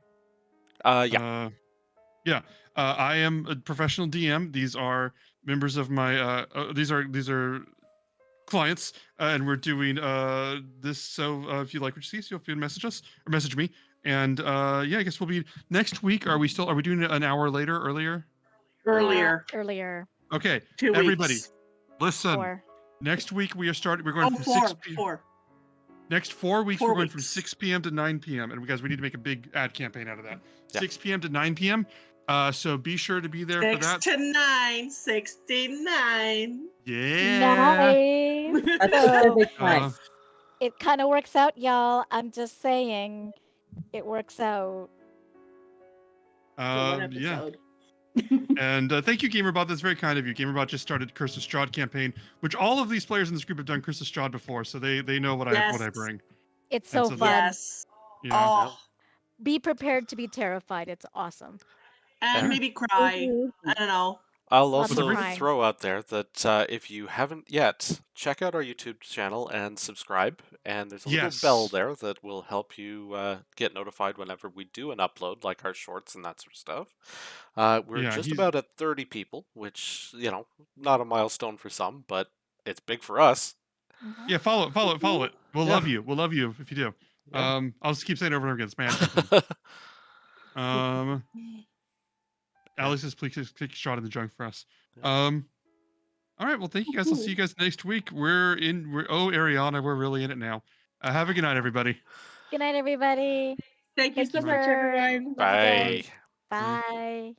Yeah. I am a professional DM. These are members of my these are clients, and we're doing this. So if you like what you see, feel free to message us or message me. And I guess we'll be next week. Are we doing it an hour earlier? Earlier. Okay, 2 everybody, weeks. listen. 4. Next week we're going from 6 p.m. 4. Next 4 weeks, we're going from weeks. 6 p.m. to 9 p.m. And guys, we need to make a big ad campaign out of that. Yeah. 6 p.m. to 9 p.m. So be sure to be there for that. 6 to 9, 69. Yeah. Nice. That's So, perfect time. it kind of works out, y'all. I'm just saying, it works out. For one Yeah. episode. And thank you, GamerBot. That's very kind of you. GamerBot just started Curse of Strahd campaign, which all of these players in this group have done Curse of Strahd before, so they know what I bring. It's so so fun. Yes. Yeah. Oh, Be prepared to be terrified. It's awesome. and maybe cry. I don't know. I'll Lots of also crying. throw out there that if you haven't yet, check out our YouTube channel and subscribe. And there's a little bell there that will help you get notified whenever we do an upload, like our shorts and that sort of stuff. We're just about at 30 people, which, not a milestone for some, but it's big for us. Yeah, follow it. We'll love you. We'll love you if you do. Yeah. I'll just keep saying it over and over again. It's my ad campaign. Alex says, please take a shot in the junk for us. All right, well, thank you guys. I'll see you guys next week. Ariana, we're really in it now. Have a good night, everybody. Good night, everybody. Thank you so Thank much, you. everyone. Bye. Bye.